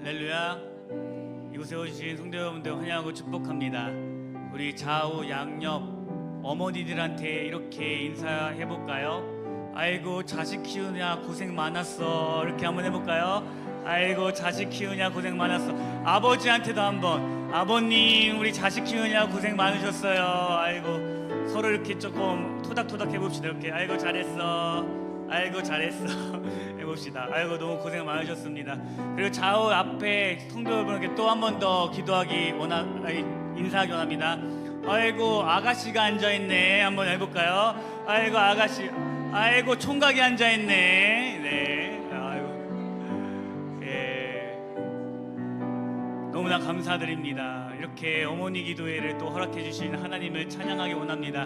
할렐루야. 이곳에 오신 성도 여러분들 환영하고 축복합니다. 우리 좌우 양옆 어머니들한테 이렇게 인사해볼까요? 아이고 자식 키우냐 고생 많았어. 이렇게 한번 해볼까요? 아이고 자식 키우냐 고생 많았어. 아버지한테도 한번, 아버님 우리 자식 키우냐 고생 많으셨어요. 아이고 서로 이렇게 조금 토닥토닥 해봅시다. 이렇게 아이고 잘했어, 아이고 잘했어 해봅시다. 아이고 너무 고생 많으셨습니다. 그리고 좌우 앞에 성도 여러분에게 또 한 번 더 인사하기 원합니다. 아이고 아가씨가 앉아있네. 한번 해볼까요? 아이고 아가씨, 아이고 총각이 앉아있네. 네, 아이고, 예, 너무나 감사드립니다. 이렇게 어머니 기도회를 또 허락해 주신 하나님을 찬양하기 원합니다.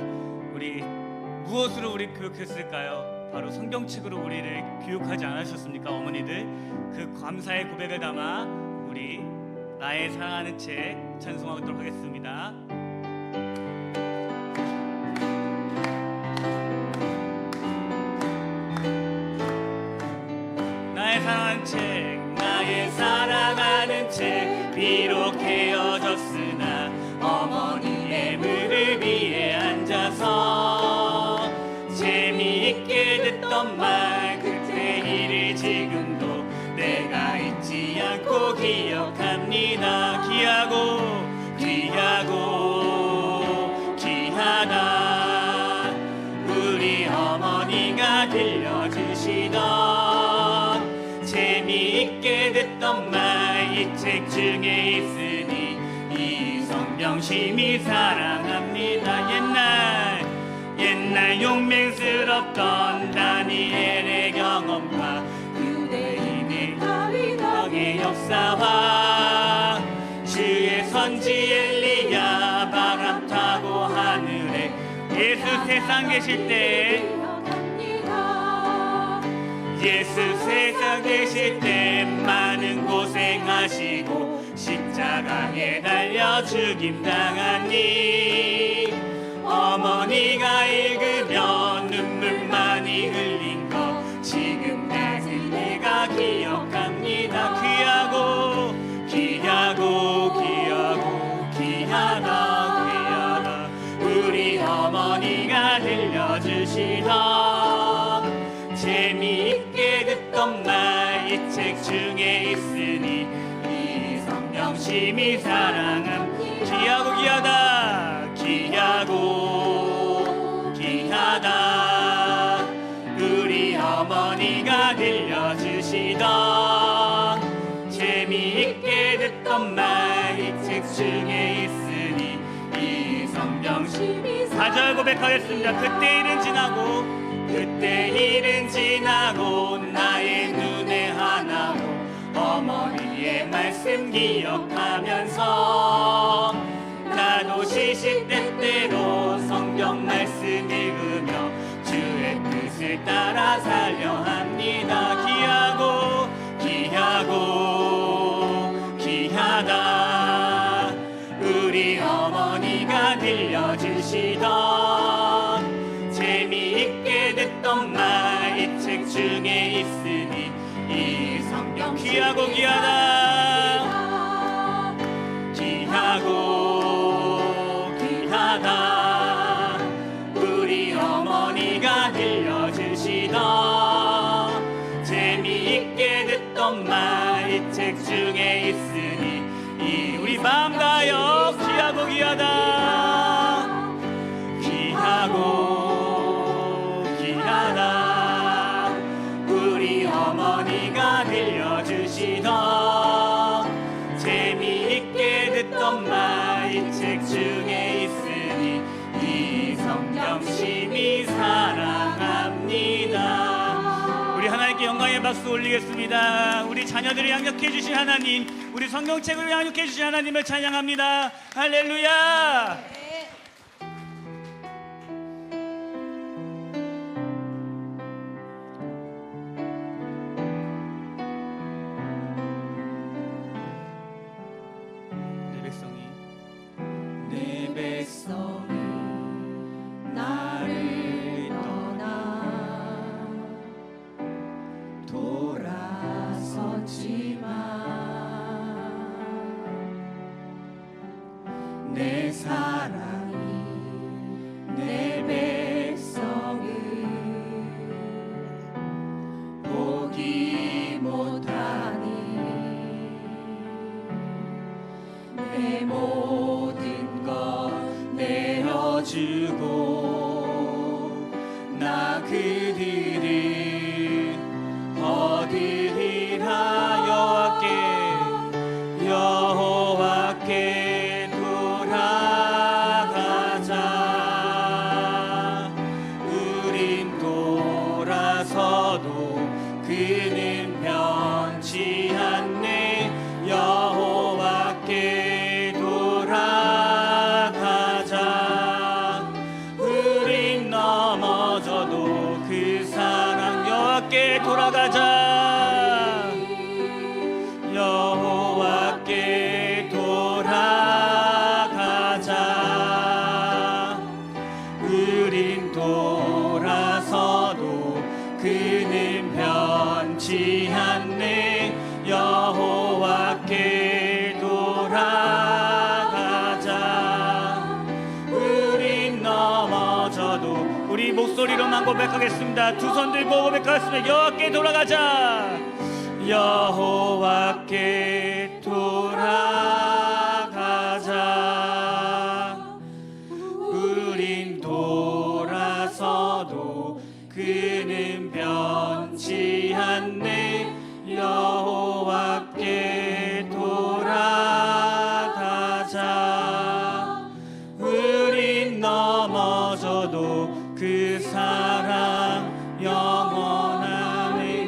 우리 무엇으로 우리 교육했을까요? 바로 성경책으로 우리를 교육하지 않으셨습니까? 어머니들, 그 감사의 고백을 담아 우리 나의 사랑하는 책 찬송하도록 하겠습니다. 나의 사랑하는 책, 나의 사랑하는 책, 비록 헤어졌으나 어머니의 무릎 위에 앉아서 재미있게 듣던 말, 그때 일을 지금도 내가 잊지 않고 기억합니다. 귀하고 귀하고 귀하다. 우리 어머니가 들려주시던 재미있게 듣던 말, 이 책 중에 있으니 이 성경 심히 사랑합니다. 옛날 용맹스럽던 다니엘의 경험과 유대인의 다윗왕의 역사와 주의 선지 엘리야 바람 타고 하늘에 예수 세상 계실 때, 예수 세상 계실 때 많은 고생하시고 십자가에 달려 죽임당하니 어머니가 읽으며 눈물 많이 흘린 거 지금까지 내가 기억합니다. 귀하고 귀하고 귀하고 귀하다 귀하다. 우리 어머니가 들려주시던 재미있게 듣던 말, 이 책 중에 있으니 이 성경 심히 사랑함. 귀하고 귀하다 귀하고 귀하다. 우리 어머니가 들려주시던 재미있게 듣던 말, 이 책 중에 있으니 이 성경 심히 4절 고백하겠습니다. 그때 일은 지나고 나의 눈에 하나로 어머니의 말씀 기억하면서 나도 시시때때로 성경 말씀 읽으며 주의 뜻을 따라 살려 합니다. 귀하고 귀하고 귀하다. 우리 어머니가 들려주시던 재미있게 듣던 말, 이 책 중에 있으니 이 성경 귀하고 귀하다 귀하고 귀하다. 우리 어머니가 들려주시던 재미있게 듣던 말, 이 책 중에 있으니 이 우리 마음 다하여 귀하고 귀하다 귀하고 귀하다. 우리 어머니가 들려주시던 재미있게 듣던 말, 이 책 중에 있으니 이 성경 심히 사랑합니다. 우리 하나님께 영광의 박수 올리겠습니다. 우리 자녀들을 양육해 주신 하나님, 우리 성경책을 양육해 주신 하나님을 찬양합니다. 할렐루야. 내 백성이 나를 떠나 돌아섰지만 사랑이 내 백성을 보기 못하니 내 모든 것 내어주고 나 그들을 얻으리라. 여호와께 돌아가자. 우린 돌아서도 그는 변치 않네. 여호와께 돌아가자. 우린 넘어져도 그 사랑. 여호와께 돌아가자. 여호와께 돌아가자. 우린 돌아서도 그는 변치 않네. 여호와께 돌아가자. 우린 넘어져도 우리 목소리로만 고백하겠습니다. 두 손 들고 고백하겠습니다. 여호와께 돌아가자. 여호와께 돌아가자. 우린 돌아서도 그는 변치 않네. 여호와께 돌아가자. 우린 넘어져도 그 사랑 영원하네.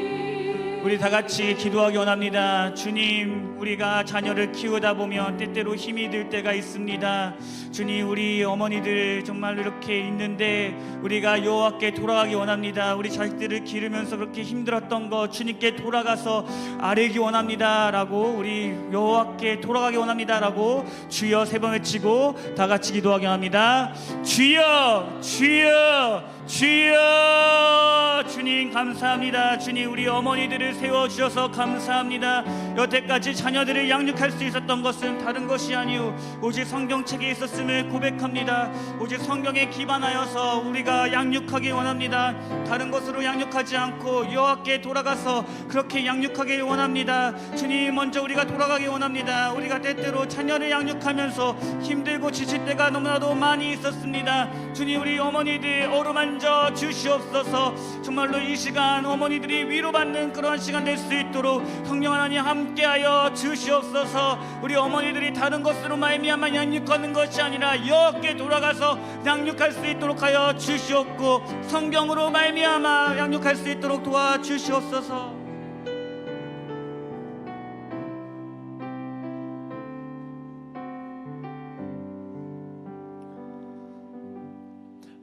우리 다 같이 기도하기 원합니다. 주님, 우리가 자녀를 키우다 보면 때때로 힘이 들 때가 있습니다. 주님, 우리 어머니들 정말 이렇게 있는데 우리가 여호와께 돌아가기 원합니다. 우리 자식들을 기르면서 그렇게 힘들었던 거 주님께 돌아가서 아뢰기 원합니다 라고, 우리 여호와께 돌아가기 원합니다 라고 주여 3번 외치고 다 같이 기도하기 원합니다. 주여, 주여, 주여. 주님 감사합니다. 주님, 우리 어머니들을 세워주셔서 감사합니다. 여태까지 자녀들을 양육할 수 있었던 것은 다른 것이 아니오 오직 성경책에 있었음을 고백합니다. 오직 성경에 기반하여서 우리가 양육하기 원합니다. 다른 것으로 양육하지 않고 여호와께 돌아가서 그렇게 양육하기 원합니다. 주님, 먼저 우리가 돌아가기 원합니다. 우리가 때때로 자녀를 양육하면서 힘들고 지칠 때가 너무나도 많이 있었습니다. 주님, 우리 어머니들 어루만져 주시옵소서. 정말로 이 시간 어머니들이 위로받는 그런 시간 될 수 있도록 성령 하나님 함께하여 주시옵소서. 우리 어머니들이 다른 것으로 말미암아 양육하는 것이 아니라 여호와께 돌아가서 양육할 수 있도록 하여 주시옵고 성경으로 말미암아 양육할 수 있도록 도와주시옵소서.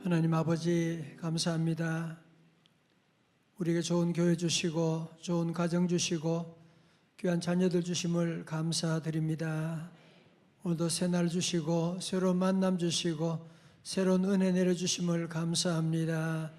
하나님 아버지 감사합니다. 우리에게 좋은 교회 주시고 좋은 가정 주시고 귀한 자녀들 주심을 감사드립니다. 오늘도 새날 주시고 새로운 만남 주시고 새로운 은혜 내려주심을 감사합니다.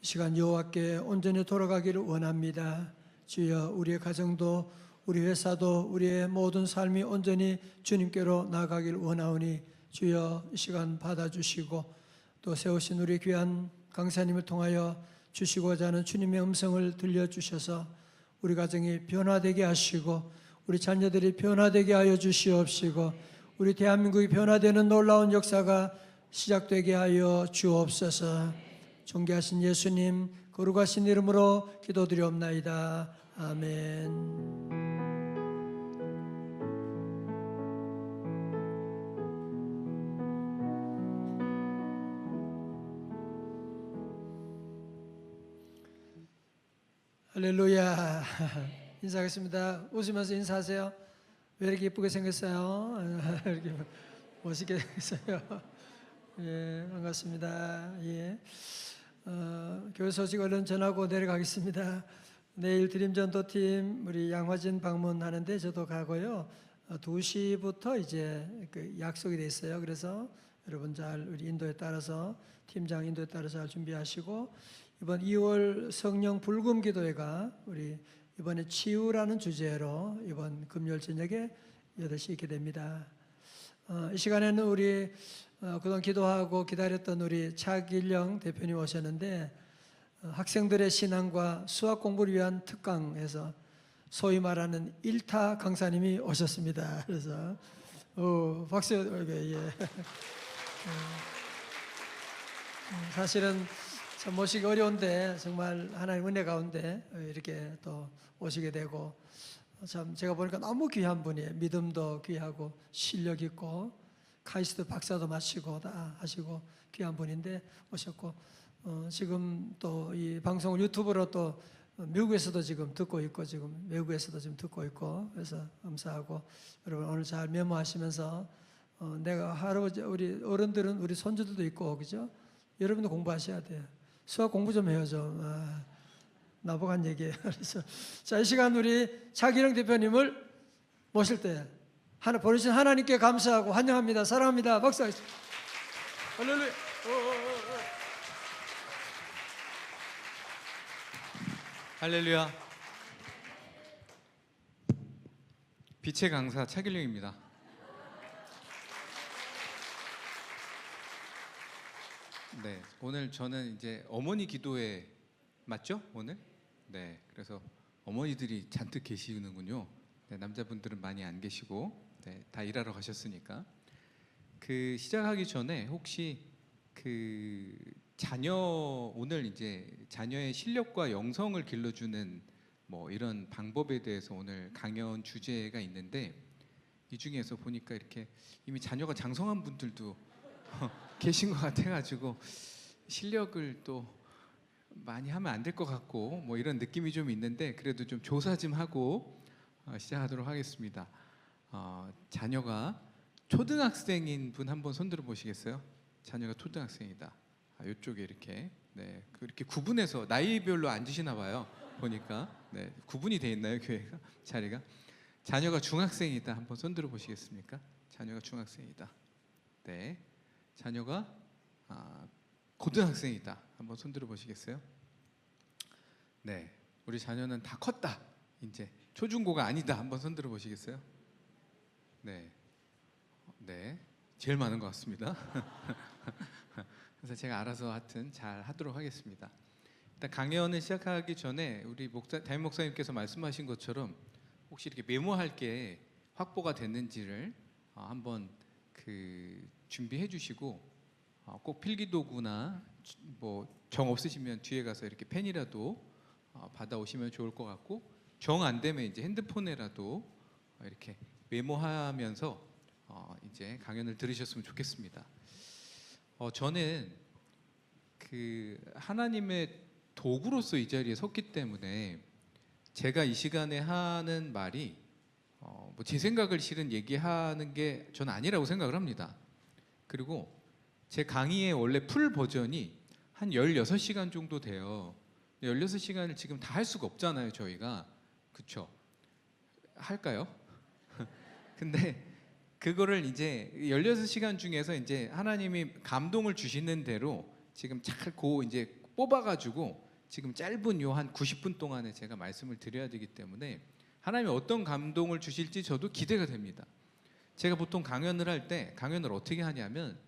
이 시간 여호와께 온전히 돌아가기를 원합니다. 주여, 우리의 가정도 우리 회사도 우리의 모든 삶이 온전히 주님께로 나아가기를 원하오니 주여 이 시간 받아주시고 또 세우신 우리 귀한 강사님을 통하여 주시고자 하는 주님의 음성을 들려주셔서 우리 가정이 변화되게 하시고 우리 자녀들이 변화되게 하여 주시옵시고 우리 대한민국이 변화되는 놀라운 역사가 시작되게 하여 주옵소서. 존귀하신 예수님 거룩하신 이름으로 기도드리옵나이다. 아멘. 할렐루야. 인사하겠습니다. 웃으면서 인사하세요. 왜 이렇게 예쁘게 생겼어요? 이렇게 멋있게 생겼어요. 예, 반갑습니다. 예. 교회 소식 얼른 전하고 내려가겠습니다. 내일 드림전도팀 우리 양화진 방문하는데 저도 가고요. 2시부터 이제 그 약속이 돼 있어요. 그래서 여러분 잘 우리 인도에 따라서 팀장 인도에 따라서 잘 준비하시고 이번 2월 성령 불금 기도회가 우리 이번에 치유라는 주제로 이번 금요일 저녁에 8시 있게 됩니다. 이 시간에는 우리 그동안 기도하고 기다렸던 우리 차길영 대표님 오셨는데 학생들의 신앙과 수학 공부를 위한 특강에서 소위 말하는 일타 강사님이 오셨습니다. 그래서 박수. 예. 사실은 참 모시기 어려운데 정말 하나님 은혜 가운데 이렇게 또 오시게 되고 참 제가 보니까 너무 귀한 분이에요. 믿음도 귀하고 실력 있고 카이스트 박사도 마치고 다 하시고 귀한 분인데 오셨고 지금 또 이 방송을 유튜브로 또 미국에서도 지금 듣고 있고 지금 외국에서도 지금 듣고 있고 그래서 감사하고 여러분 오늘 잘 메모하시면서 내가 할아버지 우리 어른들은 우리 손주들도 있고 그죠? 여러분도 공부하셔야 돼요. 수학 공부 좀 해요 좀. 나보고 한 얘기예요. 그래서 자, 이 시간 우리 차기령 대표님을 모실 때 보내주신 하나님께 감사하고 환영합니다. 사랑합니다. 박수. 할렐루야. 할렐루야. 빛의 강사 차길룡입니다. 네, 오늘 저는 이제 어머니 기도회 맞죠? 오늘? 네, 그래서 어머니들이 잔뜩 계시는군요. 네, 남자분들은 많이 안 계시고, 네, 다 일하러 가셨으니까. 그 시작하기 전에 혹시 그 자녀 오늘 이제 자녀의 실력과 영성을 길러주는 뭐 이런 방법에 대해서 오늘 강연 주제가 있는데 이 중에서 보니까 이렇게 이미 자녀가 장성한 분들도 계신 것 같아가지고 실력을 또 많이 하면 안 될 것 같고 뭐 이런 느낌이 좀 있는데 그래도 좀 조사 좀 하고 시작하도록 하겠습니다. 자녀가 초등학생인 분 한번 손들어 보시겠어요? 자녀가 초등학생이다. 이쪽에 이렇게 네 그렇게 구분해서 나이별로 앉으시나 봐요. 보니까 네 구분이 돼 있나요 교회가 자리가? 자녀가 중학생이다. 한번 손들어 보시겠습니까? 자녀가 중학생이다. 네 자녀가 고등학생이다. 한번 손들어 보시겠어요? 네 우리 자녀는 다 컸다. 이제 초중고가 아니다. 한번 손들어 보시겠어요? 네. 네, 제일 많은 것 같습니다. 그래서 제가 알아서 하여튼 잘 하도록 하겠습니다. 일단 강연을 시작하기 전에 우리 담임 목사님께서 말씀하신 것처럼 혹시 이렇게 메모할 게 확보가 됐는지를 한번 그 준비해 주시고 꼭 필기도구나 뭐 정 없으시면 뒤에 가서 이렇게 펜이라도 받아오시면 좋을 것 같고 정 안 되면 이제 핸드폰에라도 이렇게 메모하면서 이제 강연을 들으셨으면 좋겠습니다. 저는 그 하나님의 도구로서 이 자리에 섰기 때문에 제가 이 시간에 하는 말이 뭐 제 생각을 실은 얘기하는 게 저는 아니라고 생각을 합니다. 그리고 제 강의의 원래 풀 버전이 한 16시간 정도 돼요. 16시간을 지금 다 할 수가 없잖아요, 저희가. 그쵸? 할까요? 근데 그거를 이제 16시간 중에서 이제 하나님이 감동을 주시는 대로 지금 잘 이제 뽑아가지고 지금 짧은 요 한 90분 동안에 제가 말씀을 드려야 되기 때문에 하나님이 어떤 감동을 주실지 저도 기대가 됩니다. 제가 보통 강연을 할 때 강연을 어떻게 하냐면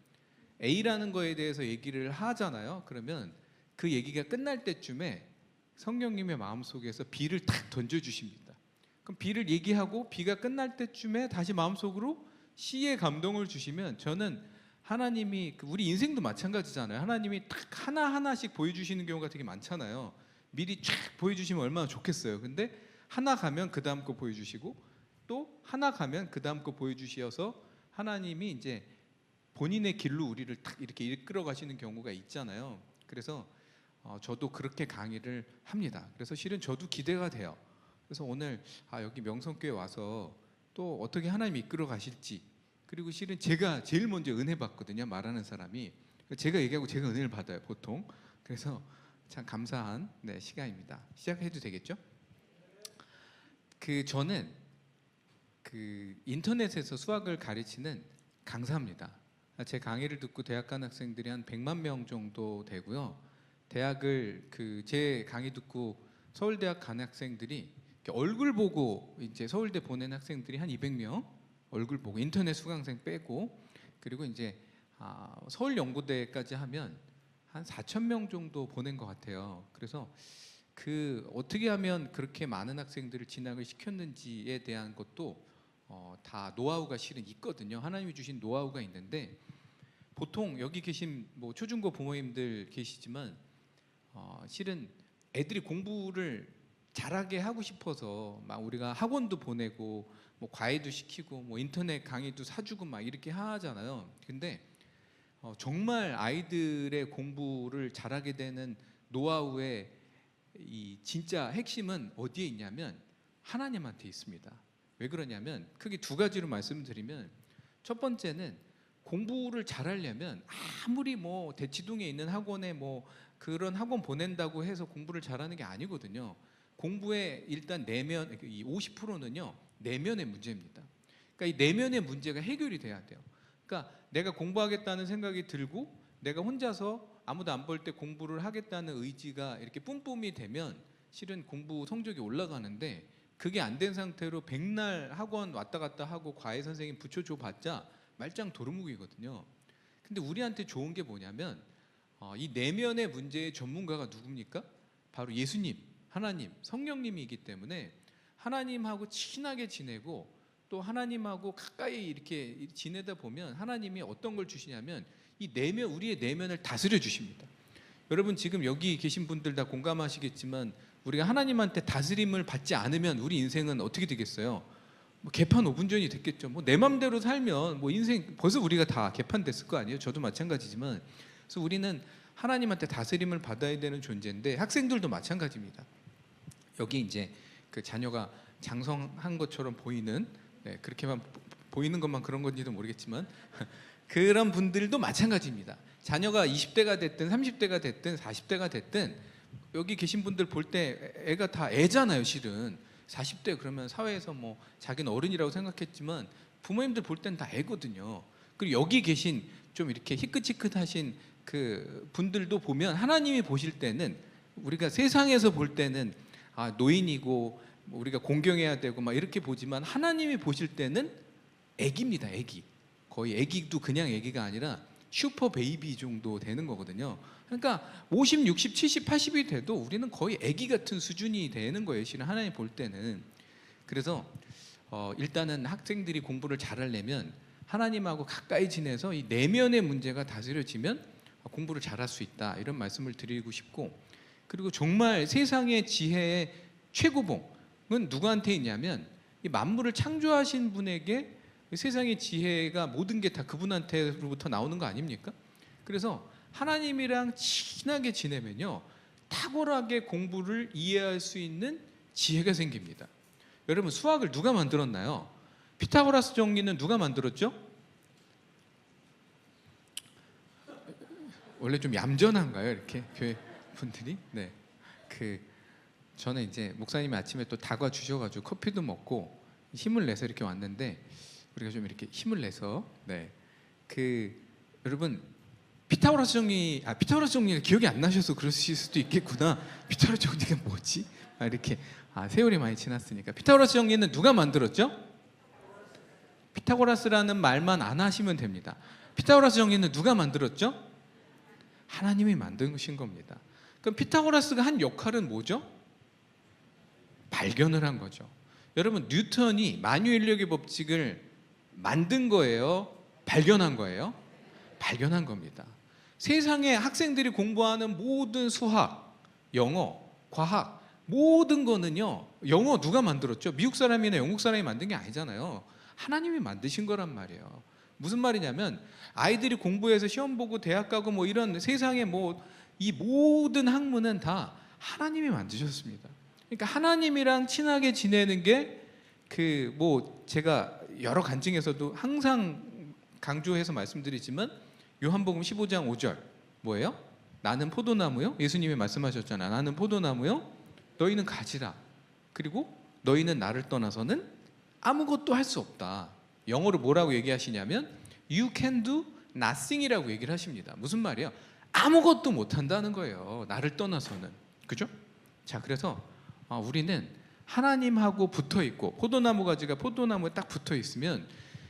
A라는 거에 대해서 얘기를 하잖아요. 그러면 그 얘기가 끝날 때쯤에 성령님의 마음속에서 B를 탁 던져주십니다. 그럼 B를 얘기하고 B가 끝날 때쯤에 다시 마음속으로 C의 감동을 주시면 저는 하나님이 우리 인생도 마찬가지잖아요. 하나님이 딱 하나하나씩 보여주시는 경우가 되게 많잖아요. 미리 쫙 보여주시면 얼마나 좋겠어요. 근데 하나 가면 그 다음 거 보여주시고 또 하나 가면 그 다음 거 보여주셔서 하나님이 이제 본인의 길로 우리를 딱 이렇게 이끌어 가시는 경우가 있잖아요. 그래서 저도 그렇게 강의를 합니다. 그래서 실은 저도 기대가 돼요. 그래서 오늘 여기 명성교회 와서 또 어떻게 하나님이 이끌어 가실지 그리고 실은 제가 제일 먼저 은혜 받거든요. 말하는 사람이 제가 얘기하고 제가 은혜를 받아요 보통. 그래서 참 감사한 시간입니다. 시작해도 되겠죠? 저는 인터넷에서 수학을 가르치는 강사입니다. 제 강의를 듣고 대학 간 학생들이 한 100만 명 정도 되고요. 대학을 제 강의 듣고 서울대학 간 학생들이 얼굴 보고 이제 서울대 보낸 학생들이 한 200명 얼굴 보고 인터넷 수강생 빼고 그리고 이제 서울연고대까지 하면 한 4,000명 정도 보낸 것 같아요. 그래서 그 어떻게 하면 그렇게 많은 학생들을 진학을 시켰는지에 대한 것도 다 노하우가 실은 있거든요. 하나님이 주신 노하우가 있는데, 보통 여기 계신 뭐 초중고 부모님들 계시지만 실은 애들이 공부를 잘하게 하고 싶어서 막 우리가 학원도 보내고 뭐 과외도 시키고 뭐 인터넷 강의도 사주고 막 이렇게 하잖아요. 근데 정말 아이들의 공부를 잘하게 되는 노하우의 이 진짜 핵심은 어디에 있냐면 하나님한테 있습니다. 왜 그러냐면 크게 두 가지로 말씀드리면, 첫 번째는 공부를 잘하려면 아무리 뭐 대치동에 있는 학원에 뭐 그런 학원 보낸다고 해서 공부를 잘하는 게 아니거든요. 공부의 일단 내면, 이 50%는요 내면의 문제입니다. 그러니까 이 내면의 문제가 해결이 돼야 돼요. 그러니까 내가 공부하겠다는 생각이 들고 내가 혼자서 아무도 안 볼 때 공부를 하겠다는 의지가 이렇게 뿜뿜이 되면 실은 공부 성적이 올라가는데, 그게 안 된 상태로 백날 학원 왔다 갔다 하고 과외 선생님 붙여줘 봤자 말짱 도루묵이거든요. 근데 우리한테 좋은 게 뭐냐면 이 내면의 문제의 전문가가 누굽니까? 바로 예수님, 하나님, 성령님이기 때문에 하나님하고 친하게 지내고 또 하나님하고 가까이 이렇게 지내다 보면 하나님이 어떤 걸 주시냐면 이 내면, 우리의 내면을 다스려 주십니다. 여러분 지금 여기 계신 분들 다 공감하시겠지만 우리가 하나님한테 다스림을 받지 않으면 우리 인생은 어떻게 되겠어요? 뭐 개판 5분 전이 됐겠죠. 뭐 내 맘대로 살면 뭐 인생 벌써 우리가 다 개판됐을 거 아니에요? 저도 마찬가지지만. 그래서 우리는 하나님한테 다스림을 받아야 되는 존재인데, 학생들도 마찬가지입니다. 여기 이제 그 자녀가 장성한 것처럼 보이는, 그렇게만 보이는 것만 그런 건지도 모르겠지만 그런 분들도 마찬가지입니다. 자녀가 20대가 됐든 30대가 됐든 40대가 됐든 여기 계신 분들 볼 때 애가 다 애잖아요. 실은 40대 그러면 사회에서 뭐 자기는 어른이라고 생각했지만 부모님들 볼 땐 다 애거든요. 그리고 여기 계신 좀 이렇게 희끗희끗하신 그 분들도 보면 하나님이 보실 때는, 우리가 세상에서 볼 때는 노인이고 우리가 공경해야 되고 막 이렇게 보지만 하나님이 보실 때는 애기입니다. 애기. 거의 애기도 그냥 애기가 아니라 슈퍼 베이비 정도 되는 거거든요. 그러니까 50, 60, 70, 80이 돼도 우리는 거의 애기 같은 수준이 되는 거예요. 실은 하나님 볼 때는. 그래서 일단은 학생들이 공부를 잘하려면 하나님하고 가까이 지내서 이 내면의 문제가 다스려지면 공부를 잘할 수 있다, 이런 말씀을 드리고 싶고, 그리고 정말 세상의 지혜의 최고봉은 누구한테 있냐면 이 만물을 창조하신 분에게 세상의 지혜가 모든 게 다 그분한테로부터 나오는 거 아닙니까? 그래서 하나님이랑 친하게 지내면요 탁월하게 공부를 이해할 수 있는 지혜가 생깁니다. 여러분 수학을 누가 만들었나요? 피타고라스 정리는 누가 만들었죠? 원래 좀 얌전한가요, 이렇게 교회 분들이? 네, 저는 이제 목사님이 아침에 또 다과 주셔가지고 커피도 먹고 힘을 내서 이렇게 왔는데, 우리가 좀 이렇게 힘을 내서 여러분 피타고라스 정리가 기억이 안 나셔서 그러실 수도 있겠구나. 피타고라스 정리가 뭐지? 이렇게 세월이 많이 지났으니까. 피타고라스 정리는 누가 만들었죠? 피타고라스라는 말만 안 하시면 됩니다. 피타고라스 정리는 누가 만들었죠? 하나님이 만드신 겁니다. 그럼 피타고라스가 한 역할은 뭐죠? 발견을 한 거죠. 여러분 뉴턴이 만유인력의 법칙을 만든 거예요? 발견한 거예요? 발견한 겁니다. 세상에 학생들이 공부하는 모든 수학, 영어, 과학 모든 거는요 영어 누가 만들었죠? 미국 사람이나 영국 사람이 만든 게 아니잖아요. 하나님이 만드신 거란 말이에요. 무슨 말이냐면 아이들이 공부해서 시험 보고 대학 가고 뭐 이런 세상의 뭐 이 모든 학문은 다 하나님이 만드셨습니다. 그러니까 하나님이랑 친하게 지내는 게 제가 여러 간증에서도 항상 강조해서 말씀드리지만 요한복음 15장 5절 뭐예요? 나는 포도나무요? 예수님이 말씀하셨잖아. 나는 포도나무요? 너희는 가지라. 그리고 너희는 나를 떠나서는 아무것도 할 수 없다. 영어로 뭐라고 얘기하시냐면 You can do nothing이라고 얘기를 하십니다. 무슨 말이에요? 아무것도 못한다는 거예요. 나를 떠나서는. 그죠? 자, 그래서 우리는 하나님하고 붙어 있고 포도나무 가지가 포도나무에 딱 붙어 있으면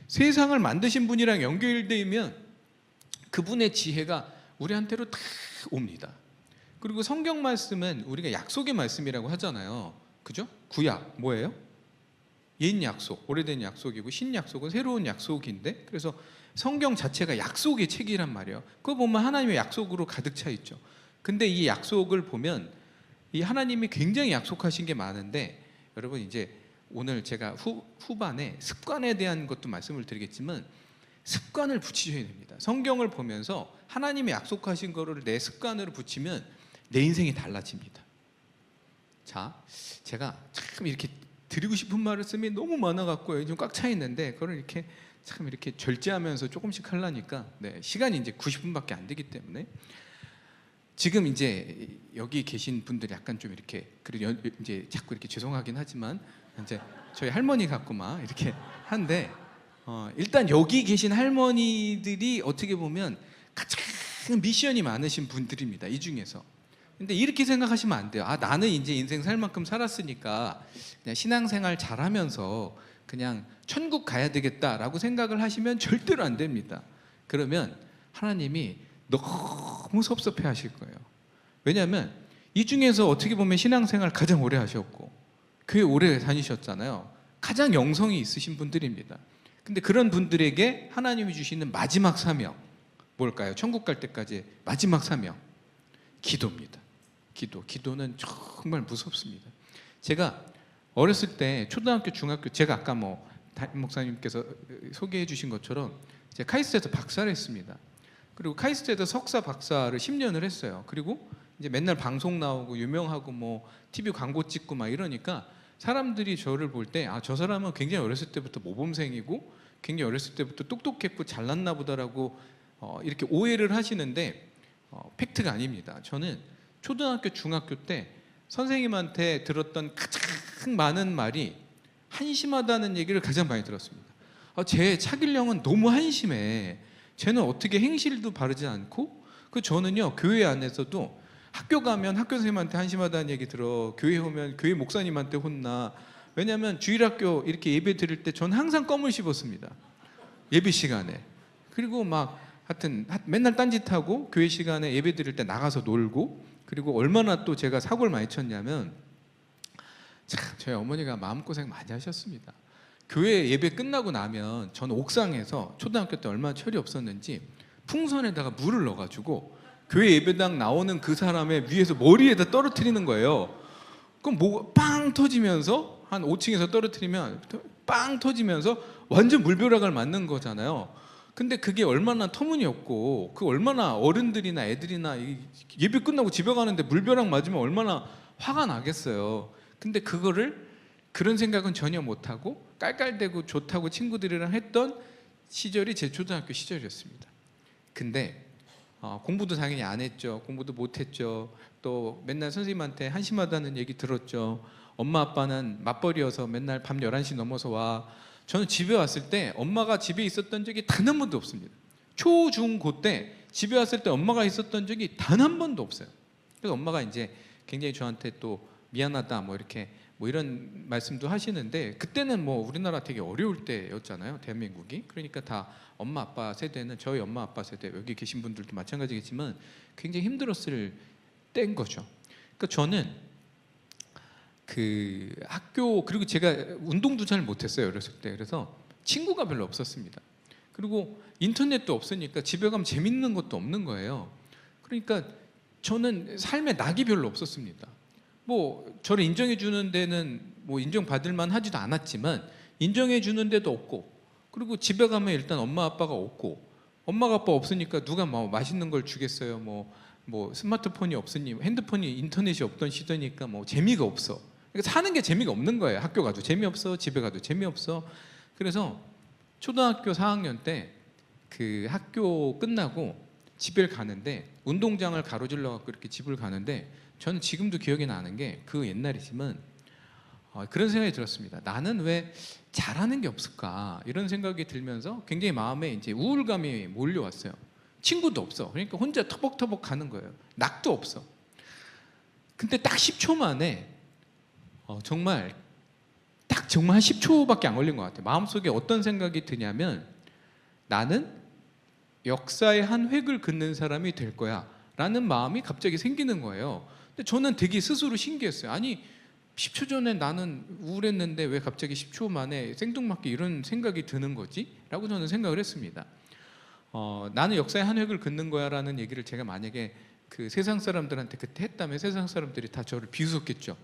세상을 만드신 분이랑 연결되면 그분의 지혜가 우리한테로 다 옵니다. 그리고 성경 말씀은 우리가 약속의 말씀이라고 하잖아요. 그죠? 구약 뭐예요? 옛 약속, 오래된 약속이고 신약속은 새로운 약속인데, 그래서 성경 자체가 약속의 책이란 말이에요. 그거 보면 하나님의 약속으로 가득 차 있죠. 근데 이 약속을 보면 이 하나님이 굉장히 약속하신 게 많은데, 여러분 이제 오늘 제가 후반에 습관에 대한 것도 말씀을 드리겠지만 습관을 붙이셔야 됩니다. 성경을 보면서 하나님의 약속하신 거를 내 습관으로 붙이면 내 인생이 달라집니다. 자, 제가 참 이렇게 드리고 싶은 말씀이 너무 많아갖고 좀 꽉 차 있는데 그걸 이렇게 참 이렇게 절제하면서 조금씩 하려니까 시간이 이제 90분밖에 안 되기 때문에 지금 이제 여기 계신 분들이 약간 좀 이렇게 이제 자꾸 이렇게 죄송하긴 하지만 이제 저희 할머니 같고 막 이렇게 한데 일단 여기 계신 할머니들이 어떻게 보면 가장 미션이 많으신 분들입니다. 이 중에서. 근데 이렇게 생각하시면 안 돼요. 아, 나는 이제 인생 살 만큼 살았으니까 그냥 신앙생활 잘하면서 그냥 천국 가야 되겠다라고 생각을 하시면 절대로 안 됩니다. 그러면 하나님이 너무 섭섭해 하실 거예요. 왜냐하면 이 중에서 어떻게 보면 신앙생활 가장 오래 하셨고 교회 오래 다니셨잖아요. 가장 영성이 있으신 분들입니다. 근데 그런 분들에게 하나님이 주시는 마지막 사명 뭘까요? 천국 갈 때까지 마지막 사명 기도입니다. 기도는 정말 무섭습니다. 제가 어렸을 때 초등학교, 중학교, 제가 아까 담임 목사님께서 소개해 주신 것처럼 제가 카이스트에서 박사를 했습니다. 그리고 카이스트에서 석사, 박사를 10년을 했어요. 그리고 이제 맨날 방송 나오고 유명하고 TV 광고 찍고 막 이러니까 사람들이 저를 볼 때 아, 저 사람은 굉장히 어렸을 때부터 모범생이고 굉장히 어렸을 때부터 똑똑했고 잘났나 보다라고 이렇게 오해를 하시는데 팩트가 아닙니다. 저는 초등학교, 중학교 때 선생님한테 들었던 가장 많은 말이 한심하다는 얘기를 가장 많이 들었습니다. 제 차길령은 너무 한심해. 쟤는 어떻게 행실도 바르지 않고 저는요 교회 안에서도 학교 가면 학교 선생님한테 한심하다는 얘기 들어, 교회 오면 교회 목사님한테 혼나. 왜냐하면 주일학교 이렇게 예배 드릴 때 저는 항상 껌을 씹었습니다. 예배 시간에. 그리고 하여튼 맨날 딴짓하고 교회 시간에 예배 드릴 때 나가서 놀고, 그리고 얼마나 또 제가 사고를 많이 쳤냐면 참 저희 어머니가 마음고생 많이 하셨습니다. 교회 예배 끝나고 나면 저는 옥상에서 초등학교 때 얼마나 철이 없었는지 풍선에다가 물을 넣어가지고 교회 예배당 나오는 그 사람의 위에서 머리에다 떨어뜨리는 거예요. 그럼 뭐가 빵 터지면서 한 5층에서 떨어뜨리면 빵 터지면서 완전 물벼락을 맞는 거잖아요. 근데 그게 얼마나 터무니없고 얼마나 어른들이나 애들이나 예배 끝나고 집에 가는데 물벼락 맞으면 얼마나 화가 나겠어요. 근데 그런 생각은 전혀 못하고 깔깔대고 좋다고 친구들이랑 했던 시절이 제 초등학교 시절이었습니다. 근데 공부도 당연히 안 했죠. 공부도 못했죠. 또 맨날 선생님한테 한심하다는 얘기 들었죠. 엄마 아빠는 맞벌이여서 맨날 밤 11시 넘어서 와. 저는 집에 왔을 때 엄마가 집에 있었던 적이 단 한 번도 없습니다. 초, 중, 고 때 집에 왔을 때 엄마가 있었던 적이 단 한 번도 없어요. 그래서 엄마가 이제 굉장히 저한테 또 미안하다 이렇게 이런 말씀도 하시는데, 그때는 우리나라 되게 어려울 때였잖아요, 대한민국이. 그러니까 다 엄마 아빠 세대는, 저희 엄마 아빠 세대, 여기 계신 분들도 마찬가지겠지만 굉장히 힘들었을 때인 거죠. 그러니까 저는 학교, 그리고 제가 운동도 잘 못했어요, 어렸을 때. 그래서 친구가 별로 없었습니다. 그리고 인터넷도 없으니까 집에 가면 재밌는 것도 없는 거예요. 그러니까 저는 삶에 낙이 별로 없었습니다. 저를 인정해 주는 데는 인정받을 만 하지도 않았지만 인정해 주는 데도 없고, 그리고 집에 가면 일단 엄마 아빠가 없고, 엄마 아빠 없으니까 누가 맛있는 걸 주겠어요. 스마트폰이 없으니, 핸드폰이 인터넷이 없던 시대니까 재미가 없어. 그러니까 사는 게 재미가 없는 거예요. 학교 가도 재미없어, 집에 가도 재미없어. 그래서 초등학교 4학년 때 학교 끝나고 집에 가는데 운동장을 가로질러 갖고 이렇게 집을 가는데, 저는 지금도 기억이 나는 게 옛날이지만 그런 생각이 들었습니다. 나는 왜 잘하는 게 없을까, 이런 생각이 들면서 굉장히 마음에 이제 우울감이 몰려왔어요. 친구도 없어. 그러니까 혼자 터벅터벅 가는 거예요. 낙도 없어. 근데 딱 10초 만에 정말 한 10초밖에 안 걸린 것 같아요. 마음속에 어떤 생각이 드냐면, 나는 역사의 한 획을 긋는 사람이 될 거야 라는 마음이 갑자기 생기는 거예요. 근데 저는 되게 스스로 신기했어요. 아니 10초 전에 나는 우울했는데 왜 갑자기 10초 만에 생뚱맞게 이런 생각이 드는 거지? 라고 저는 생각을 했습니다. 나는 역사의 한 획을 긋는 거야 라는 얘기를 제가 만약에 그 세상 사람들한테 그때 했다면 세상 사람들이 다 저를 비웃었겠죠.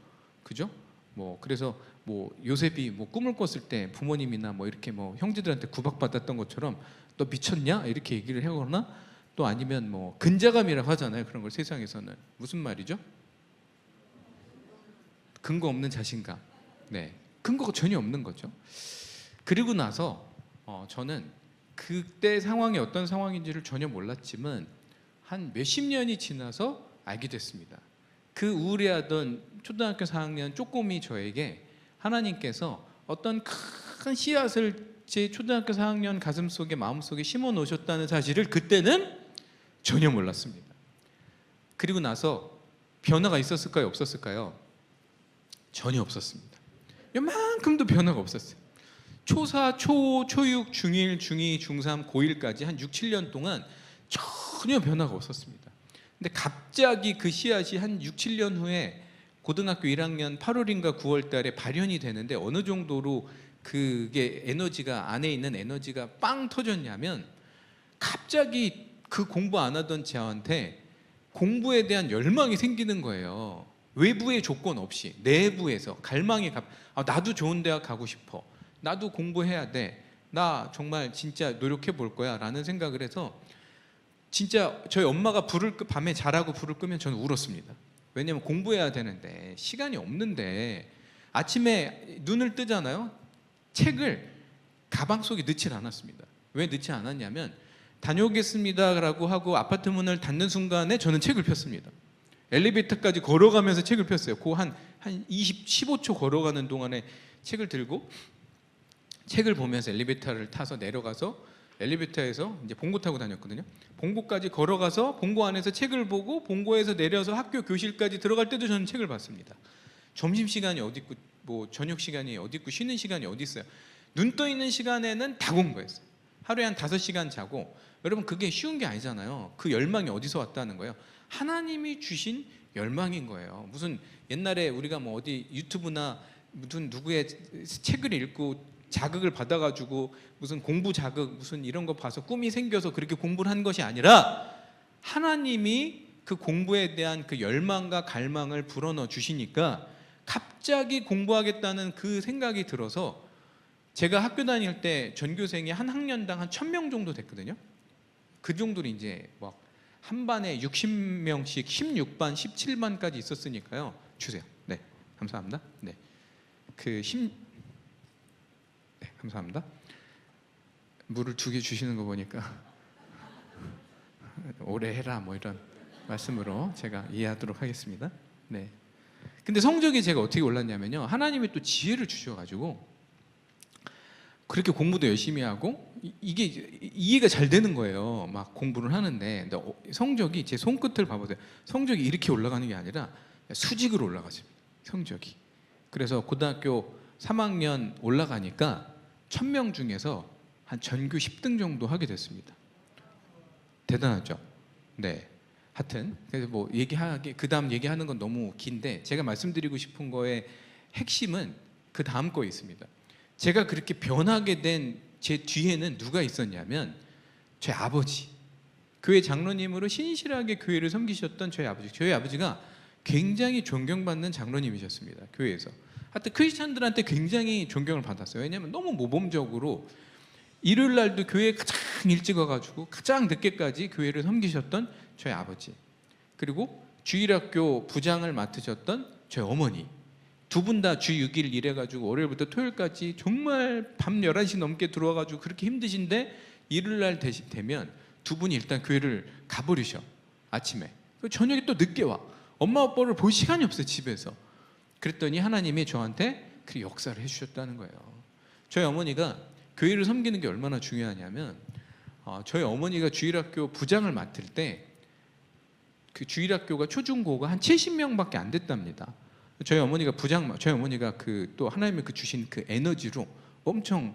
그죠? 뭐 그래서 뭐 요셉이 뭐 꿈을 꿨을 때 부모님이나 뭐 이렇게 뭐 형제들한테 구박받았던 것처럼 너 미쳤냐? 이렇게 얘기를 하거나 또 아니면 뭐 근자감이라고 하잖아요. 그런 걸 세상에서는 무슨 말이죠? 근거 없는 자신감. 네, 근거가 전혀 없는 거죠. 그리고 나서 저는 그때 상황이 어떤 상황인지를 전혀 몰랐지만 한 몇십 년이 지나서 알게 됐습니다. 그 우울해하던 초등학교 4학년 쪼꼬미 저에게 하나님께서 어떤 큰 씨앗을 제 초등학교 4학년 가슴속에 마음속에 심어 놓으셨다는 사실을 그때는 전혀 몰랐습니다. 그리고 나서 변화가 있었을까요? 없었을까요? 전혀 없었습니다. 요만큼도 변화가 없었어요. 초4, 초5, 초6, 중1, 중2, 중3, 고1까지 한 6, 7년 동안 전혀 변화가 없었습니다. 근데 갑자기 그 씨앗이 한 6, 7년 후에 고등학교 1학년 8월인가 9월 달에 발현이 되는데 어느 정도로 그게 에너지가 안에 있는 에너지가 빵 터졌냐면 갑자기 그 공부 안 하던 저한테 공부에 대한 열망이 생기는 거예요. 외부의 조건 없이 내부에서 갈망이 나도 좋은 대학 가고 싶어. 나도 공부해야 돼. 나 정말 진짜 노력해 볼 거야 라는 생각을 해서 진짜 저희 엄마가 밤에 자라고 불을 끄면 저는 울었습니다. 왜냐면 공부해야 되는데 시간이 없는데 아침에 눈을 뜨잖아요. 책을 가방 속에 넣질 않았습니다. 왜 넣지 않았냐면 다녀오겠습니다라고 하고 아파트 문을 닫는 순간에 저는 책을 폈습니다. 엘리베이터까지 걸어가면서 책을 폈어요. 그 한 15초 걸어가는 동안에 책을 들고 책을 보면서 엘리베이터를 타서 내려가서 엘리베이터에서 이제 봉고 타고 다녔거든요. 봉고까지 걸어가서 봉고 안에서 책을 보고 봉고에서 내려서 학교 교실까지 들어갈 때도 저는 책을 봤습니다. 점심 시간이 어디 있고 뭐 저녁 시간이 어디 있고 쉬는 시간이 어디 있어요. 눈 떠 있는 시간에는 다 공부했어요. 하루에 한 5시간 자고. 여러분 그게 쉬운 게 아니잖아요. 그 열망이 어디서 왔다는 거예요? 하나님이 주신 열망인 거예요. 무슨 옛날에 우리가 뭐 어디 유튜브나 무슨 누구의 책을 읽고 자극을 받아가지고 무슨 공부 자극 무슨 이런 거 봐서 꿈이 생겨서 그렇게 공부를 한 것이 아니라 하나님이 그 공부에 대한 그 열망과 갈망을 불어넣어 주시니까 갑자기 공부하겠다는 그 생각이 들어서 제가 학교 다닐 때 전교생이 한 학년당 한 1000명 정도 됐거든요. 그 정도로 이제 막 한 반에 60명씩 16반, 17반까지 있었으니까요. 주세요. 네, 감사합니다. 네, 네, 감사합니다. 물을 2개 주시는 거 보니까 오래 해라 뭐 이런 말씀으로 제가 이해하도록 하겠습니다. 네. 근데 성적이 제가 어떻게 올랐냐면요. 하나님이 또 지혜를 주셔가지고 그렇게 공부도 열심히 하고 이게 이해가 잘 되는 거예요. 막 공부를 하는데 성적이 제 손끝을 봐보세요. 성적이 이렇게 올라가는 게 아니라 수직으로 올라가집니다. 성적이. 그래서 고등학교 3학년 올라가니까 1000명 중에서 한 전교 10등 정도 하게 됐습니다. 대단하죠? 네. 하여튼 그래서 뭐 얘기하기 그다음 얘기하는 건 너무 긴데 제가 말씀드리고 싶은 거의 핵심은 그 다음 거에 있습니다. 제가 그렇게 변하게 된 제 뒤에는 누가 있었냐면 저희 아버지, 교회 장로님으로 신실하게 교회를 섬기셨던 저희 아버지. 저희 아버지가 굉장히 존경받는 장로님이셨습니다. 교회에서. 하여튼 크리스찬들한테 굉장히 존경을 받았어요. 왜냐하면 너무 모범적으로 일요일 날도 교회에 가장 일찍 와가지고 가장 늦게까지 교회를 섬기셨던 저희 아버지, 그리고 주일학교 부장을 맡으셨던 저희 어머니, 두 분 다 주 6일 일해가지고 월요일부터 토요일까지 정말 밤 11시 넘게 들어와가지고 그렇게 힘드신데 일요일 날 되면 두 분이 일단 교회를 가버리셔. 아침에 저녁에 또 늦게 와. 엄마 아빠를 볼 시간이 없어요. 집에서. 그랬더니 하나님이 저한테 그 역사를 해주셨다는 거예요. 저희 어머니가 교회를 섬기는 게 얼마나 중요하냐면 저희 어머니가 주일학교 부장을 맡을 때 그 주일학교가 초중고가 한 70명밖에 안 됐답니다. 저희 어머니가 그 또 하나님이 그 주신 그 에너지로 엄청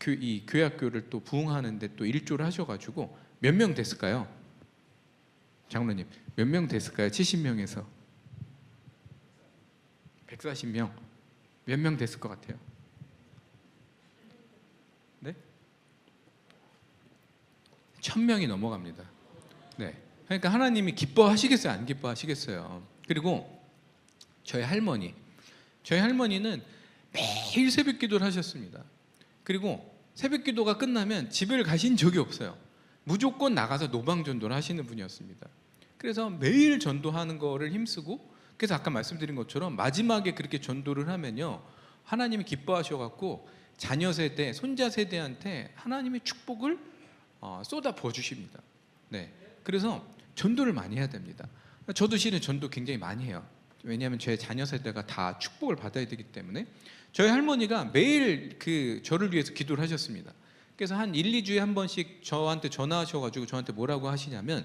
이 교회학교를 또 부흥하는데 또 일조를 하셔가지고 몇 명 됐을까요? 장로님 몇 명 됐을까요? 70명에서 140명 몇 명 됐을 것 같아요? 네? 1000명이 넘어갑니다. 네. 그러니까 하나님이 기뻐하시겠어요? 안 기뻐하시겠어요? 그리고 저희 할머니는 매일 새벽 기도를 하셨습니다. 그리고 새벽 기도가 끝나면 집을 가신 적이 없어요. 무조건 나가서 노방 전도를 하시는 분이었습니다. 그래서 매일 전도하는 거를 힘쓰고, 그래서 아까 말씀드린 것처럼 마지막에 그렇게 전도를 하면요, 하나님이 기뻐하셔갖고 자녀 세대, 손자 세대한테 하나님의 축복을 쏟아 부어 주십니다. 네, 그래서 전도를 많이 해야 됩니다. 저도 실은 전도 굉장히 많이 해요. 왜냐하면 제 자녀 세대가 다 축복을 받아야 되기 때문에. 저희 할머니가 매일 저를 위해서 기도를 하셨습니다. 그래서 한 1, 2주에 한 번씩 저한테 전화하셔가지고 저한테 뭐라고 하시냐면,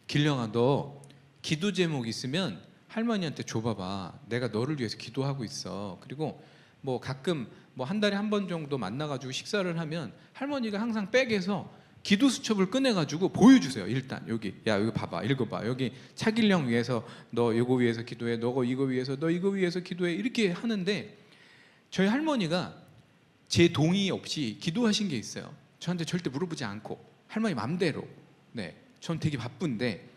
길령아, 너 기도 제목 있으면 할머니한테 줘봐봐. 내가 너를 위해서 기도하고 있어. 그리고 뭐 가끔 뭐 한 달에 한 번 정도 만나가지고 식사를 하면 할머니가 항상 백에서 기도 수첩을 꺼내가지고 보여주세요. 일단 여기, 야 여기 봐봐, 읽어봐. 여기 차길령 위해서 너 이거 위해서 기도해. 너 이거 위해서, 너 이거 위해서 기도해. 이렇게 하는데 저희 할머니가 제 동의 없이 기도하신 게 있어요. 저한테 절대 물어보지 않고 할머니 맘대로. 네, 전 되게 바쁜데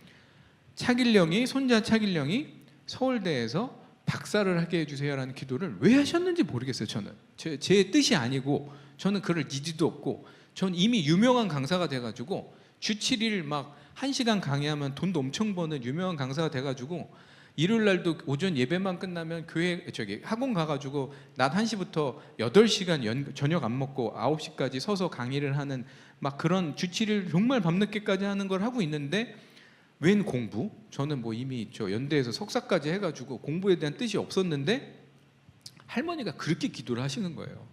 손자 차길령이 서울대에서 박사를 하게 해주세요라는 기도를 왜 하셨는지 모르겠어요. 저는 제 뜻이 아니고, 저는 그럴 니즈도 없고, 전 이미 유명한 강사가 돼가지고 주 7일 막 1시간 강의하면 돈도 엄청 버는 유명한 강사가 돼가지고, 일요일 날도 오전 예배만 끝나면 학원 가가지고 낮 1시부터 8시간 저녁 안 먹고 9시까지 서서 강의를 하는 막 그런 주 7일 정말 밤늦게까지 하는 걸 하고 있는데, 웬 공부? 저는 뭐 이미 연대에서 석사까지 해가지고 공부에 대한 뜻이 없었는데 할머니가 그렇게 기도를 하시는 거예요.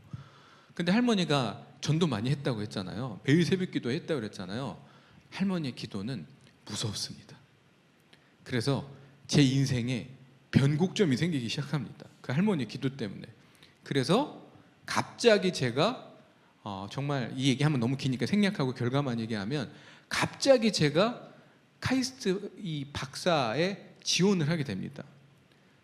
근데 할머니가 전도 많이 했다고 했잖아요. 매일 새벽 기도 했다고 그랬잖아요. 할머니의 기도는 무서웠습니다. 그래서 제 인생에 변곡점이 생기기 시작합니다. 그 할머니 기도 때문에. 그래서 갑자기 제가 정말 이 얘기하면 너무 기니까 생략하고 결과만 얘기하면, 갑자기 제가 카이스트 이 박사에 지원을 하게 됩니다.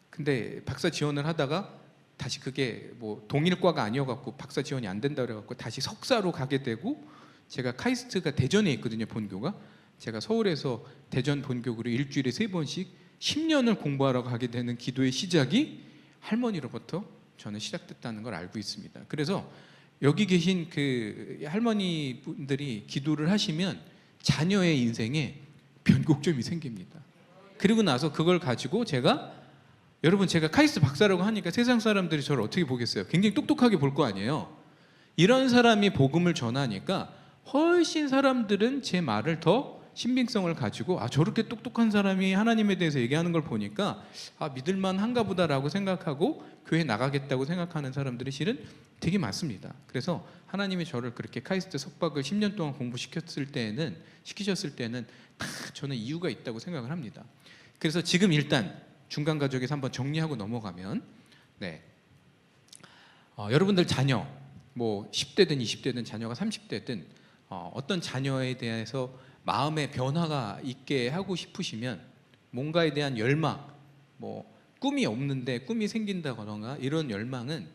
근데 박사 지원을 하다가 다시 그게 뭐 동일과가 아니어갖고 박사 지원이 안 된다 그래갖고 다시 석사로 가게 되고, 제가 카이스트가 대전에 있거든요, 본교가. 제가 서울에서 대전 본교구로 일주일에 3번씩 10년을 공부하러 가게 되는 기도의 시작이 할머니로부터 저는 시작됐다는 걸 알고 있습니다. 그래서 여기 계신 그 할머니 분들이 기도를 하시면 자녀의 인생에 변곡점이 생깁니다. 그리고 나서 그걸 가지고 제가 카이스트 박사라고 하니까 세상 사람들이 저를 어떻게 보겠어요? 굉장히 똑똑하게 볼 거 아니에요. 이런 사람이 복음을 전하니까 훨씬 사람들은 제 말을 더 신빙성을 가지고, 저렇게 똑똑한 사람이 하나님에 대해서 얘기하는 걸 보니까 믿을만 한가 보다라고 생각하고 교회 나가겠다고 생각하는 사람들이 실은 되게 많습니다. 그래서 하나님이 저를 그렇게 카이스트 석박을 10년 동안 공부시키셨을 때는 다 저는 이유가 있다고 생각을 합니다. 그래서 지금 일단 중간 가족에서 한번 정리하고 넘어가면, 여러분들 자녀 뭐 10대든 20대든 자녀가 30대든 어떤 자녀에 대해서 마음의 변화가 있게 하고 싶으시면, 뭔가에 대한 열망, 뭐 꿈이 없는데 꿈이 생긴다거나 이런 열망은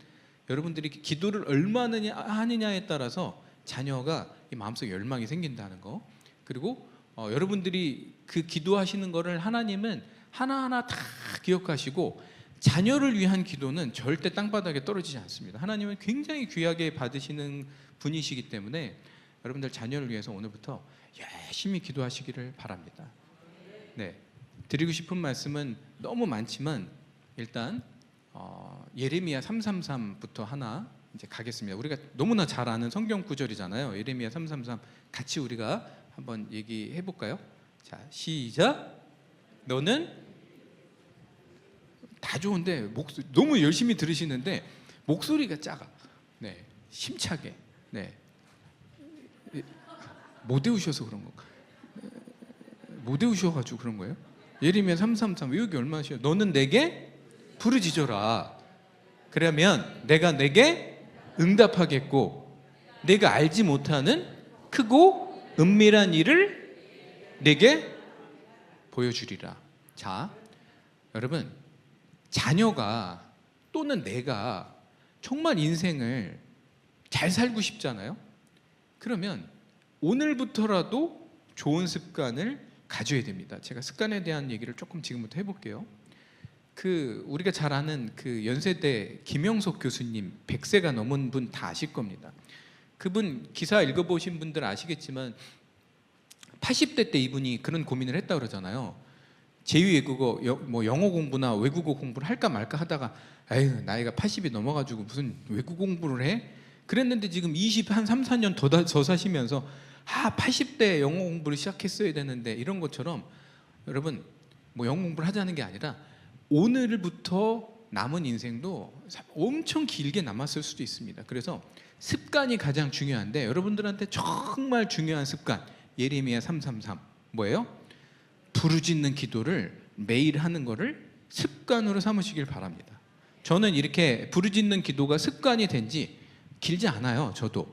여러분들이 기도를 얼마나 하느냐에 따라서 자녀가 이 마음속에 열망이 생긴다는 거. 그리고 여러분들이 그 기도하시는 거를 하나님은 하나하나 다 기억하시고, 자녀를 위한 기도는 절대 땅바닥에 떨어지지 않습니다. 하나님은 굉장히 귀하게 받으시는 분이시기 때문에 여러분들 자녀를 위해서 오늘부터 열심히 기도하시기를 바랍니다. 네, 드리고 싶은 말씀은 너무 많지만 일단 예레미야 3:33부터 하나 이제 가겠습니다. 우리가 너무나 잘 아는 성경 구절이잖아요. 예레미야 3:33 같이 우리가 한번 얘기해 볼까요? 자, 시작. 너는 다 좋은데 너무 열심히 들으시는데 목소리가 작아. 네, 심차게. 네, 못 외우셔서 그런 건가? 못 외우셔가지고 그런 거예요? 예레미야 3:33 외우기 얼마나 쉬워요? 너는 내게 부르짖어라. 그러면 내가 내게 응답하겠고 내가 알지 못하는 크고 은밀한 일을 내게 보여주리라. 자, 여러분, 자녀가 또는 내가 정말 인생을 잘 살고 싶잖아요. 그러면 오늘부터라도 좋은 습관을 가져야 됩니다. 제가 습관에 대한 얘기를 조금 지금부터 해볼게요. 우리가 잘 아는 연세대 김영석 교수님, 100세가 넘은 분 다 아실 겁니다. 그분 기사 읽어보신 분들 아시겠지만 80대 때 이분이 그런 고민을 했다고 그러잖아요. 제2외국어, 영어 공부나 외국어 공부를 할까 말까 하다가 에휴, 나이가 80이 넘어가지고 무슨 외국어 공부를 해? 그랬는데 지금 3, 4년 더 사시면서 80대 영어 공부를 시작했어야 되는데, 이런 것처럼 여러분, 영어 공부를 하자는 게 아니라 오늘부터 남은 인생도 엄청 길게 남았을 수도 있습니다. 그래서 습관이 가장 중요한데, 여러분들한테 정말 중요한 습관, 예레미야 3:33 뭐예요? 부르짖는 기도를 매일 하는 거를 습관으로 삼으시길 바랍니다. 저는 이렇게 부르짖는 기도가 습관이 된 지 길지 않아요. 저도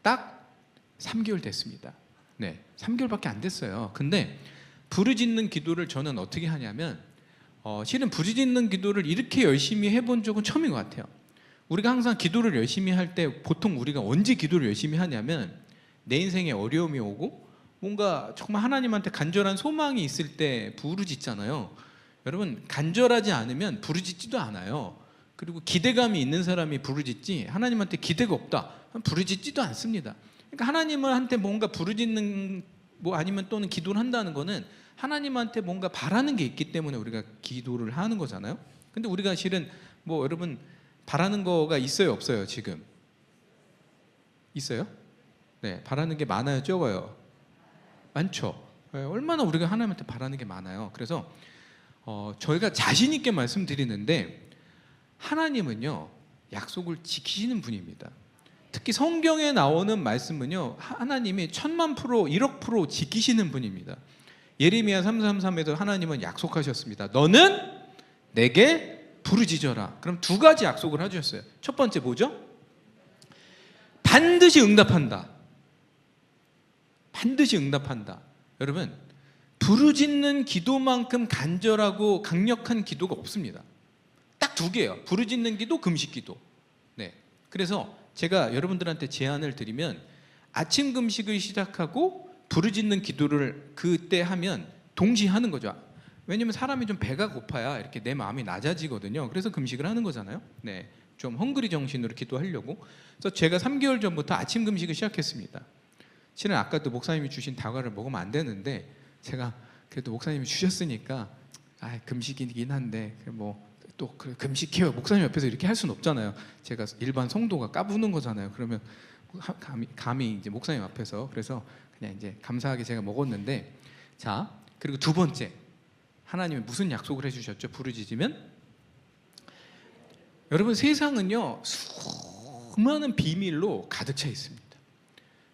딱 3개월 됐습니다. 네, 3개월밖에 안 됐어요. 근데 부르짖는 기도를 저는 어떻게 하냐면, 실은 부르짖는 기도를 이렇게 열심히 해본 적은 처음인 것 같아요. 우리가 항상 기도를 열심히 할 때 보통 우리가 언제 기도를 열심히 하냐면, 내 인생에 어려움이 오고 뭔가 정말 하나님한테 간절한 소망이 있을 때 부르짖잖아요. 여러분, 간절하지 않으면 부르짖지도 않아요. 그리고 기대감이 있는 사람이 부르짖지, 하나님한테 기대가 없다 부르짖지도 않습니다. 그러니까 하나님한테 뭔가 부르짖는 아니면 또는 기도를 한다는 거는 하나님한테 뭔가 바라는 게 있기 때문에 우리가 기도를 하는 거잖아요. 근데 우리가 실은 여러분 바라는 거가 있어요, 없어요? 지금 있어요? 네, 바라는 게 많아요, 적어요? 많죠. 네, 얼마나 우리가 하나님한테 바라는 게 많아요. 그래서 저희가 자신 있게 말씀드리는데, 하나님은요 약속을 지키시는 분입니다. 특히 성경에 나오는 말씀은요 하나님이 1000만%, 1억% 지키시는 분입니다. 예레미야 3:33에서 하나님은 약속하셨습니다. 너는 내게 부르짖어라. 그럼 두 가지 약속을 해주셨어요. 첫 번째 뭐죠? 반드시 응답한다. 반드시 응답한다. 여러분, 부르짖는 기도만큼 간절하고 강력한 기도가 없습니다. 딱 두 개예요. 부르짖는 기도, 금식 기도. 네. 그래서 제가 여러분들한테 제안을 드리면, 아침 금식을 시작하고 부르짖는 기도를 그때 하면 동시에 하는 거죠. 왜냐면 사람이 좀 배가 고파야 이렇게 내 마음이 낮아지거든요. 그래서 금식을 하는 거잖아요. 네. 좀 헝그리 정신으로 기도하려고. 그래서 제가 3개월 전부터 아침 금식을 시작했습니다. 실은 아까도 목사님이 주신 다과를 먹으면 안 되는데, 제가 그래도 목사님이 주셨으니까 금식이긴 한데 또 금식해요. 목사님 옆에서 이렇게 할 수는 없잖아요. 제가 일반 성도가 까부는 거잖아요. 그러면 감히 이제 목사님 앞에서, 그래서 그냥 이제 감사하게 제가 먹었는데, 자, 그리고 두 번째, 하나님이 무슨 약속을 해주셨죠? 부르짖으면, 여러분, 세상은요 수많은 비밀로 가득 차 있습니다.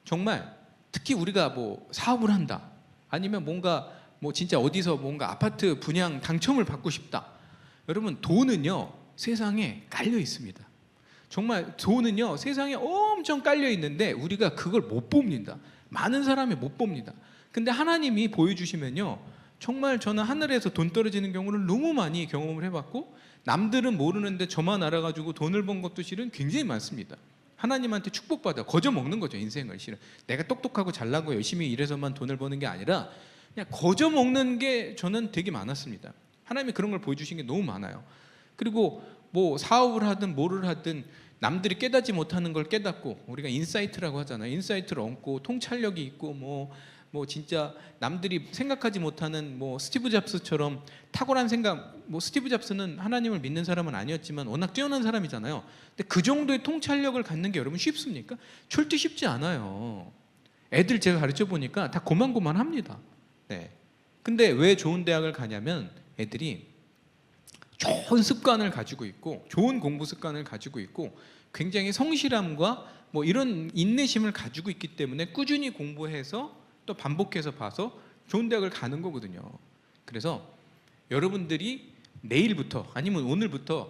정말 특히 우리가 사업을 한다, 아니면 뭔가 진짜 어디서 뭔가 아파트 분양 당첨을 받고 싶다. 여러분, 돈은요 세상에 깔려 있습니다. 정말 돈은요 세상에 엄청 깔려 있는데 우리가 그걸 못 봅니다. 많은 사람이 못 봅니다. 근데 하나님이 보여주시면요, 정말 저는 하늘에서 돈 떨어지는 경우를 너무 많이 경험을 해봤고, 남들은 모르는데 저만 알아가지고 돈을 번 것도 실은 굉장히 많습니다. 하나님한테 축복받아 거저 먹는 거죠, 인생을. 실은 내가 똑똑하고 잘나고 열심히 일해서만 돈을 버는 게 아니라 그냥 거저 먹는 게 저는 되게 많았습니다. 하나님이 그런 걸 보여주신 게 너무 많아요. 그리고 사업을 하든 뭐를 하든 남들이 깨닫지 못하는 걸 깨닫고, 우리가 인사이트라고 하잖아요. 인사이트를 얻고 통찰력이 있고 진짜 남들이 생각하지 못하는 스티브 잡스처럼 탁월한 생각, 스티브 잡스는 하나님을 믿는 사람은 아니었지만 워낙 뛰어난 사람이잖아요. 근데 그 정도의 통찰력을 갖는 게 여러분 쉽습니까? 절대 쉽지 않아요. 애들 제가 가르쳐 보니까 다 고만고만합니다. 네. 근데 왜 좋은 대학을 가냐면, 애들이 좋은 습관을 가지고 있고, 좋은 공부 습관을 가지고 있고, 굉장히 성실함과 이런 인내심을 가지고 있기 때문에 꾸준히 공부해서 또 반복해서 봐서 좋은 대학을 가는 거거든요. 그래서 여러분들이 내일부터 아니면 오늘부터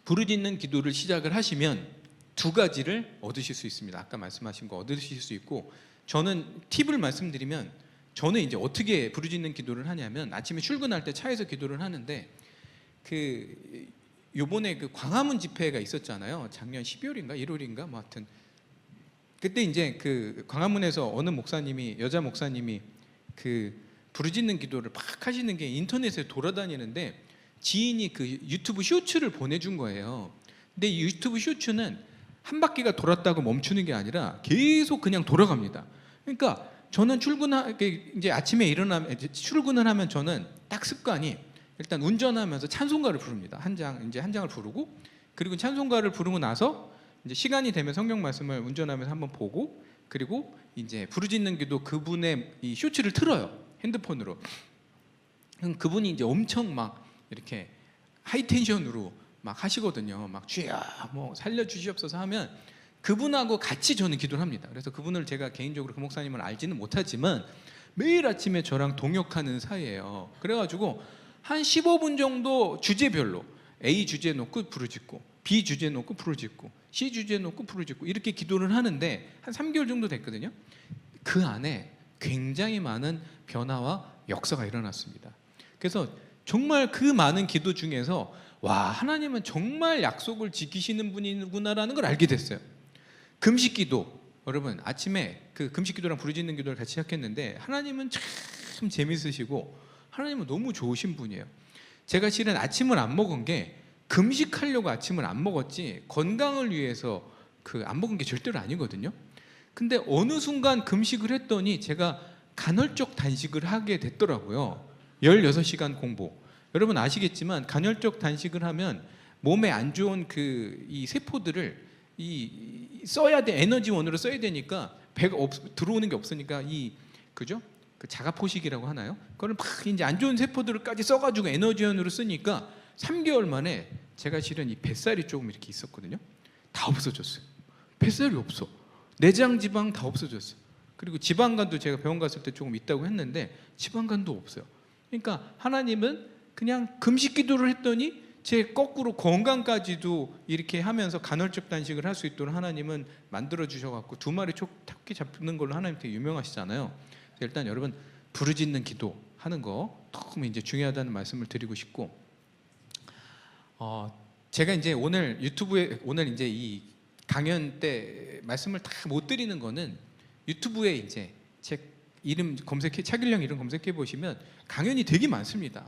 부르짖는 기도를 시작을 하시면 두 가지를 얻으실 수 있습니다. 아까 말씀하신 거 얻으실 수 있고, 저는 팁을 말씀드리면, 저는 이제 어떻게 부르짖는 기도를 하냐면, 아침에 출근할 때 차에서 기도를 하는데, 요번에 그 광화문 집회가 있었잖아요. 작년 12월인가 1월인가 뭐 하여튼 그때 이제 그 광화문에서 어느 목사님이, 여자 목사님이 그 부르짖는 기도를 막 하시는 게 인터넷에 돌아다니는데, 지인이 그 유튜브 쇼츠를 보내준 거예요. 근데 이 유튜브 쇼츠는 한 바퀴가 돌았다고 멈추는 게 아니라 계속 그냥 돌아갑니다. 그러니까 저는 이제 아침에 출근을 하면 저는 딱 습관이, 일단 운전하면서 찬송가를 부릅니다. 한 장을 부르고, 그리고 찬송가를 부르고 나서 이제 시간이 되면 성경 말씀을 운전하면서 한번 보고, 그리고 이제 부르짖는 기도 그분의 이 쇼츠를 틀어요, 핸드폰으로. 그분이 이제 엄청 막 이렇게 하이텐션으로 막 하시거든요. 막 주여 뭐 살려주시옵소서 하면 그분하고 같이 저는 기도를 합니다. 그래서 그분을 제가 개인적으로 그 목사님을 알지는 못하지만 매일 아침에 저랑 동역하는 사이예요. 그래가지고 한 15분 정도 주제별로 A 주제 놓고 부르짖고, B 주제 놓고 부르짖고, C 주제 놓고 부르짖고, 이렇게 기도를 하는데 한 3개월 정도 됐거든요. 그 안에 굉장히 많은 변화와 역사가 일어났습니다. 그래서 정말 그 많은 기도 중에서 와, 하나님은 정말 약속을 지키시는 분이구나라는 걸 알게 됐어요. 금식 기도, 여러분 아침에 그 금식 기도랑 부르짖는 기도를 같이 시작했는데, 하나님은 참 재밌으시고 하나님은 너무 좋으신 분이에요. 제가 실은 아침을 안 먹은 게 금식하려고 아침을 안 먹었지, 건강을 위해서 안 먹은 게 절대로 아니거든요. 근데 어느 순간 금식을 했더니 제가 간헐적 단식을 하게 됐더라고요. 16시간 공복. 여러분 아시겠지만 간헐적 단식을 하면 몸에 안 좋은 이 세포들을 써야 돼, 에너지원으로 써야 되니까 배가 들어오는 게 없으니까 그죠? 그 자가포식이라고 하나요? 그걸 막 이제 안 좋은 세포들까지 써가지고 에너지원으로 쓰니까 3개월 만에 제가 실은 이 뱃살이 조금 이렇게 있었거든요. 다 없어졌어요. 뱃살이 없어. 내장 지방 다 없어졌어요. 그리고 지방간도 제가 병원 갔을 때 조금 있다고 했는데 지방간도 없어요. 그러니까 하나님은 그냥 금식 기도를 했더니 제 거꾸로 건강까지도 이렇게 하면서 간헐적 단식을 할 수 있도록 하나님은 만들어 주셔갖고 2마리 토끼 잡는 걸로 하나님 되게 유명하시잖아요. 일단 여러분 부르짖는 기도 하는 거 너무 이제 중요하다는 말씀을 드리고 싶고, 제가 이제 오늘 유튜브에 오늘 이제 이 강연 때 말씀을 다 못 드리는 거는, 유튜브에 이제 제 이름 차길령 이름 검색해 보시면 강연이 되게 많습니다.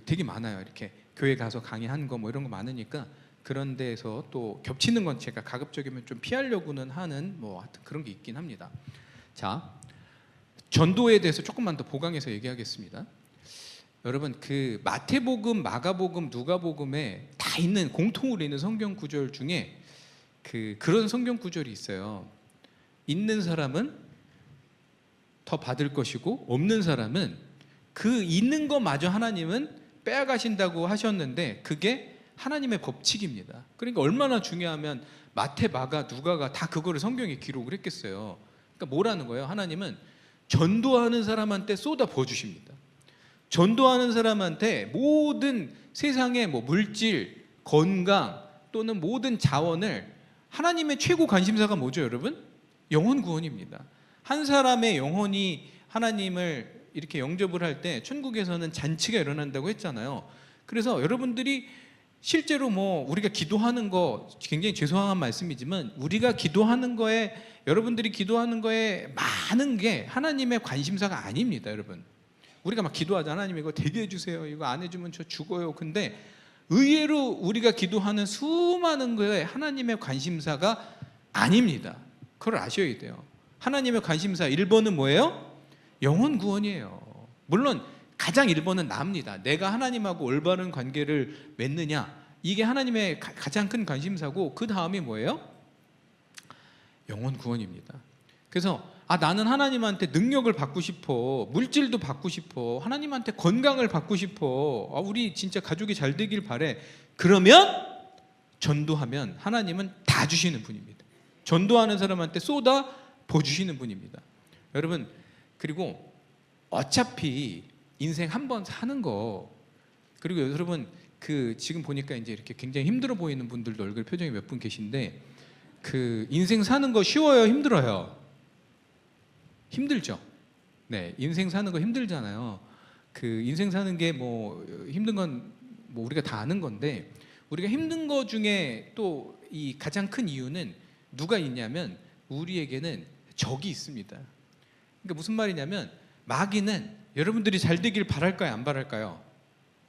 되게 많아요. 이렇게 교회 가서 강의한 거 이런 거 많으니까, 그런 데서 또 겹치는 건 제가 가급적이면 좀 피하려고는 하는 하여튼 그런 게 있긴 합니다. 자, 전도에 대해서 조금만 더 보강해서 얘기하겠습니다. 여러분 마태복음, 마가복음, 누가복음에 다 있는 공통으로 있는 성경 구절 중에 그런 성경 구절이 있어요. 있는 사람은 더 받을 것이고 없는 사람은 그 있는 것마저 하나님은 빼앗가신다고 하셨는데, 그게 하나님의 법칙입니다. 그러니까 얼마나 중요하면 마태, 마가, 누가가 다 그거를 성경에 기록을 했겠어요. 그러니까 뭐라는 거예요? 하나님은 전도하는 사람한테 쏟아 부어주십니다. 전도하는 사람한테 모든 세상의 물질, 건강 또는 모든 자원을, 하나님의 최고 관심사가 뭐죠, 여러분? 영혼 구원입니다. 한 사람의 영혼이 하나님을 이렇게 영접을 할 때 천국에서는 잔치가 일어난다고 했잖아요. 그래서 여러분들이 실제로 우리가 기도하는 거, 굉장히 죄송한 말씀이지만 우리가 기도하는 거에, 여러분들이 기도하는 거에 많은 게 하나님의 관심사가 아닙니다. 여러분, 우리가 막 기도하자, 하나님 이거 되게 해주세요, 이거 안 해주면 저 죽어요. 근데 의외로 우리가 기도하는 수많은 거에 하나님의 관심사가 아닙니다. 그걸 아셔야 돼요. 하나님의 관심사 1번은 뭐예요? 영혼 구원이에요. 물론 가장 1번은 나입니다. 내가 하나님하고 올바른 관계를 맺느냐, 이게 하나님의 가장 큰 관심사고, 그 다음이 뭐예요? 영혼 구원입니다. 그래서 나는 하나님한테 능력을 받고 싶어, 물질도 받고 싶어, 하나님한테 건강을 받고 싶어, 우리 진짜 가족이 잘 되길 바래. 그러면 전도하면 하나님은 다 주시는 분입니다. 전도하는 사람한테 쏟아 부어주시는 분입니다. 여러분, 그리고 어차피 인생 한 번 사는 거, 그리고 여러분 그 지금 보니까 이제 이렇게 굉장히 힘들어 보이는 분들도 얼굴 표정이 몇 분 계신데 그 인생 사는 거 쉬워요, 힘들어요? 힘들죠. 네, 인생 사는 거 힘들잖아요. 그 인생 사는 게 뭐 힘든 건 뭐 우리가 다 아는 건데 우리가 힘든 거 중에 또 이 가장 큰 이유는 누가 있냐면 우리에게는 적이 있습니다. 그러니까 무슨 말이냐면 마귀는 여러분들이 잘 되길 바랄까요, 안 바랄까요?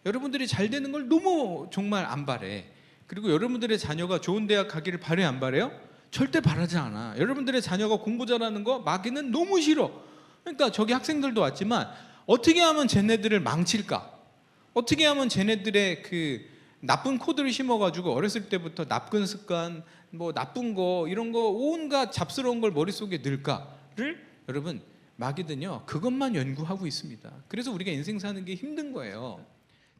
여러분들이 잘 되는 걸 너무 정말 안 바래. 그리고 여러분들의 자녀가 좋은 대학 가기를 바래, 안 바래요? 절대 바라지 않아. 여러분들의 자녀가 공부 잘하는 거 마귀는 너무 싫어. 그러니까 저기 학생들도 왔지만 어떻게 하면 쟤네들을 망칠까? 어떻게 하면 쟤네들의 그 나쁜 코드를 심어가지고 어렸을 때부터 나쁜 습관, 뭐 나쁜 거 이런 거 온갖 잡스러운 걸 머릿속에 넣을까를 여러분 마귀는요 그것만 연구하고 있습니다. 그래서 우리가 인생 사는 게 힘든 거예요.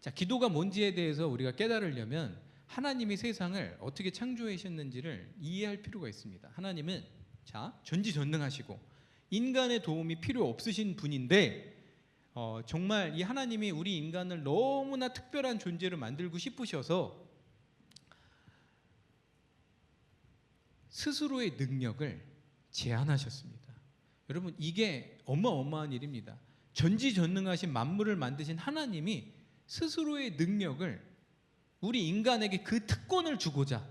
자, 기도가 뭔지에 대해서 우리가 깨달으려면 하나님이 세상을 어떻게 창조하셨는지를 이해할 필요가 있습니다. 하나님은 자 전지전능하시고 인간의 도움이 필요 없으신 분인데 정말 이 하나님이 우리 인간을 너무나 특별한 존재로 만들고 싶으셔서 스스로의 능력을 제한하셨습니다. 여러분 이게 어마어마한 일입니다. 전지전능하신 만물을 만드신 하나님이 스스로의 능력을 우리 인간에게 그 특권을 주고자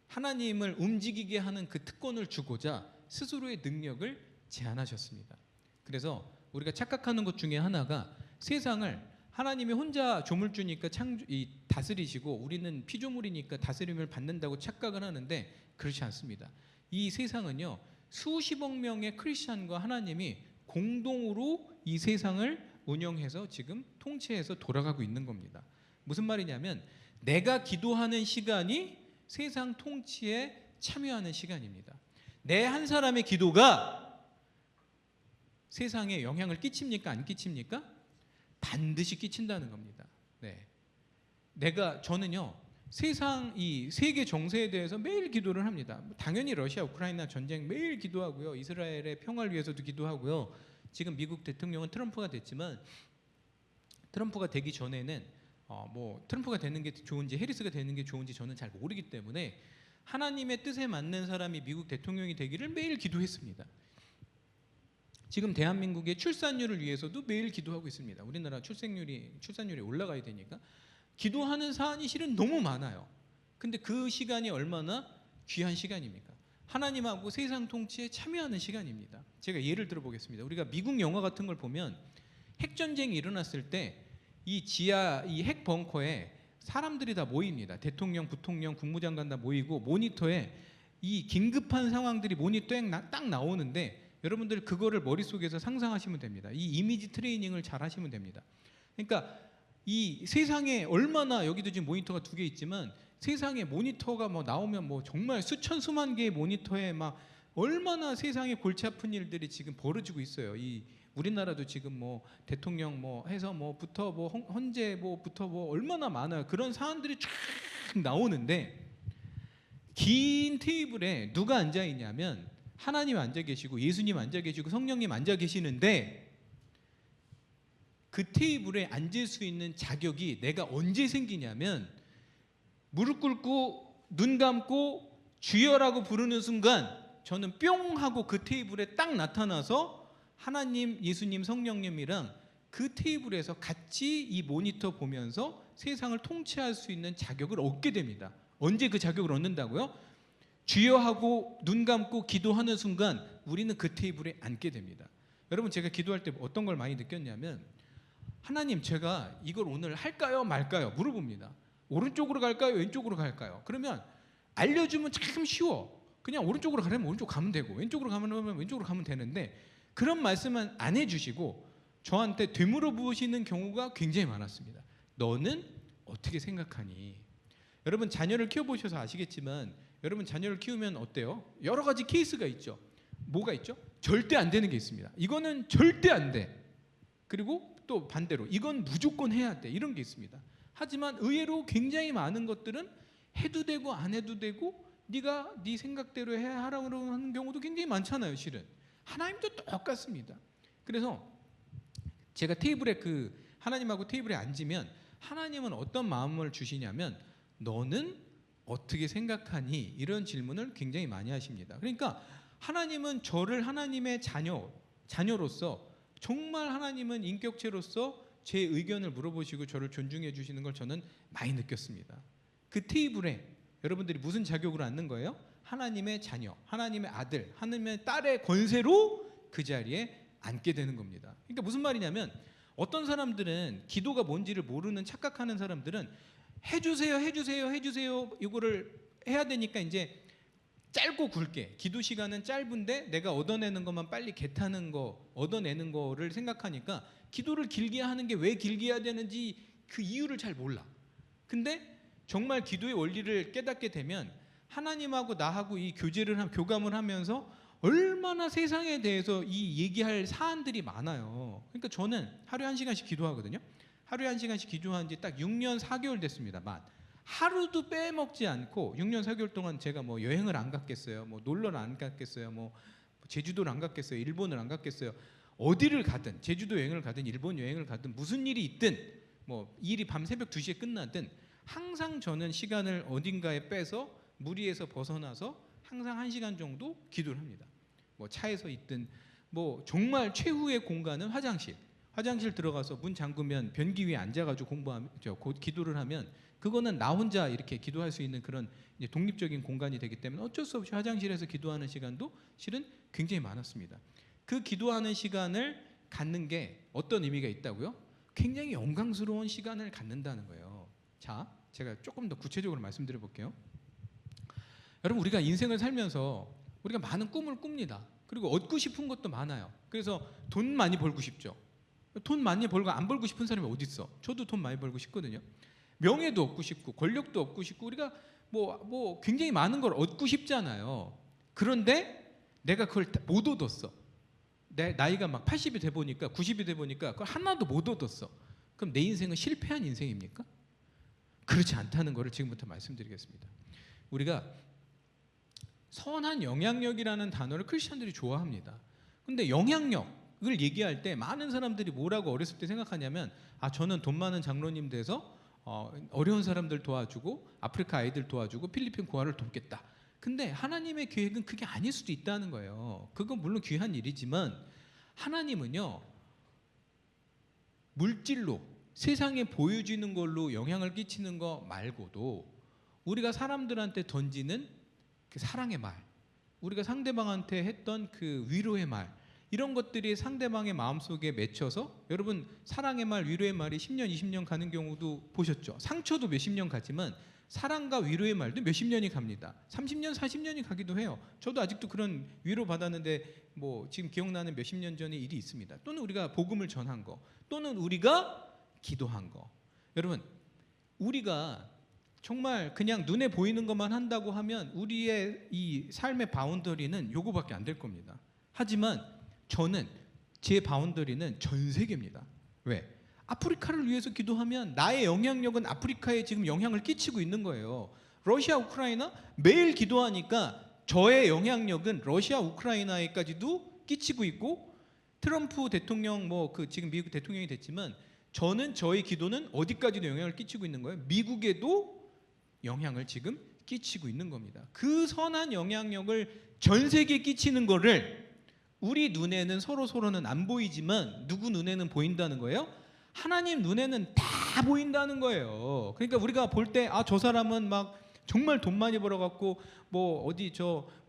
하나님을 움직이게 하는 그 특권을 주고자 스스로의 능력을 제한하셨습니다. 그래서 우리가 착각하는 것 중에 하나가 세상을 하나님이 혼자 조물주니까 다스리시고 우리는 피조물이니까 다스림을 받는다고 착각을 하는데 그렇지 않습니다. 이 세상은요 수십억 명의 크리스찬과 하나님이 공동으로 이 세상을 운영해서 지금 통치해서 돌아가고 있는 겁니다. 무슨 말이냐면 내가 기도하는 시간이 세상 통치에 참여하는 시간입니다. 내 한 사람의 기도가 세상에 영향을 끼칩니까? 안 끼칩니까? 반드시 끼친다는 겁니다. 저는요 세상 이 세계 정세에 대해서 매일 기도를 합니다. 당연히 러시아 우크라이나 전쟁 매일 기도하고요. 이스라엘의 평화를 위해서도 기도하고요. 지금 미국 대통령은 트럼프가 됐지만 트럼프가 되기 전에는 뭐 트럼프가 되는 게 좋은지 해리스가 되는 게 좋은지 저는 잘 모르기 때문에 하나님의 뜻에 맞는 사람이 미국 대통령이 되기를 매일 기도했습니다. 지금 대한민국의 출산율을 위해서도 매일 기도하고 있습니다. 우리나라 출산율이 올라가야 되니까 기도하는 사안이 실은 너무 많아요. 근데 그 시간이 얼마나 귀한 시간입니까? 하나님하고 세상 통치에 참여하는 시간입니다. 제가 예를 들어 보겠습니다. 우리가 미국 영화 같은 걸 보면 핵전쟁이 일어났을 때 이 지하 이 핵 벙커에 사람들이 다 모입니다. 대통령, 부통령, 국무장관 다 모이고 모니터에 이 긴급한 상황들이 모니터에 딱 나오는데 여러분들 그거를 머릿속에서 상상하시면 됩니다. 이 이미지 트레이닝을 잘 하시면 됩니다. 그러니까 이 세상에 얼마나 여기도 지금 모니터가 2개 있지만 세상에 모니터가 뭐 나오면 뭐 정말 수천 수만 개의 모니터에 막 얼마나 세상에 골치 아픈 일들이 지금 벌어지고 있어요. 이 우리나라도 지금 뭐 대통령 뭐 해서 뭐부터 뭐 헌재 뭐부터 뭐 얼마나 많아요. 그런 사안들이 쫙 나오는데 긴 테이블에 누가 앉아 있냐면 하나님 앉아 계시고 예수님 앉아 계시고 성령님 앉아 계시는데 그 테이블에 앉을 수 있는 자격이 내가 언제 생기냐면 무릎 꿇고 눈 감고 주여라고 부르는 순간 저는 뿅 하고 그 테이블에 딱 나타나서 하나님, 예수님, 성령님이랑 그 테이블에서 같이 이 모니터 보면서 세상을 통치할 수 있는 자격을 얻게 됩니다. 언제 그 자격을 얻는다고요? 주여 하고 눈 감고 기도하는 순간 우리는 그 테이블에 앉게 됩니다. 여러분 제가 기도할 때 어떤 걸 많이 느꼈냐면 하나님 제가 이걸 오늘 할까요 말까요 물어봅니다. 오른쪽으로 갈까요 왼쪽으로 갈까요? 그러면 알려주면 참 쉬워. 그냥 오른쪽으로 가려면 오른쪽 가면 되고 왼쪽으로 가면 왼쪽으로 가면 되는데 그런 말씀은 안 해주시고 저한테 되물어보시는 경우가 굉장히 많았습니다. 너는 어떻게 생각하니? 여러분 자녀를 키워보셔서 아시겠지만 여러분 자녀를 키우면 어때요? 여러 가지 케이스가 있죠. 뭐가 있죠? 절대 안 되는 게 있습니다. 이거는 절대 안 돼. 그리고 또 반대로 이건 무조건 해야 돼. 이런 게 있습니다. 하지만 의외로 굉장히 많은 것들은 해도 되고 안 해도 되고 네가 네 생각대로 하라고 하는 경우도 굉장히 많잖아요. 실은 하나님도 똑같습니다. 그래서 제가 테이블에 하나님하고 테이블에 앉으면 하나님은 어떤 마음을 주시냐면 너는 어떻게 생각하니? 이런 질문을 굉장히 많이 하십니다. 그러니까 하나님은 저를 하나님의 자녀로서 정말 하나님은 인격체로서 제 의견을 물어보시고 저를 존중해 주시는 걸 저는 많이 느꼈습니다. 그 테이블에 여러분들이 무슨 자격으로 앉는 거예요? 하나님의 자녀, 하나님의 아들, 하나님의 딸의 권세로 그 자리에 앉게 되는 겁니다. 그러니까 무슨 말이냐면 어떤 사람들은 기도가 뭔지를 모르는 착각하는 사람들은 해주세요 이거를 해야 되니까 이제 짧고 굵게 기도 시간은 짧은데 내가 얻어내는 것만 빨리 개타는 거 얻어내는 거를 생각하니까 기도를 길게 하는 게 왜 길게 해야 되는지 그 이유를 잘 몰라. 근데 정말 기도의 원리를 깨닫게 되면 하나님하고 나하고 이 교감을 하면서 얼마나 세상에 대해서 이 얘기할 사안들이 많아요. 그러니까 저는 하루에 1시간씩 기도하거든요. 하루에 1시간씩 기도한 지 딱 6년 4개월 됐습니다. 하루도 빼먹지 않고 6년 4개월 동안 제가 뭐 여행을 안 갔겠어요. 뭐 놀러를 안 갔겠어요. 뭐 제주도를 안 갔겠어요. 일본을 안 갔겠어요. 어디를 가든 제주도 여행을 가든 일본 여행을 가든 무슨 일이 있든 뭐 일이 밤 새벽 2시에 끝나든 항상 저는 시간을 어딘가에 빼서 무리에서 벗어나서 항상 1시간 정도 기도를 합니다. 뭐 차에서 있든 뭐 정말 최후의 공간은 화장실 들어가서 문 잠그면 변기 위에 앉아가지고 기도를 하면 그거는 나 혼자 이렇게 기도할 수 있는 그런 이제 독립적인 공간이 되기 때문에 어쩔 수 없이 화장실에서 기도하는 시간도 실은 굉장히 많았습니다. 그 기도하는 시간을 갖는 게 어떤 의미가 있다고요? 굉장히 영광스러운 시간을 갖는다는 거예요. 자, 제가 조금 더 구체적으로 말씀드려 볼게요. 여러분, 우리가 인생을 살면서 우리가 많은 꿈을 꿉니다. 그리고 얻고 싶은 것도 많아요. 그래서 돈 많이 벌고 싶죠. 돈 많이 벌고 안 벌고 싶은 사람이 어디 있어? 저도 돈 많이 벌고 싶거든요. 명예도 얻고 싶고 권력도 얻고 싶고 우리가 뭐 굉장히 많은 걸 얻고 싶잖아요. 그런데 내가 그걸 못 얻었어. 내 나이가 막 80이 돼 보니까 90이 돼 보니까 그걸 하나도 못 얻었어. 그럼 내 인생은 실패한 인생입니까? 그렇지 않다는 것을 지금부터 말씀드리겠습니다. 우리가 선한 영향력이라는 단어를 크리스천들이 좋아합니다. 근데 영향력을 얘기할 때 많은 사람들이 뭐라고 어렸을 때 생각하냐면 저는 돈 많은 장로님 돼서 어려운 사람들 도와주고 아프리카 아이들 도와주고 필리핀 고아를 돕겠다. 근데 하나님의 계획은 그게 아닐 수도 있다는 거예요. 그건 물론 귀한 일이지만 하나님은요 물질로 세상에 보여지는 걸로 영향을 끼치는 거 말고도 우리가 사람들한테 던지는 그 사랑의 말, 우리가 상대방한테 했던 그 위로의 말, 이런 것들이 상대방의 마음속에 맺혀서 여러분 사랑의 말, 위로의 말이 10년, 20년 가는 경우도 보셨죠. 상처도 몇십 년 가지만 사랑과 위로의 말도 몇십 년이 갑니다. 30년, 40년이 가기도 해요. 저도 아직도 그런 위로 받았는데 뭐 지금 기억나는 몇십 년 전의 일이 있습니다. 또는 우리가 복음을 전한 거, 또는 우리가 기도한 거. 여러분, 우리가 정말 그냥 눈에 보이는 것만 한다고 하면 우리의 이 삶의 바운더리는 요거밖에 안 될 겁니다. 하지만 저는 제 바운더리는 전 세계입니다. 왜? 아프리카를 위해서 기도하면 나의 영향력은 아프리카에 지금 영향을 끼치고 있는 거예요. 러시아, 우크라이나 매일 기도하니까 저의 영향력은 러시아, 우크라이나에까지도 끼치고 있고 트럼프 대통령 지금 미국 대통령이 됐지만 저는 저의 기도는 어디까지도 영향을 끼치고 있는 거예요. 미국에도 영향을 지금 끼치고 있는 겁니다. 그 선한 영향력을 전 세계에 끼치는 거를 우리 눈에는 서로는 안 보이지만 누구 눈에는 보인다는 거예요? 하나님 눈에는 다 보인다는 거예요. 그러니까 우리가 볼 때 저 사람은 막 정말 돈 많이 벌어갖고 뭐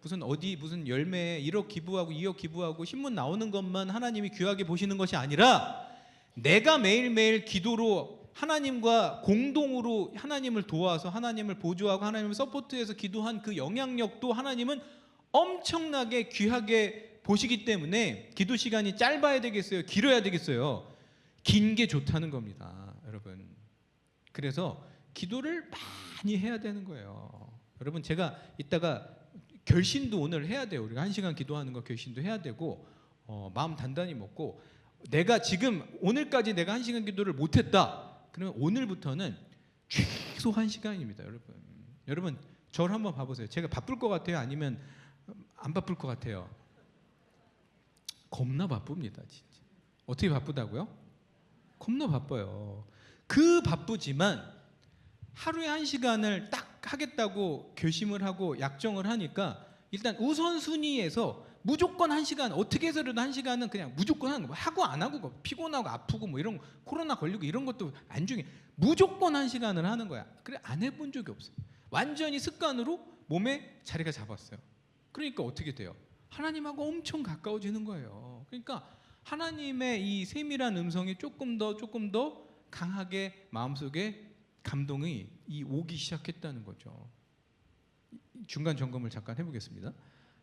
무슨 열매에 1억 기부하고 2억 기부하고 신문 나오는 것만 하나님이 귀하게 보시는 것이 아니라 내가 매일매일 기도로 하나님과 공동으로 하나님을 도와서 하나님을 보조하고 하나님을 서포트해서 기도한 그 영향력도 하나님은 엄청나게 귀하게 보시기 때문에 기도 시간이 짧아야 되겠어요? 길어야 되겠어요? 긴 게 좋다는 겁니다, 여러분. 그래서 기도를 많이 해야 되는 거예요. 여러분, 제가 이따가 결신도 오늘 해야 돼요. 우리가 1시간 기도하는 거 결신도 해야 되고 마음 단단히 먹고 내가 지금 오늘까지 내가 1시간 기도를 못했다. 그러면 오늘부터는 최소 1시간입니다, 여러분. 여러분, 저를 한번 봐보세요. 제가 바쁠 것 같아요? 아니면 안 바쁠 것 같아요? 겁나 바쁩니다, 진짜. 어떻게 바쁘다고요? 겁나 바빠요. 그 바쁘지만 하루에 1시간을 딱 하겠다고 결심을 하고 약정을 하니까 일단 우선순위에서 무조건 1시간, 어떻게 해서라도 1시간은 그냥 무조건 하는 거. 하고 안 하고 피곤하고 아프고 뭐 이런 코로나 걸리고 이런 것도 안 중요해. 무조건 1시간을 하는 거야. 그래 안 해본 적이 없어요. 완전히 습관으로 몸에 자리가 잡았어요. 그러니까 어떻게 돼요? 하나님하고 엄청 가까워지는 거예요. 그러니까 하나님의 이 세밀한 음성이 조금 더 강하게 마음속에 감동이 오기 시작했다는 거죠. 중간 점검을 잠깐 해보겠습니다.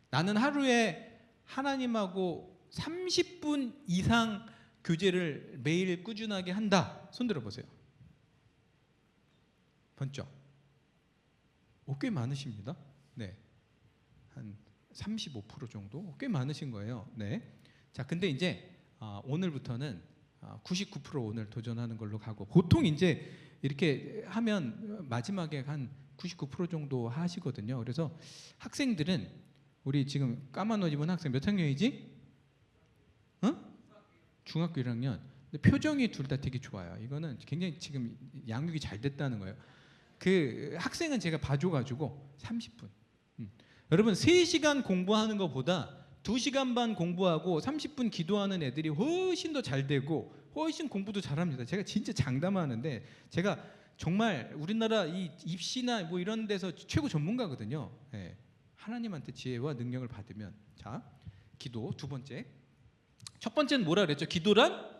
나는 하루에 하나님하고 30분 이상 교제를 매일 꾸준하게 한다. 손 들어보세요. 번쩍. 꽤 많으십니다. 네, 한 35% 정도, 꽤 많으신 거예요. 네. 자, 근데 이제 오늘부터는 99% 오늘 도전하는 걸로 가고, 보통 이제 이렇게 하면 마지막에 한 99% 정도 하시거든요. 그래서 학생들은 우리 지금 까만 옷 입은 학생 몇 학년이지? 중학교 1학년. 근데 표정이 둘 다 되게 좋아요. 이거는 굉장히 지금 양육이 잘 됐다는 거예요. 그 학생은 제가 봐줘가지고 30분. 여러분 3시간 공부하는 것보다 2시간 반 공부하고 30분 기도하는 애들이 훨씬 더 잘 되고 훨씬 공부도 잘합니다. 제가 진짜 장담하는데, 제가 정말 우리나라 이 입시나 뭐 이런 데서 최고 전문가거든요. 네. 하나님한테 지혜와 능력을 받으면. 자, 기도 두 번째. 첫 번째는 뭐라 그랬죠? 기도란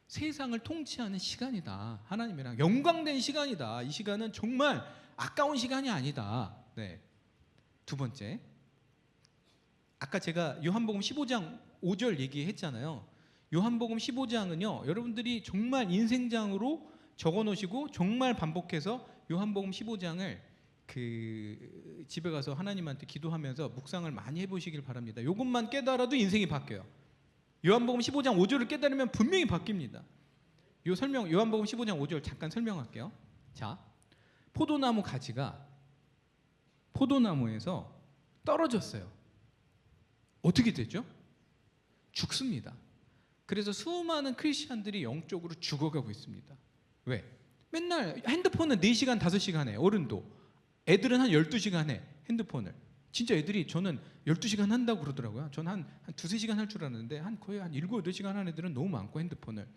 세상을 통치하는 시간이다. 하나님이랑 영광된 시간이다. 이 시간은 정말 아까운 시간이 아니다. 네. 두 번째, 아까 제가 요한복음 15장 5절 얘기했잖아요. 요한복음 15장은요, 여러분들이 정말 인생장으로 적어놓으시고 정말 반복해서 요한복음 15장을 그 집에 가서 하나님한테 기도하면서 묵상을 많이 해보시길 바랍니다. 이것만 깨달아도 인생이 바뀌어요. 요한복음 15장 5절을 깨달으면 분명히 바뀝니다. 요한복음 15장 5절 잠깐 설명할게요. 자, 포도나무 가지가 포도나무에서 떨어졌어요. 어떻게 되죠? 죽습니다. 그래서 수많은 크리스찬들이 영적으로 죽어가고 있습니다. 왜? 맨날 핸드폰은 4시간, 5시간 해. 어른도. 애들은 한 12시간 해. 핸드폰을. 진짜 애들이 저는 12시간 한다고 그러더라고요. 저는 한 2-3시간 할 줄 알았는데 거의 한 7-8시간 하는 애들은 너무 많고, 핸드폰을.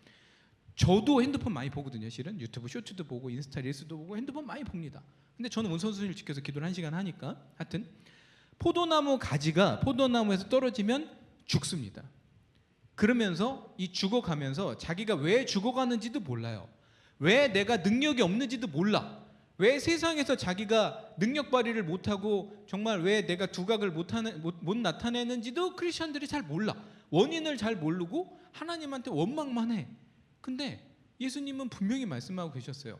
저도 핸드폰 많이 보거든요. 실은 유튜브 쇼츠도 보고 인스타 릴스도 보고 핸드폰 많이 봅니다. 근데 저는 우선순위를 지켜서 기도를 1시간 하니까. 하여튼 포도나무 가지가 포도나무에서 떨어지면 죽습니다. 그러면서 이 죽어가면서 자기가 왜 죽어가는지도 몰라요. 왜 내가 능력이 없는지도 몰라. 왜 세상에서 자기가 능력 발휘를 못하고 정말 왜 내가 두각을 못 나타내는지도 크리스천들이 잘 몰라. 원인을 잘 모르고 하나님한테 원망만 해. 근데 예수님은 분명히 말씀하고 계셨어요.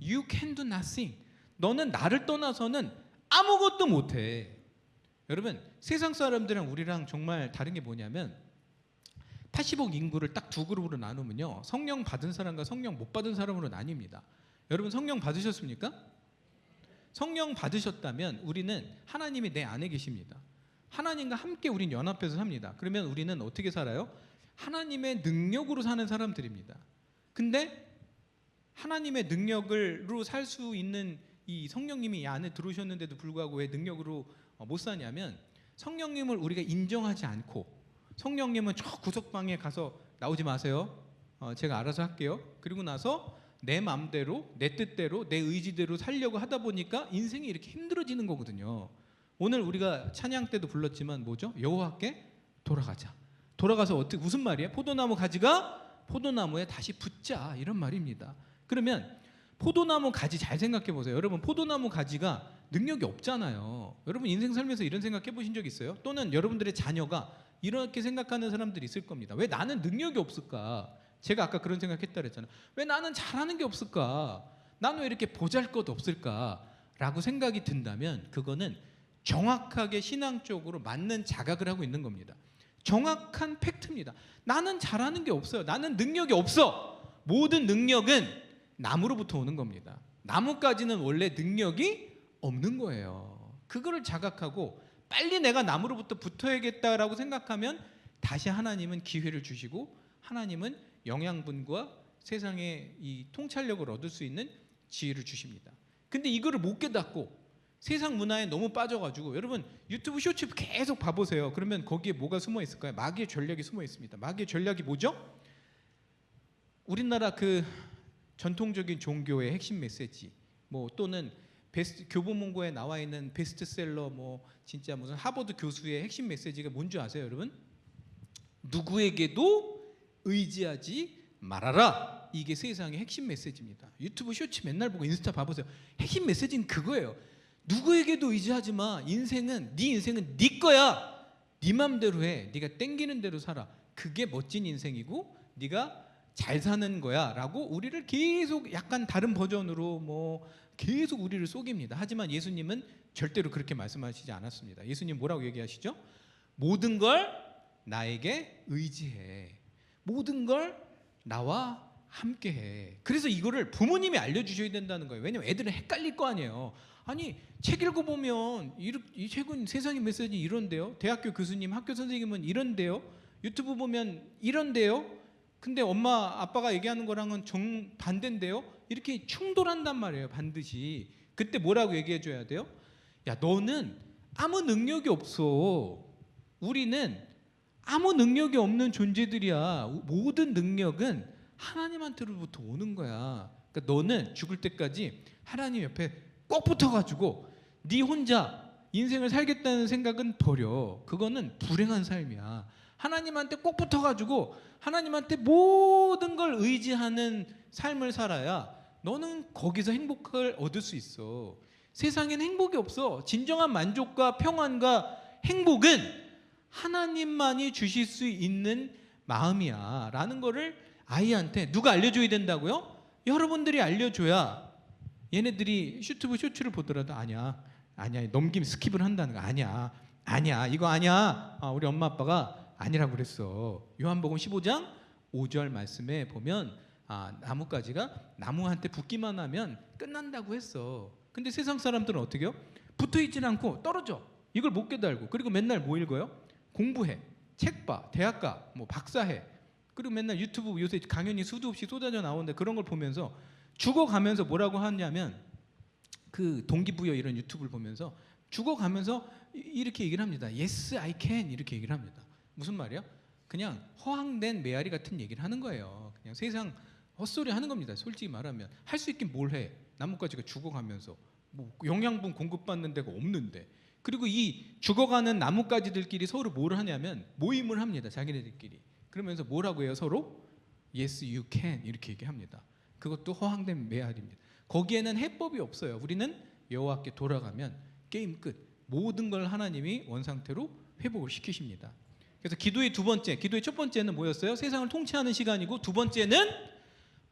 You can do nothing. 너는 나를 떠나서는 아무것도 못해. 여러분, 세상 사람들이랑 우리랑 정말 다른 게 뭐냐면 80억 인구를 딱 두 그룹으로 나누면요, 성령 받은 사람과 성령 못 받은 사람으로 나뉩니다. 여러분 성령 받으셨습니까? 성령 받으셨다면 우리는 하나님이 내 안에 계십니다. 하나님과 함께 우린 연합해서 삽니다. 그러면 우리는 어떻게 살아요? 하나님의 능력으로 사는 사람들입니다. 근데 하나님의 능력으로 살 수 있는 이 성령님이 이 안에 들어오셨는데도 불구하고 왜 능력으로 못 사냐면, 성령님을 우리가 인정하지 않고, 성령님은 저 구석방에 가서 나오지 마세요. 제가 알아서 할게요. 그리고 나서 내 마음대로, 내 뜻대로, 내 의지대로 살려고 하다 보니까 인생이 이렇게 힘들어지는 거거든요. 오늘 우리가 찬양 때도 불렀지만 뭐죠? 여호와께 돌아가자. 돌아가서 무슨 말이에요? 포도나무 가지가 포도나무에 다시 붙자, 이런 말입니다. 그러면 포도나무 가지 잘 생각해 보세요. 여러분, 포도나무 가지가 능력이 없잖아요. 여러분 인생 살면서 이런 생각해 보신 적 있어요? 또는 여러분들의 자녀가 이렇게 생각하는 사람들이 있을 겁니다. 왜 나는 능력이 없을까? 제가 아까 그런 생각했다 그랬잖아요. 왜 나는 잘하는 게 없을까? 나는 왜 이렇게 보잘것 없을까? 라고 생각이 든다면 그거는 정확하게 신앙적으로 맞는 자각을 하고 있는 겁니다. 정확한 팩트입니다. 나는 잘하는 게 없어요. 나는 능력이 없어. 모든 능력은 나무로부터 오는 겁니다. 나무까지는 원래 능력이 없는 거예요. 그거를 자각하고 빨리 내가 나무로부터 붙어야겠다라고 생각하면 다시 하나님은 기회를 주시고, 하나님은 영양분과 세상의 이 통찰력을 얻을 수 있는 지혜를 주십니다. 근데 이거를 못 깨닫고 세상 문화에 너무 빠져가지고 여러분 유튜브 쇼츠 계속 봐보세요. 그러면 거기에 뭐가 숨어 있을까요? 마귀의 전략이 숨어 있습니다. 마귀의 전략이 뭐죠? 우리나라 그 전통적인 종교의 핵심 메시지, 뭐 또는 교보문고에 나와 있는 베스트셀러, 뭐 진짜 무슨 하버드 교수의 핵심 메시지가 뭔지 아세요, 여러분? 누구에게도 의지하지 말아라. 이게 세상의 핵심 메시지입니다. 유튜브 쇼츠 맨날 보고 인스타 봐보세요. 핵심 메시지는 그거예요. 누구에게도 의지하지 마. 인생은 네 거야. 네 맘대로 해. 네가 땡기는 대로 살아. 그게 멋진 인생이고 네가 잘 사는 거야 라고 우리를 계속 약간 다른 버전으로 뭐 계속 우리를 속입니다. 하지만 예수님은 절대로 그렇게 말씀하시지 않았습니다. 예수님 뭐라고 얘기하시죠? 모든 걸 나에게 의지해. 모든 걸 나와 함께해. 그래서 이거를 부모님이 알려주셔야 된다는 거예요. 왜냐면 애들은 헷갈릴 거 아니에요. 아니 책 읽어보면 이 책은 세상의 메시지 이런데요. 대학교 교수님, 학교 선생님은 이런데요. 유튜브 보면 이런데요. 근데 엄마 아빠가 얘기하는 거랑은 정반대인데요. 이렇게 충돌한단 말이에요. 반드시. 그때 뭐라고 얘기해 줘야 돼요? 야, 너는 아무 능력이 없어. 우리는 아무 능력이 없는 존재들이야. 모든 능력은 하나님한테로부터 오는 거야. 그러니까 너는 죽을 때까지 하나님 옆에 꼭 붙어가지고 네 혼자 인생을 살겠다는 생각은 버려. 그거는 불행한 삶이야. 하나님한테 꼭 붙어가지고 하나님한테 모든 걸 의지하는 삶을 살아야 너는 거기서 행복을 얻을 수 있어. 세상엔 행복이 없어. 진정한 만족과 평안과 행복은 하나님만이 주실 수 있는 마음이야 라는 거를 아이한테 누가 알려줘야 된다고요? 여러분들이 알려줘야 얘네들이 유튜브 쇼츠를 보더라도 아니야 넘김 스킵을 한다는 거 아니야 이거 아니야. 우리 엄마 아빠가 아니라고 그랬어. 요한복음 15장 5절 말씀에 보면 나뭇가지가 나무한테 붙기만 하면 끝난다고 했어. 근데 세상 사람들은 어떻게 해요? 붙어있진 않고 떨어져. 이걸 못 깨달고. 그리고 맨날 뭐 읽어요? 공부해. 책 봐. 대학 가. 뭐 박사해. 그리고 맨날 유튜브 요새 강연이 수도 없이 쏟아져 나오는데 그런 걸 보면서 죽어가면서 뭐라고 하냐면 그 동기부여 이런 유튜브를 보면서 죽어가면서 이렇게 얘기를 합니다. Yes, I can 이렇게 얘기를 합니다. 무슨 말이야? 그냥 허황된 메아리 같은 얘기를 하는 거예요. 그냥 세상 헛소리 하는 겁니다. 솔직히 말하면 할 수 있긴 뭘 해. 나뭇가지가 죽어가면서 뭐 영양분 공급받는 데가 없는데. 그리고 이 죽어가는 나뭇가지들끼리 서로 뭘 하냐면 모임을 합니다. 자기네들끼리. 그러면서 뭐라고 해요? 서로 Yes, you can 이렇게 얘기합니다. 그것도 허황된 메아리입니다. 거기에는 해법이 없어요. 우리는 여호와께 돌아가면 게임 끝. 모든 걸 하나님이 원상태로 회복을 시키십니다. 그래서 기도의 첫 번째는 뭐였어요? 세상을 통치하는 시간이고 두 번째는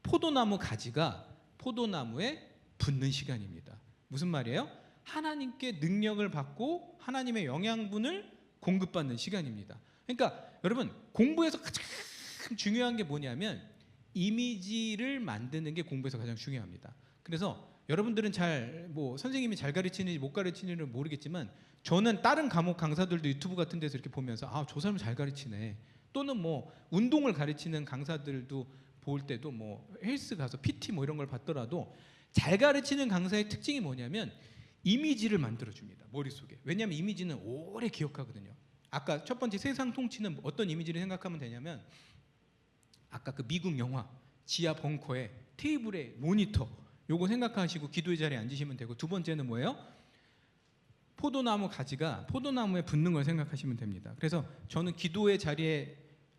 포도나무 가지가 포도나무에 붙는 시간입니다. 무슨 말이에요? 하나님께 능력을 받고 하나님의 영양분을 공급받는 시간입니다. 그러니까 여러분 공부에서 가장 중요한 게 뭐냐면 이미지를 만드는 게 공부에서 가장 중요합니다. 그래서 여러분들은 뭐 선생님이 잘 가르치는지 못 가르치는지는 모르겠지만 저는 다른 과목 강사들도 유튜브 같은 데서 이렇게 보면서 저 사람 잘 가르치네. 또는 뭐 운동을 가르치는 강사들도 볼 때도 뭐 헬스 가서 PT 뭐 이런 걸 봤더라도 잘 가르치는 강사의 특징이 뭐냐면 이미지를 만들어줍니다. 머릿속에. 왜냐하면 이미지는 오래 기억하거든요. 아까 첫 번째 세상 통치는 어떤 이미지를 생각하면 되냐면 아까 그 미국 영화 지하 벙커에 테이블에 모니터 요거 생각하시고 기도의 자리에 앉으시면 되고 두 번째는 뭐예요? 포도나무 가지가 포도나무에 붙는 걸 생각하시면 됩니다. 그래서 저는 기도의 자리에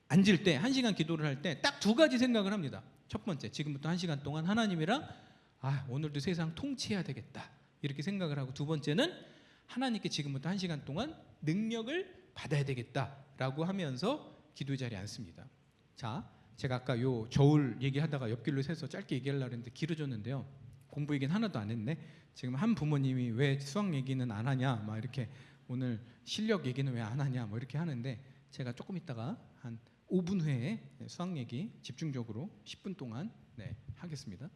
앉을 때 1시간 기도를 할 때 딱 두 가지 생각을 합니다. 첫 번째, 지금부터 1시간 동안 하나님이랑 오늘도 세상 통치해야 되겠다 이렇게 생각을 하고 두 번째는 하나님께 지금부터 1시간 동안 능력을 받아야 되겠다라고 하면서 기도의 자리에 앉습니다. 자, 제가 아까 요 저울 얘기하다가 옆길로 새서 짧게 얘기하려고 했는데 길어졌는데요. 공부 얘기는 하나도 안 했네. 지금 한 부모님이 왜 수학 얘기는 안 하냐 막 이렇게 오늘 실력 얘기는 왜 안 하냐 뭐 이렇게 하는데 제가 조금 있다가 한 5분 후에 수학 얘기 집중적으로 10분 동안 하겠습니다.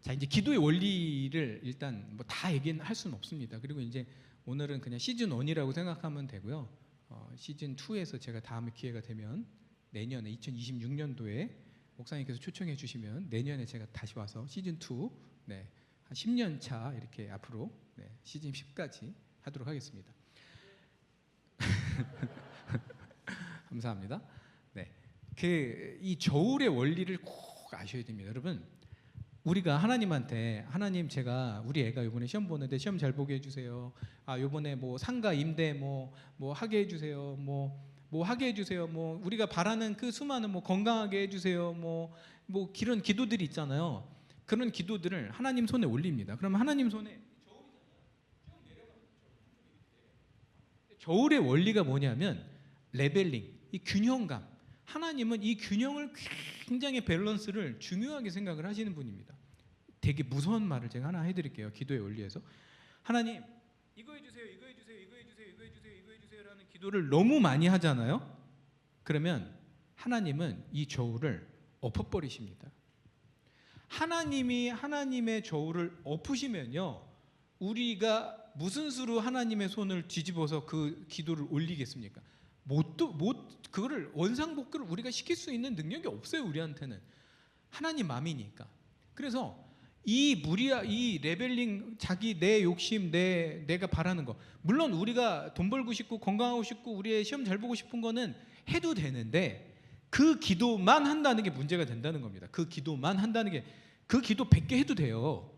자, 이제 기도의 원리를 일단 뭐 다 얘기는 할 수는 없습니다. 그리고 이제 오늘은 그냥 시즌 1이라고 생각하면 되고요. 시즌 2에서 제가 다음에 기회가 되면 내년에 2026년도에 목사님께서 초청해 주시면 내년에 제가 다시 와서 시즌 2, 네, 한 10년 차 이렇게 앞으로 네, 시즌 10까지 하도록 하겠습니다. 감사합니다. 네, 이 저울의 원리를 꼭 아셔야 됩니다, 여러분. 우리가 하나님한테 하나님 제가 우리 애가 이번에 시험 보는데 시험 잘 보게 해주세요. 아 이번에 뭐 상가 임대 뭐 하게 해주세요. 뭐 하게 해주세요. 뭐 우리가 바라는 그 수많은 뭐 건강하게 해주세요. 뭐 그런 기도들이 있잖아요. 그런 기도들을 하나님 손에 올립니다. 그러면 하나님 손에 저울의 원리가 뭐냐면 레벨링, 이 균형감. 하나님은 이 균형을 굉장히 밸런스를 중요하게 생각을 하시는 분입니다. 되게 무서운 말을 제가 하나 해드릴게요. 기도의 원리에서 하나님 이거 해주세요, 이거 해주세요, 이거 해주세요, 이거 해주세요, 이거 해주세요라는 기도를 너무 많이 하잖아요. 그러면 하나님은 이 저울을 엎어버리십니다. 하나님이 하나님의 저울을 엎으시면요, 우리가 무슨 수로 하나님의 손을 뒤집어서 그 기도를 올리겠습니까? 그거를 원상복구를 우리가 시킬 수 있는 능력이 없어요. 우리한테는 하나님 마음이니까. 그래서 이 레벨링, 자기 내 욕심, 내가 바라는 거, 물론 우리가 돈 벌고 싶고 건강하고 싶고 우리의 시험 잘 보고 싶은 거는 해도 되는데 그 기도만 한다는 게 문제가 된다는 겁니다. 그 기도만 한다는 게, 그 기도 100개 해도 돼요.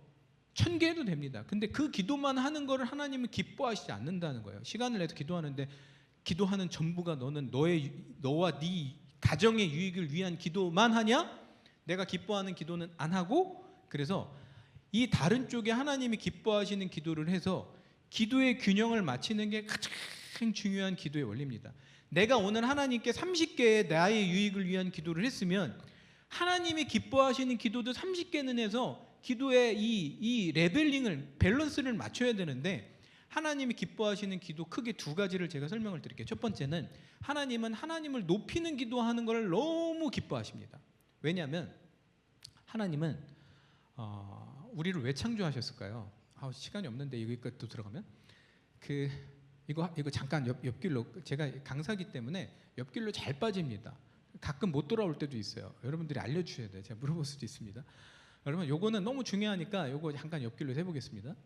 1000개 해도 됩니다. 근데 그 기도만 하는 거를 하나님은 기뻐하시지 않는다는 거예요. 시간을 내서 기도하는데 기도하는 전부가 너와 네 가정의 유익을 위한 기도만 하냐? 내가 기뻐하는 기도는 안 하고, 그래서 이 다른 쪽에 하나님이 기뻐하시는 기도를 해서 기도의 균형을 맞추는 게 가장 중요한 기도의 원리입니다. 내가 오늘 하나님께 30개의 나의 유익을 위한 기도를 했으면 하나님이 기뻐하시는 기도도 30개는 해서 기도의 이 레벨링을, 밸런스를 맞춰야 되는데, 하나님이 기뻐하시는 기도 크게 두 가지를 제가 설명을 드릴게요. 첫 번째는 하나님은 하나님을 높이는 기도하는 걸 너무 기뻐하십니다. 왜냐하면 하나님은 우리를 왜 창조하셨을까요? 시간이 없는데 이것도 들어가면 이거 잠깐 옆길로, 제가 강사기 때문에 옆길로 잘 빠집니다. 가끔 못 돌아올 때도 있어요. 여러분들이 알려주셔야 돼요. 제가 물어볼 수도 있습니다. 여러분 요거는 너무 중요하니까 요거 잠깐 옆길로 해보겠습니다.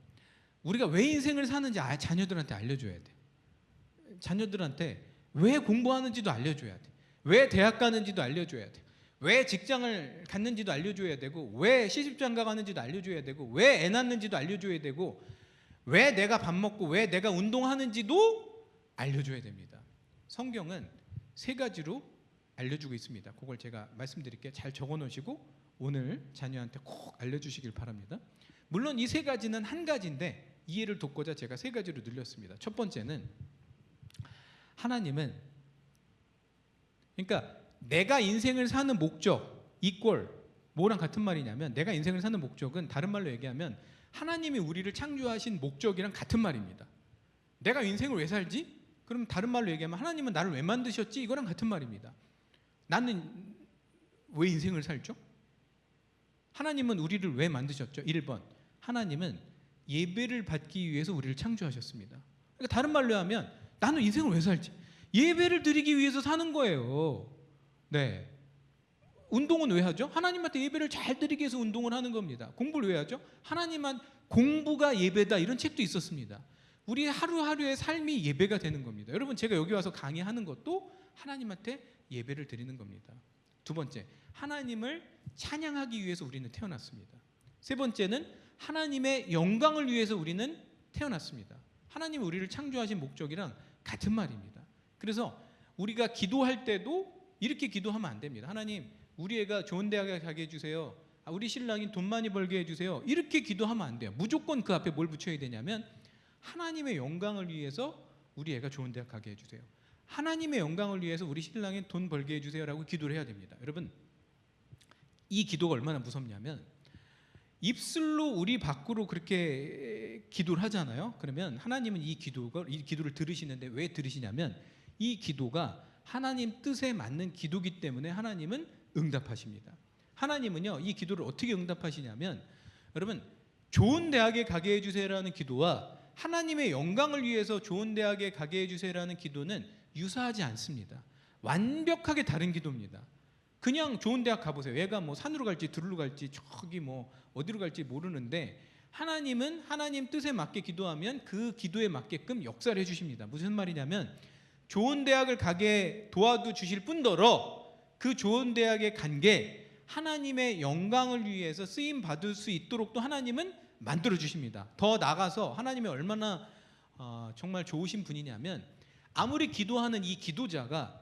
우리가 왜 인생을 사는지 자녀들한테 알려줘야 돼. 자녀들한테 왜 공부하는지도 알려줘야 돼. 왜 대학 가는지도 알려줘야 돼. 왜 직장을 갖는지도 알려줘야 되고, 왜 시집장가 가는지도 알려줘야 되고, 왜 애 낳는지도 알려줘야 되고, 왜 내가 밥 먹고 왜 내가 운동하는지도 알려줘야 됩니다. 성경은 3가지로 알려주고 있습니다. 그걸 제가 말씀드릴게요. 잘 적어놓으시고 오늘 자녀한테 꼭 알려주시길 바랍니다. 물론 이 3가지는 한 가지인데 이해를 돕고자 제가 3가지로 늘렸습니다. 첫 번째는 하나님은, 그러니까 내가 인생을 사는 목적 이꼴 뭐랑 같은 말이냐면, 내가 인생을 사는 목적은 다른 말로 얘기하면 하나님이 우리를 창조하신 목적이랑 같은 말입니다. 내가 인생을 왜 살지? 그럼 다른 말로 얘기하면 하나님은 나를 왜 만드셨지? 이거랑 같은 말입니다. 나는 왜 인생을 살죠? 하나님은 우리를 왜 만드셨죠? 1번, 하나님은 예배를 받기 위해서 우리를 창조하셨습니다. 그러니까 다른 말로 하면 나는 인생을 왜 살지? 예배를 드리기 위해서 사는 거예요. 네. 운동은 왜 하죠? 하나님한테 예배를 잘 드리기 위해서 운동을 하는 겁니다. 공부를 왜 하죠? 하나님한 공부가 예배다, 이런 책도 있었습니다. 우리의 하루하루의 삶이 예배가 되는 겁니다. 여러분, 제가 여기 와서 강의하는 것도 하나님한테 예배를 드리는 겁니다. 두 번째, 하나님을 찬양하기 위해서 우리는 태어났습니다. 세 번째는 하나님의 영광을 위해서 우리는 태어났습니다. 하나님이 우리를 창조하신 목적이랑 같은 말입니다. 그래서 우리가 기도할 때도 이렇게 기도하면 안 됩니다. 하나님, 우리 애가 좋은 대학에 가게 해주세요. 우리 신랑이 돈 많이 벌게 해주세요. 이렇게 기도하면 안 돼요. 무조건 그 앞에 뭘 붙여야 되냐면 하나님의 영광을 위해서 우리 애가 좋은 대학 가게 해주세요. 하나님의 영광을 위해서 우리 신랑이 돈 벌게 해주세요 라고 기도를 해야 됩니다. 여러분, 이 기도가 얼마나 무섭냐면, 입술로 우리 밖으로 그렇게 기도를 하잖아요. 그러면 하나님은 이 기도를 들으시는데, 왜 들으시냐면 이 기도가 하나님 뜻에 맞는 기도기 때문에 하나님은 응답하십니다. 하나님은요, 이 기도를 어떻게 응답하시냐면, 여러분, 좋은 대학에 가게 해주세요라는 기도와 하나님의 영광을 위해서 좋은 대학에 가게 해주세요라는 기도는 유사하지 않습니다. 완벽하게 다른 기도입니다. 그냥 좋은 대학 가보세요. 얘가 뭐 산으로 갈지 들로 갈지 저기 뭐 어디로 갈지 모르는데 하나님은 하나님 뜻에 맞게 기도하면 그 기도에 맞게끔 역사를 해주십니다. 무슨 말이냐면 좋은 대학을 가게 도와도 주실 뿐더러 그 좋은 대학에 간 게 하나님의 영광을 위해서 쓰임 받을 수 있도록 또 하나님은 만들어 주십니다. 더 나아가서 하나님이 얼마나 정말 좋으신 분이냐면 아무리 기도하는 이 기도자가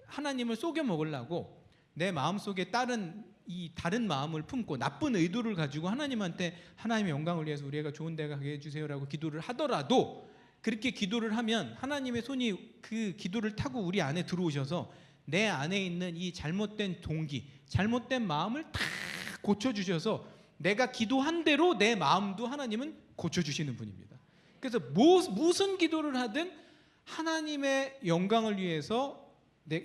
하나님을 속여 먹으려고 내 마음속에 다른 마음을 품고 나쁜 의도를 가지고 하나님한테 하나님의 영광을 위해서 우리 애가 좋은 데 가게 해주세요라고 기도를 하더라도 그렇게 기도를 하면 하나님의 손이 그 기도를 타고 우리 안에 들어오셔서 내 안에 있는 이 잘못된 동기, 잘못된 마음을 다 고쳐주셔서 내가 기도한 대로 내 마음도 하나님은 고쳐주시는 분입니다. 그래서 무슨 기도를 하든 하나님의 영광을 위해서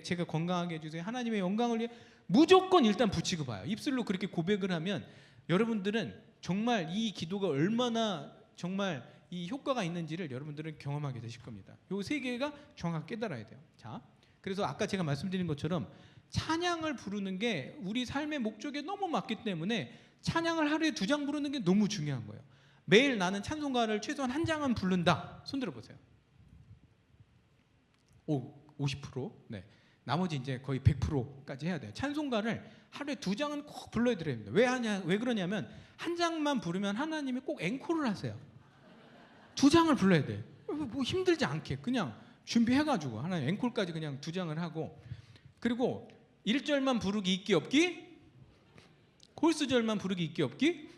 제가 건강하게 해주세요. 하나님의 영광을 위해 무조건 일단 붙이고 봐요. 입술로 그렇게 고백을 하면 여러분들은 정말 이 기도가 얼마나 정말 이 효과가 있는지를 여러분들은 경험하게 되실 겁니다. 요 세 개가 정확하게 깨달아야 돼요. 자, 그래서 아까 제가 말씀드린 것처럼 찬양을 부르는 게 우리 삶의 목적에 너무 맞기 때문에 찬양을 하루에 2장 부르는 게 너무 중요한 거예요. 매일 나는 찬송가를 최소한 1장은 부른다. 손 들어보세요. 50%? 네. 나머지 이제 거의 100%까지 해야 돼요. 찬송가를 하루에 2장은 꼭 불러야 됩니다. 왜 그러냐면 1장만 부르면 하나님이 꼭 앵콜을 하세요. 2장을 불러야 돼. 뭐 힘들지 않게 그냥 준비해가지고 하나님 앵콜까지 그냥 2장을 하고 그리고 1절만 부르기 있기 없기 콜스절만 부르기 있기 없기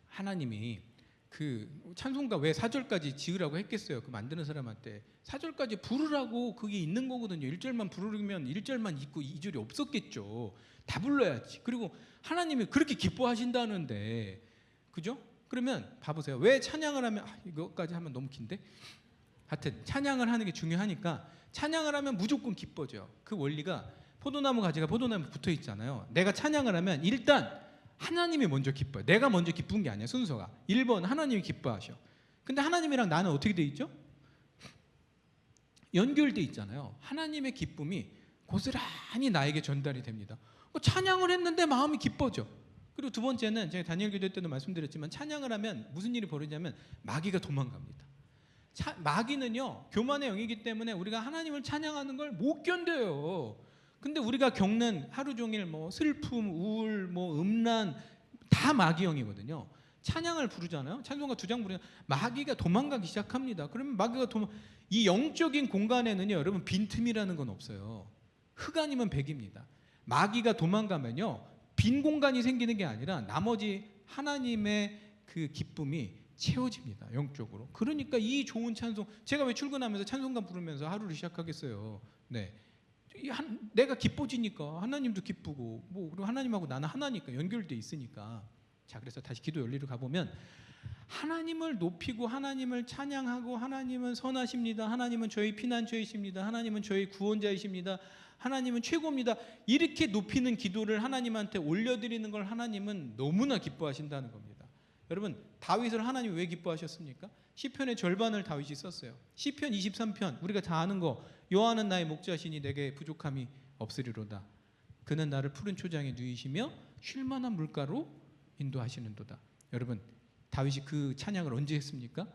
하나님이 그 찬송가 왜 4절까지 지으라고 했겠어요. 그 만드는 사람한테 4절까지 부르라고 그게 있는 거거든요. 1절만 부르면 1절만 있고 2절이 없었겠죠. 다 불러야지. 그리고 하나님이 그렇게 기뻐하신다는데 그죠? 그러면 봐보세요. 왜 찬양을 하면 이거까지 하면 너무 긴데 하여튼 찬양을 하는 게 중요하니까 찬양을 하면 무조건 기뻐져요. 그 원리가 포도나무 가지가 포도나무에 붙어 있잖아요. 내가 찬양을 하면 일단 하나님이 먼저 기뻐요. 내가 먼저 기쁜 게 아니야. 순서가 1번 하나님이 기뻐하셔. 근데 하나님이랑 나는 어떻게 돼 있죠? 연결돼 있잖아요. 하나님의 기쁨이 고스란히 나에게 전달이 됩니다. 찬양을 했는데 마음이 기뻐져. 그리고 두 번째는 제가 다니엘 기도 때도 말씀드렸지만 찬양을 하면 무슨 일이 벌어지냐면 마귀가 도망갑니다. 마귀는요 교만의 영이기 때문에 우리가 하나님을 찬양하는 걸 못 견뎌요. 근데 우리가 겪는 하루 종일 뭐 슬픔, 우울, 뭐 음란 다 마귀 영이거든요. 찬양을 부르잖아요. 찬송가 2장 부르면 마귀가 도망가기 시작합니다. 그러면 마귀가 이 영적인 공간에는요 여러분 빈틈이라는 건 없어요. 흑 아니면 백입니다. 마귀가 도망가면요 빈 공간이 생기는 게 아니라 나머지 하나님의 그 기쁨이 채워집니다. 영적으로. 그러니까 이 좋은 찬송 제가 왜 출근하면서 찬송가 부르면서 하루를 시작하겠어요. 네. 내가 기뻐지니까 하나님도 기쁘고 뭐 그리고 하나님하고 나는 하나니까 연결돼 있으니까. 자, 그래서 다시 기도 연리로 가보면 하나님을 높이고 하나님을 찬양하고 하나님은 선하십니다. 하나님은 저희 피난처이십니다. 하나님은 저희 구원자이십니다. 하나님은 최고입니다. 이렇게 높이는 기도를 하나님한테 올려드리는 걸 하나님은 너무나 기뻐하신다는 겁니다. 여러분 다윗을 하나님이 왜 기뻐하셨습니까? 시편의 절반을 다윗이 썼어요. 시편 23편 우리가 다 아는 거 여호와는 나의 목자시니 내게 부족함이 없으리로다. 그는 나를 푸른 초장에 누이시며 쉴만한 물가로 인도하시는도다. 여러분 다윗이 그 찬양을 언제 했습니까?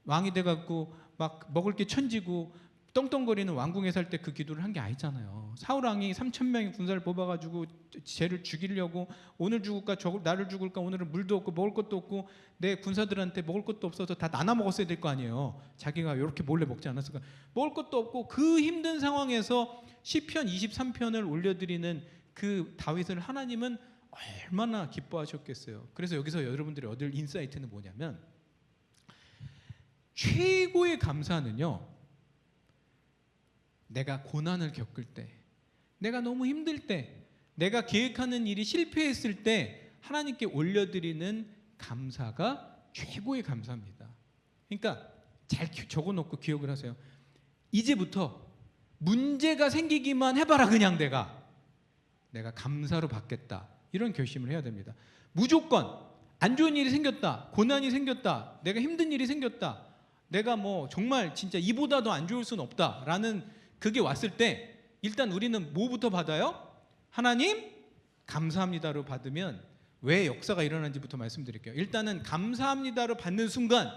왕이 돼갖고 막 먹을 게 천지고 떵떵거리는 왕궁에 살 때 그 기도를 한 게 아니잖아요. 사울 왕이 3,000명의 군사를 뽑아가지고 쟤를 죽이려고 오늘 죽을까 나를 죽을까 오늘은 물도 없고 먹을 것도 없고 내 군사들한테 먹을 것도 없어서 다 나눠 먹었어야 될 거 아니에요. 자기가 이렇게 몰래 먹지 않았을까. 먹을 것도 없고 그 힘든 상황에서 시편 23편을 올려드리는 그 다윗을 하나님은 얼마나 기뻐하셨겠어요. 그래서 여기서 여러분들이 얻을 인사이트는 뭐냐면 최고의 감사는요 내가 고난을 겪을 때 내가 너무 힘들 때 내가 계획하는 일이 실패했을 때 하나님께 올려드리는 감사가 최고의 감사입니다. 그러니까 잘 적어놓고 기억을 하세요. 이제부터 문제가 생기기만 해봐라. 그냥 내가 감사로 받겠다. 이런 결심을 해야 됩니다. 무조건 안 좋은 일이 생겼다. 고난이 생겼다. 내가 힘든 일이 생겼다. 내가 뭐 정말 진짜 이보다 더 안 좋을 수는 없다라는 그게 왔을 때 일단 우리는 뭐부터 받아요? 하나님 감사합니다로 받으면 왜 역사가 일어나는지부터 말씀드릴게요. 일단은 감사합니다로 받는 순간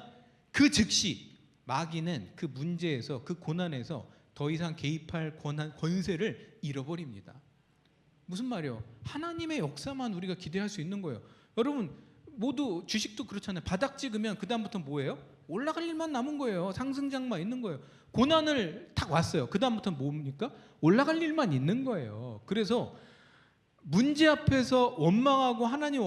그 즉시 마귀는 그 문제에서, 그 고난에서 더 이상 개입할 권세를 잃어버립니다. 무슨 말이요? 하나님의 역사만 우리가 기대할 수 있는 거예요. 여러분 모두 주식도 그렇잖아요. 바닥 찍으면 그 다음부터 뭐예요? 올라갈 일만 남은 거예요. 상승장만 있는 거예요. 고난을 탁 왔어요. 그 다음부터 뭡니까? 올라갈 일만 있는 거예요. 그래서 문제 앞에서 원망하고 하나님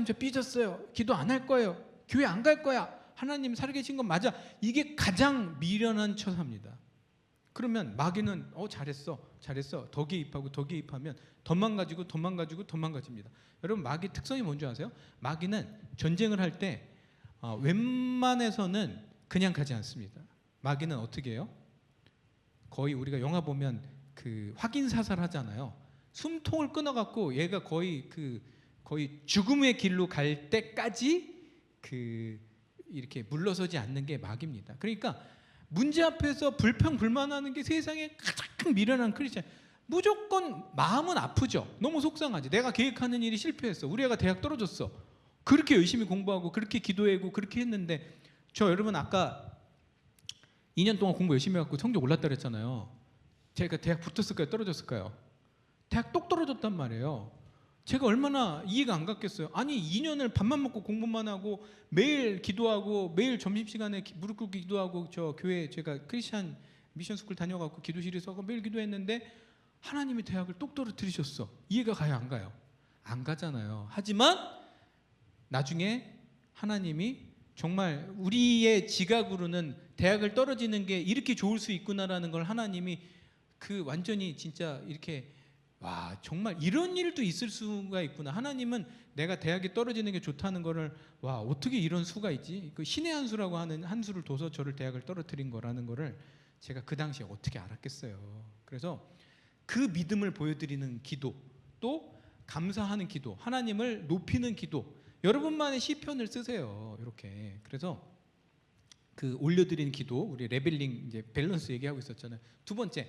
저 삐졌어요. 기도 안 할 거예요. 교회 안 갈 거야. 하나님 살아계신 건 맞아. 이게 가장 미련한 처사입니다. 그러면 마귀는 잘했어 더 개입하면 더 망가집니다. 여러분 마귀 특성이 뭔지 아세요? 마귀는 전쟁을 할 때 웬만해서는 그냥 가지 않습니다. 마귀는 어떻게 해요? 거의 우리가 영화 보면 그 확인 사살 하잖아요. 숨통을 끊어갖고 얘가 거의 죽음의 길로 갈 때까지 이렇게 물러서지 않는 게 마귀입니다. 그러니까 문제 앞에서 불평불만하는 게 세상에 가장 미련한 크리스찬. 무조건 마음은 아프죠. 너무 속상하지. 내가 계획하는 일이 실패했어. 우리 애가 대학 떨어졌어. 그렇게 열심히 공부하고 그렇게 기도하고 그렇게 했는데, 저 여러분 아까 2년 동안 공부 열심히 해갖고 성적 올랐다 그랬잖아요. 제가 대학 붙었을까요? 떨어졌을까요? 대학 똑 떨어졌단 말이에요. 제가 얼마나 이해가 안 갔겠어요. 아니 2년을 밥만 먹고 공부만 하고 매일 기도하고 매일 점심시간에 무릎 꿇고 기도하고, 저 교회 제가 크리스찬 미션 스쿨 다녀갖고 기도실에서 매일 기도했는데 하나님이 대학을 똑 떨어뜨리셨어. 이해가 가요 안 가요? 안 가잖아요. 하지만 나중에 하나님이 정말 우리의 지각으로는 대학을 떨어지는 게 이렇게 좋을 수 있구나라는 걸 하나님이 완전히 진짜 이렇게, 와 정말 이런 일도 있을 수가 있구나. 하나님은 내가 대학에 떨어지는 게 좋다는 거를, 와 어떻게 이런 수가 있지? 그 신의 한 수라고 하는 한 수를 둬서 저를 대학을 떨어뜨린 거라는 거를 제가 그 당시에 어떻게 알았겠어요. 그래서 그 믿음을 보여드리는 기도, 또 감사하는 기도, 하나님을 높이는 기도, 여러분만의 시편을 쓰세요. 이렇게. 그래서 올려드리는 기도, 우리 레벨링 이제 밸런스 얘기하고 있었잖아요. 두 번째,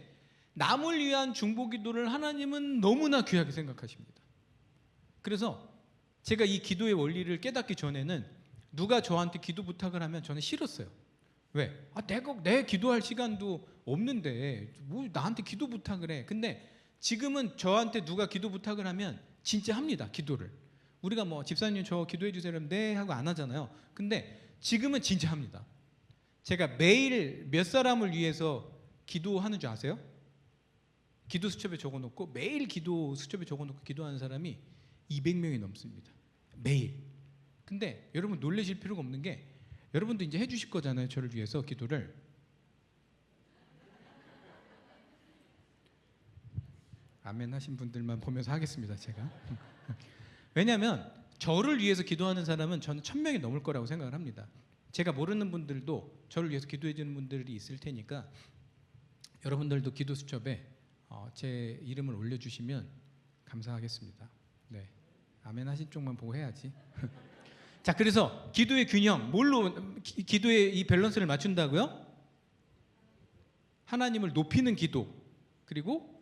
남을 위한 중보 기도를 하나님은 너무나 귀하게 생각하십니다. 그래서 제가 이 기도의 원리를 깨닫기 전에는 누가 저한테 기도 부탁을 하면 저는 싫었어요. 왜? 내 기도할 시간도 없는데 뭐 나한테 기도 부탁을 해. 근데 지금은 저한테 누가 기도 부탁을 하면 진짜 합니다. 기도를. 우리가 뭐 집사님 저 기도해 주세요 그러면 네 하고 안 하잖아요. 근데 지금은 진짜 합니다. 제가 매일 몇 사람을 위해서 기도하는 줄 아세요? 기도 수첩에 적어놓고 매일 기도 수첩에 적어놓고 기도하는 사람이 200명이 넘습니다. 매일. 근데 여러분 놀라실 필요가 없는 게, 여러분도 이제 해주실 거잖아요. 저를 위해서 기도를. 아멘 하신 분들만 보면서 하겠습니다. 제가. 왜냐하면 저를 위해서 기도하는 사람은 저는 1000명이 넘을 거라고 생각을 합니다. 제가 모르는 분들도 저를 위해서 기도해 주는 분들이 있을 테니까 여러분들도 기도 수첩에 제 이름을 올려주시면 감사하겠습니다. 네, 아멘 하신 쪽만 보고 해야지. 자, 그래서 기도의 균형, 뭘로 기도의 이 밸런스를 맞춘다고요? 하나님을 높이는 기도, 그리고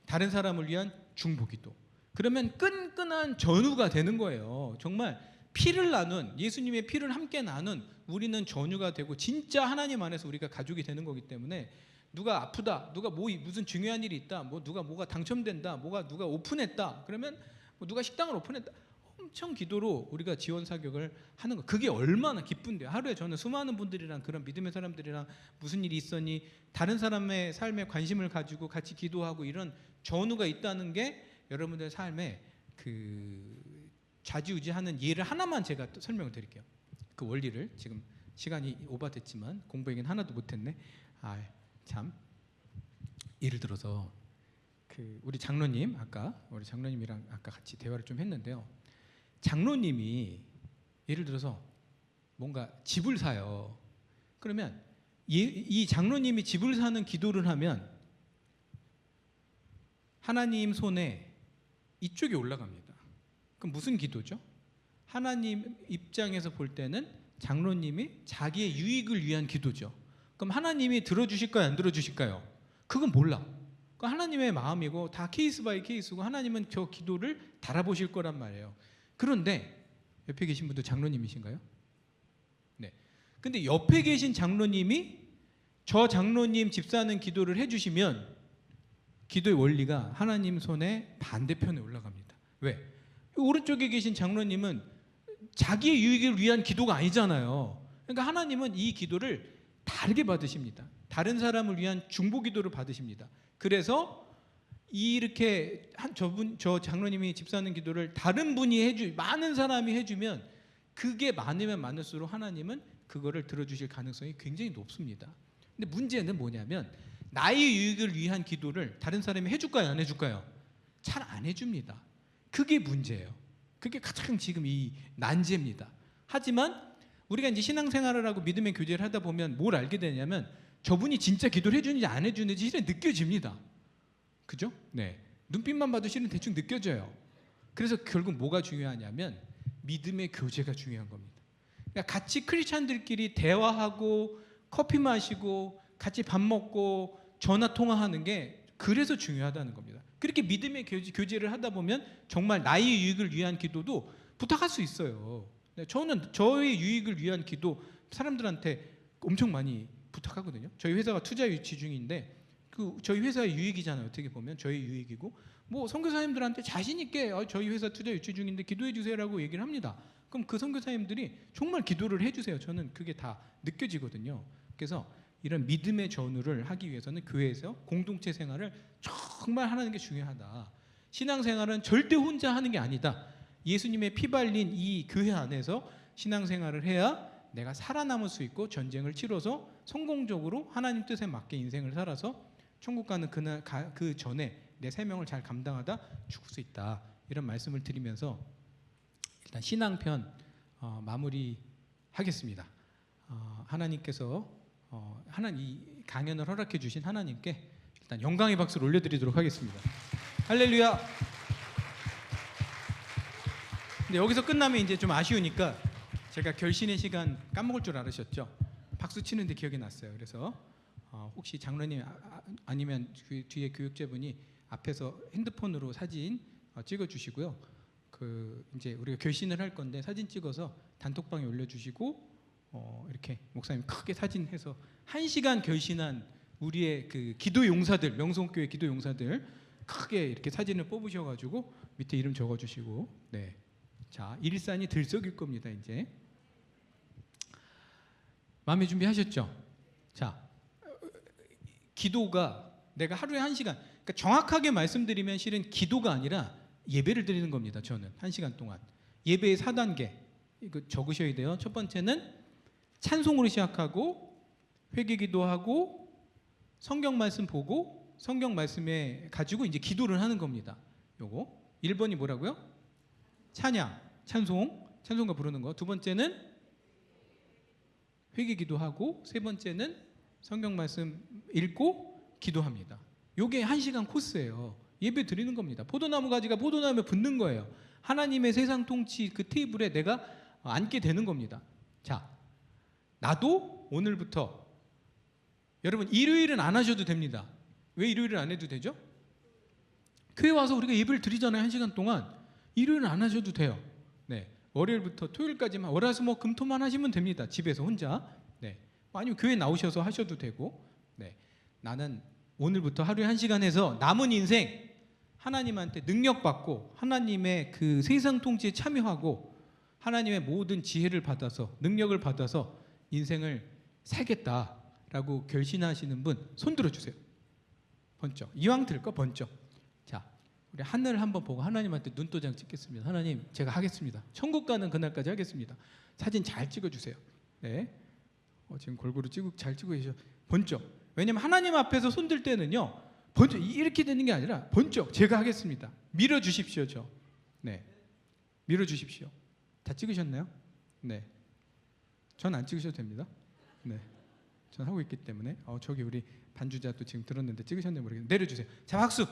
다른 사람을 위한 중보 기도. 그러면 끈끈한 전우가 되는 거예요. 정말 피를 나눈, 예수님의 피를 함께 나눈 우리는 전우가 되고 진짜 하나님 안에서 우리가 가족이 되는 거기 때문에, 누가 아프다, 누가 무슨 중요한 일이 있다, 누가 뭐가 당첨된다, 누가 오픈했다, 그러면 누가 식당을 오픈했다, 엄청 기도로 우리가 지원 사격을 하는 거. 그게 얼마나 기쁜데요. 하루에 저는 수많은 분들이랑, 그런 믿음의 사람들이랑 무슨 일이 있었니, 다른 사람의 삶에 관심을 가지고 같이 기도하고, 이런 전우가 있다는 게 여러분들 삶에 좌지우지하는 예를 하나만 제가 또 설명을 드릴게요. 그 원리를. 지금 시간이 오버됐지만 공부 얘기는 하나도 못했네. 참. 예를 들어서 우리 장로님, 우리 장로님이랑 아까 같이 대화를 좀 했는데요. 장로님이 예를 들어서 뭔가 집을 사요. 그러면 이 장로님이 집을 사는 기도를 하면 하나님 손에 이쪽이 올라갑니다. 그럼 무슨 기도죠? 하나님 입장에서 볼 때는 장로님이 자기의 유익을 위한 기도죠. 그럼 하나님이 들어주실까요? 안 들어주실까요? 그건 몰라. 그 하나님의 마음이고 다 케이스 바이 케이스고 하나님은 저 기도를 달아보실 거란 말이에요. 그런데 옆에 계신 분도 장로님이신가요? 네. 근데 옆에 계신 장로님이 저 장로님 집사는 기도를 해주시면 기도의 원리가 하나님 손에 반대편에 올라갑니다. 왜? 오른쪽에 계신 장로님은 자기의 유익을 위한 기도가 아니잖아요. 그러니까 하나님은 이 기도를 다르게 받으십니다. 다른 사람을 위한 중보 기도를 받으십니다. 그래서 이렇게 저 장로님이 집사하는 기도를 다른 분이 많은 사람이 해주면 그게 많으면 많을수록 하나님은 그거를 들어주실 가능성이 굉장히 높습니다. 근데 문제는 뭐냐면 나의 유익을 위한 기도를 다른 사람이 해줄까요, 안 해줄까요? 잘 안 해줍니다. 그게 문제예요. 그게 가장 지금 이 난제입니다. 하지만 우리가 이제 신앙생활을 하고 믿음의 교제를 하다 보면 뭘 알게 되냐면 저분이 진짜 기도를 해주는지 안 해주는지 실은 느껴집니다. 그죠? 네. 눈빛만 봐도 실은 대충 느껴져요. 그래서 결국 뭐가 중요하냐면 믿음의 교제가 중요한 겁니다. 그러니까 같이 크리스찬들끼리 대화하고 커피 마시고 같이 밥 먹고 전화 통화하는 게 그래서 중요하다는 겁니다. 그렇게 믿음의 교제를 하다 보면 정말 나의 유익을 위한 기도도 부탁할 수 있어요. 네, 저는 저의 유익을 위한 기도 사람들한테 엄청 많이 부탁하거든요. 저희 회사가 투자 유치 중인데 저희 회사의 유익이잖아요. 어떻게 보면 저희 유익이고 뭐 선교사님들한테 자신 있게 저희 회사 투자 유치 중인데 기도해 주세요라고 얘기를 합니다. 그럼 그 선교사님들이 정말 기도를 해주세요. 저는 그게 다 느껴지거든요. 그래서 이런 믿음의 전우를 하기 위해서는 교회에서 공동체 생활을 정말 하는 게 중요하다. 신앙생활은 절대 혼자 하는 게 아니다. 예수님의 피 발린 이 교회 안에서 신앙생활을 해야 내가 살아남을 수 있고 전쟁을 치러서 성공적으로 하나님 뜻에 맞게 인생을 살아서 천국 가는 그날 그 전에 내 사명을 잘 감당하다 죽을 수 있다. 이런 말씀을 드리면서 일단 신앙편 마무리하겠습니다. 하나님께서 이 강연을 허락해 주신 하나님께 일단 영광의 박수를 올려드리도록 하겠습니다. 할렐루야. 근데 여기서 끝나면 이제 좀 아쉬우니까 제가 결신의 시간 까먹을 줄 알으셨죠? 박수 치는데 기억이 났어요. 그래서 혹시 장로님 아니면 그 뒤에 교육자분이 앞에서 핸드폰으로 사진 찍어주시고요. 그 이제 우리가 결신을 할 건데 사진 찍어서 단톡방에 올려주시고 이렇게 목사님 크게 사진해서 1시간 결신한 우리의 그 기도 용사들, 명성교회 기도 용사들 크게 이렇게 사진을 뽑으셔가지고 밑에 이름 적어주시고 네. 자, 일산이 들썩일 겁니다. 이제 마음의 준비하셨죠? 자, 기도가 내가 하루에 1시간, 그러니까 정확하게 말씀드리면 실은 기도가 아니라 예배를 드리는 겁니다. 저는 1시간 동안 예배의 4단계 이거 적으셔야 돼요. 첫 번째는 찬송으로 시작하고 회개기도하고 성경 말씀 보고 성경 말씀에 가지고 이제 기도를 하는 겁니다. 요거 1번이 뭐라고요? 찬양, 찬송가 부르는 거. 두 번째는 회개기도하고 세 번째는 성경 말씀 읽고 기도합니다. 요게 1시간 코스예요. 예배 드리는 겁니다. 포도나무 가지가 포도나무에 붙는 거예요. 하나님의 세상 통치 그 테이블에 내가 앉게 되는 겁니다. 자, 나도 오늘부터 여러분 일요일은 안 하셔도 됩니다. 왜 일요일은 안 해도 되죠? 교회 와서 우리가 예배를 드리잖아요. 1시간 동안. 일요일은 안 하셔도 돼요. 네, 월요일부터 토요일까지만 월화수목금토만 하시면 됩니다. 집에서 혼자. 네, 아니면 교회 나오셔서 하셔도 되고. 네, 나는 오늘부터 하루에 1시간 해서 남은 인생 하나님한테 능력받고 하나님의 그 세상 통치에 참여하고 하나님의 모든 지혜를 받아서 능력을 받아서 인생을 살겠다라고 결심하시는 분 손 들어주세요. 번쩍. 이왕 들 거 번쩍. 자, 우리 하늘 한번 보고 하나님한테 눈도장 찍겠습니다. 하나님, 제가 하겠습니다. 천국 가는 그날까지 하겠습니다. 사진 잘 찍어주세요. 네, 지금 골고루 잘 찍고 계셔. 번쩍. 왜냐면 하나님 앞에서 손 들 때는요, 번쩍 이렇게 되는 게 아니라 번쩍 제가 하겠습니다. 밀어주십시오. 네, 밀어주십시오. 다 찍으셨나요? 네, 전 안 찍으셔도 됩니다. 네, 전 하고 있기 때문에. 저기 우리 반주자도 지금 들었는데 찍으셨는지 모르겠는데 내려주세요. 자, 박수.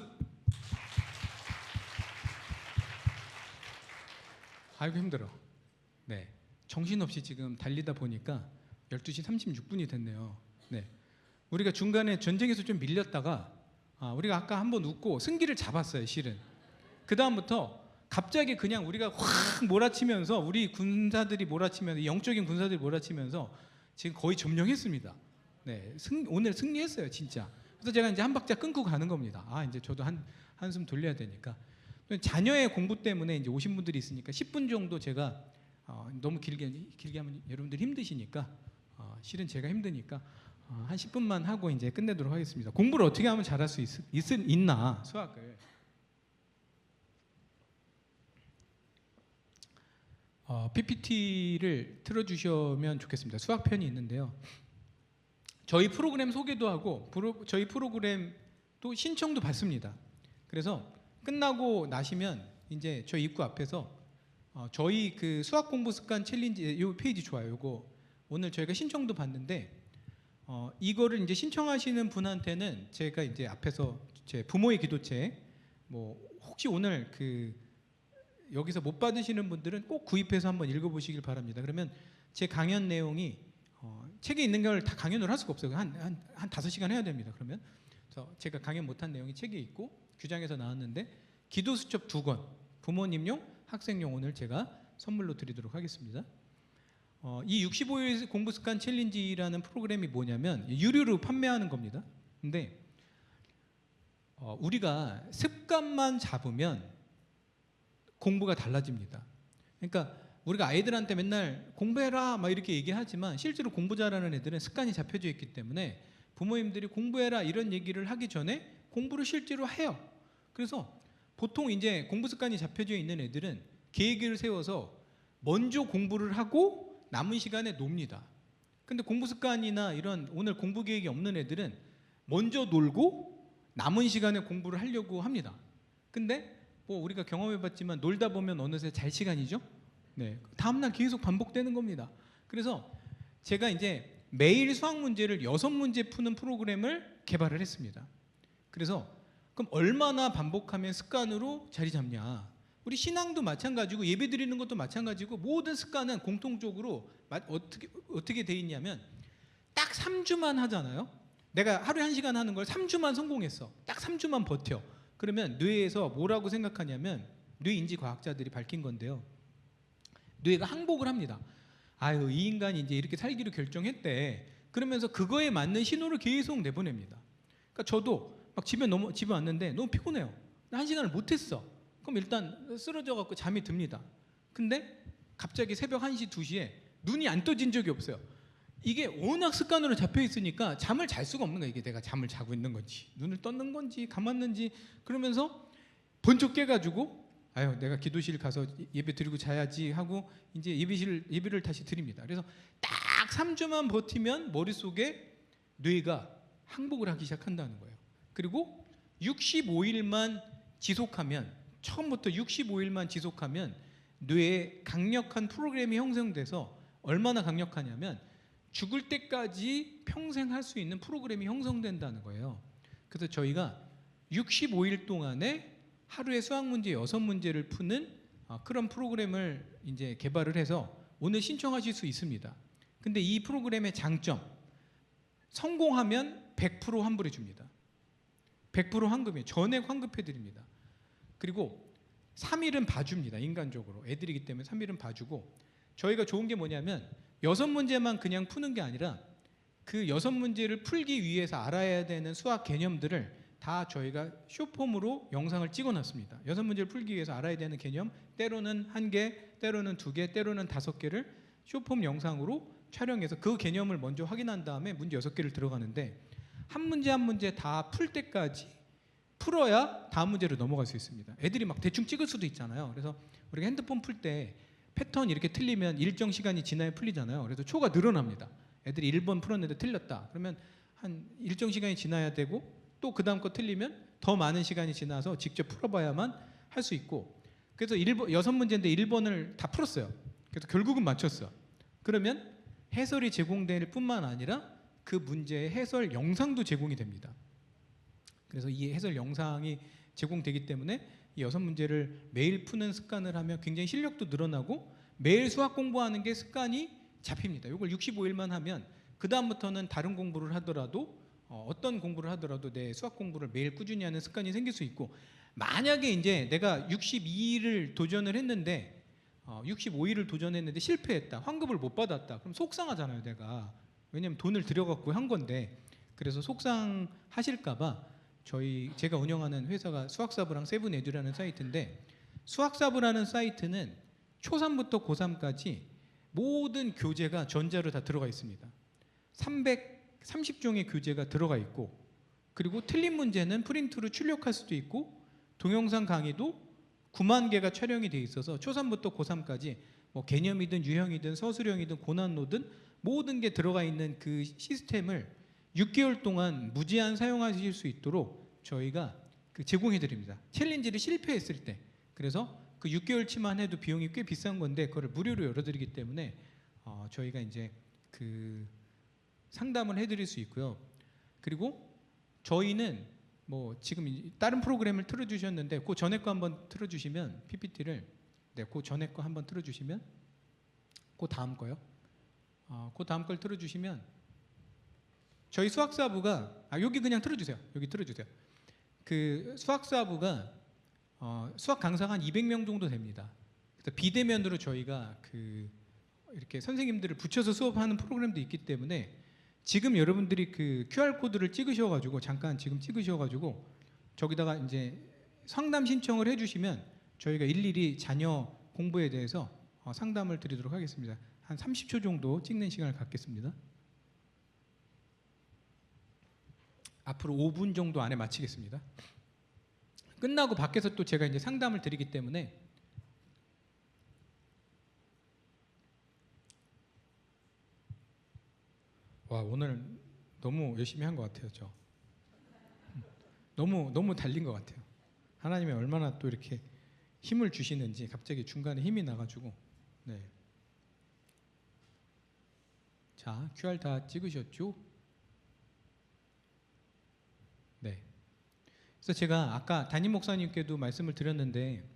아이고 힘들어. 네, 정신없이 지금 달리다 보니까 12시 36분이 됐네요. 네, 우리가 중간에 전쟁에서 좀 밀렸다가 우리가 아까 한번 웃고 승기를 잡았어요, 실은. 그 다음부터 갑자기 그냥 우리가 확 몰아치면서 우리 군사들이 몰아치면서 영적인 군사들이 몰아치면서 지금 거의 점령했습니다. 네, 오늘 승리했어요, 진짜. 그래서 제가 이제 한 박자 끊고 가는 겁니다. 이제 저도 한숨 돌려야 되니까. 자녀의 공부 때문에 이제 오신 분들이 있으니까 10분 정도 제가 너무 길게 하면 여러분들 힘드시니까 실은 제가 힘드니까 한 10분만 하고 이제 끝내도록 하겠습니다. 공부를 어떻게 하면 잘할 수 있나 수학을. PPT를 틀어주시면 좋겠습니다. 수학 편이 있는데요. 저희 프로그램 소개도 하고 저희 프로그램 또 신청도 받습니다. 그래서 끝나고 나시면 이제 저희 입구 앞에서 저희 그 수학 공부 습관 챌린지 요 페이지 좋아요. 요거 오늘 저희가 신청도 받는데 이거를 이제 신청하시는 분한테는 제가 이제 앞에서 제 부모의 기도책 뭐 혹시 오늘 그 여기서 못 받으시는 분들은 꼭 구입해서 한번 읽어보시길 바랍니다. 그러면 제 강연 내용이 책에 있는 걸 다 강연을 할 수가 없어요. 한 5시간 해야 됩니다. 그러면 그래서 제가 강연 못한 내용이 책에 있고 규장에서 나왔는데 기도 수첩 2권 부모님용 학생용 오늘 제가 선물로 드리도록 하겠습니다. 이 65일 공부 습관 챌린지라는 프로그램이 뭐냐면 유료로 판매하는 겁니다. 근데 우리가 습관만 잡으면 공부가 달라집니다. 그러니까 우리가 아이들한테 맨날 공부해라 막 이렇게 얘기하지만 실제로 공부 잘하는 애들은 습관이 잡혀져 있기 때문에 부모님들이 공부해라 이런 얘기를 하기 전에 공부를 실제로 해요. 그래서 보통 이제 공부 습관이 잡혀져 있는 애들은 계획을 세워서 먼저 공부를 하고 남은 시간에 놉니다. 근데 공부 습관이나 이런 오늘 공부 계획이 없는 애들은 먼저 놀고 남은 시간에 공부를 하려고 합니다. 근데 뭐 우리가 경험해봤지만 놀다 보면 어느새 잘 시간이죠. 네, 다음날 계속 반복되는 겁니다. 그래서 제가 이제 매일 수학 문제를 6문제 푸는 프로그램을 개발을 했습니다. 그래서 그럼 얼마나 반복하면 습관으로 자리 잡냐? 우리 신앙도 마찬가지고 예배 드리는 것도 마찬가지고 모든 습관은 공통적으로 어떻게 돼 있냐면 딱 3주만 하잖아요. 내가 하루에 1시간 하는 걸 3주만 성공했어. 딱 3주만 버텨. 그러면 뇌에서 뭐라고 생각하냐면 뇌인지 과학자들이 밝힌 건데요. 뇌가 항복을 합니다. 아유, 이 인간이 이제 이렇게 살기로 결정했대. 그러면서 그거에 맞는 신호를 계속 내보냅니다. 그러니까 저도 막 집에 왔는데 너무 피곤해요. 1시간을 못했어. 그럼 일단 쓰러져 갖고 잠이 듭니다. 근데 갑자기 새벽 1시, 2시에 눈이 안 떠진 적이 없어요. 이게 워낙 습관으로 잡혀 있으니까 잠을 잘 수가 없는 거야. 이게 내가 잠을 자고 있는 건지 눈을 떴는 건지 감았는지 그러면서 번쩍 깨가지고 아유 내가 기도실 가서 예배 드리고 자야지 하고 이제 예배를 다시 드립니다. 그래서 딱 3주만 버티면 머릿속에 뇌가 항복을 하기 시작한다는 거예요. 그리고 65일만 지속하면 처음부터 65일만 지속하면 뇌에 강력한 프로그램이 형성돼서 얼마나 강력하냐면 죽을 때까지 평생 할 수 있는 프로그램이 형성된다는 거예요. 그래서 저희가 65일 동안에 하루에 수학 문제 6문제를 푸는 그런 프로그램을 이제 개발을 해서 오늘 신청하실 수 있습니다. 근데 이 프로그램의 장점, 성공하면 100% 환불해 줍니다. 100% 환급이에요. 전액 환급해 드립니다. 그리고 3일은 봐줍니다. 인간적으로 애들이기 때문에 3일은 봐주고 저희가 좋은 게 뭐냐면 6문제만 그냥 푸는 게 아니라 그 6문제를 풀기 위해서 알아야 되는 수학 개념들을 다 저희가 숏폼으로 영상을 찍어놨습니다. 6문제를 풀기 위해서 알아야 되는 개념 때로는 1개, 때로는 2개, 때로는 5개를 숏폼 영상으로 촬영해서 그 개념을 먼저 확인한 다음에 문제 6개를 들어가는데 한 문제 한 문제 다 풀 때까지 풀어야 다음 문제로 넘어갈 수 있습니다. 애들이 막 대충 찍을 수도 있잖아요. 그래서 우리가 핸드폰 풀 때 패턴 이렇게 틀리면 일정 시간이 지나야 풀리잖아요. 그래서 초가 늘어납니다. 애들이 1번 풀었는데 틀렸다. 그러면 한 일정 시간이 지나야 되고 또 그 다음 거 틀리면 더 많은 시간이 지나서 직접 풀어봐야만 할 수 있고 그래서 6문제인데 1번을 다 풀었어요. 그래서 결국은 맞췄어요. 그러면 해설이 제공될 뿐만 아니라 그 문제의 해설 영상도 제공이 됩니다. 그래서 이 해설 영상이 제공되기 때문에 이 6문제를 매일 푸는 습관을 하면 굉장히 실력도 늘어나고 매일 수학 공부하는 게 습관이 잡힙니다. 이걸 65일만 하면 그 다음부터는 다른 공부를 하더라도 어떤 공부를 하더라도 내 수학 공부를 매일 꾸준히 하는 습관이 생길 수 있고, 만약에 이제 내가 62일을 도전을 했는데 65일을 도전했는데 실패했다, 환급을 못 받았다, 그럼 속상하잖아요 내가. 왜냐면 돈을 들여갖고 한 건데. 그래서 속상하실까봐 제가 운영하는 회사가 수학사부랑 세븐에듀라는 사이트인데, 수학사부라는 사이트는 초3부터 고3까지 모든 교재가 전자로 다 들어가 있습니다. 330종의 교재가 들어가 있고, 그리고 틀린 문제는 프린트로 출력할 수도 있고, 동영상 강의도 9만 개가 촬영이 돼 있어서 초3부터 고3까지 뭐 개념이든 유형이든 서술형이든 고난도든 모든 게 들어가 있는 그 시스템을 6개월 동안 무제한 사용하실 수 있도록 저희가 제공해 드립니다. 챌린지를 실패했을 때. 그래서 그 6개월치만 해도 비용이 꽤 비싼 건데 그거를 무료로 열어드리기 때문에 저희가 이제 그 상담을 해드릴 수 있고요. 그리고 저희는 뭐 지금 다른 프로그램을 틀어주셨는데 그 전에 거 한번 틀어주시면 PPT를, 네, 그 전에 거 한번 틀어주시면, 그 다음 거요. 그 다음 걸 틀어주시면 저희 수학사부가 여기 그냥 틀어주세요. 여기 틀어주세요. 그 수학사부가 수학 강사가 한 200명 정도 됩니다. 그래서 비대면으로 저희가 이렇게 선생님들을 붙여서 수업하는 프로그램도 있기 때문에 지금 여러분들이 그 QR 코드를 찍으셔가지고 잠깐 지금 찍으셔가지고 저기다가 이제 상담 신청을 해주시면 저희가 일일이 자녀 공부에 대해서 상담을 드리도록 하겠습니다. 한 30초 정도 찍는 시간을 갖겠습니다. 앞으로 5분 정도 안에 마치겠습니다. 끝나고 밖에서 또 제가 이제 상담을 드리기 때문에 와, 오늘 너무 열심히 한 것 같아요. 저 너무 달린 것 같아요. 하나님이 얼마나 또 이렇게 힘을 주시는지 갑자기 중간에 힘이 나가지고. 네. 자, QR 다 찍으셨죠? 네. 그래서 제가 아까 담임 목사님께도 말씀을 드렸는데,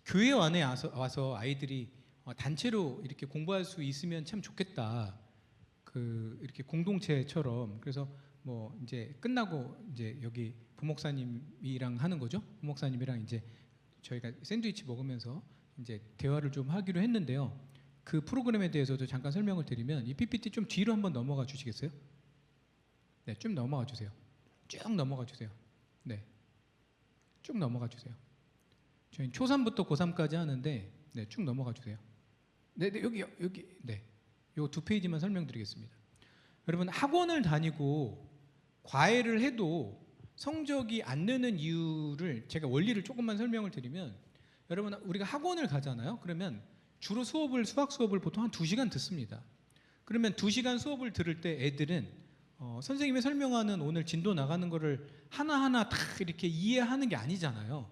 교회 안에 와서 아이들이 단체로 이렇게 공부할 수 있으면 참 좋겠다. 이렇게 공동체처럼. 그래서 뭐 이제 끝나고 이제 여기 부목사님이랑 하는 거죠. 부목사님이랑 이제 저희가 샌드위치 먹으면서 이제 대화를 좀 하기로 했는데요. 그 프로그램에 대해서도 잠깐 설명을 드리면, 이 PPT 좀 뒤로 한번 넘어가 주시겠어요? 네, 좀 넘어가 주세요. 쭉 넘어가 주세요. 네, 쭉 넘어가 주세요. 저희는 초3부터 고3까지 하는데, 네, 쭉 넘어가 주세요. 네, 여기, 네, 요 2페이지만 설명드리겠습니다. 여러분, 학원을 다니고 과외를 해도 성적이 안 느는 이유를 제가 원리를 조금만 설명을 드리면, 여러분, 우리가 학원을 가잖아요. 그러면 주로 수학 수업을 보통 한 2시간 듣습니다. 그러면 2시간 수업을 들을 때 애들은 선생님이 설명하는 오늘 진도 나가는 거를 하나하나 다 이렇게 이해하는 게 아니잖아요.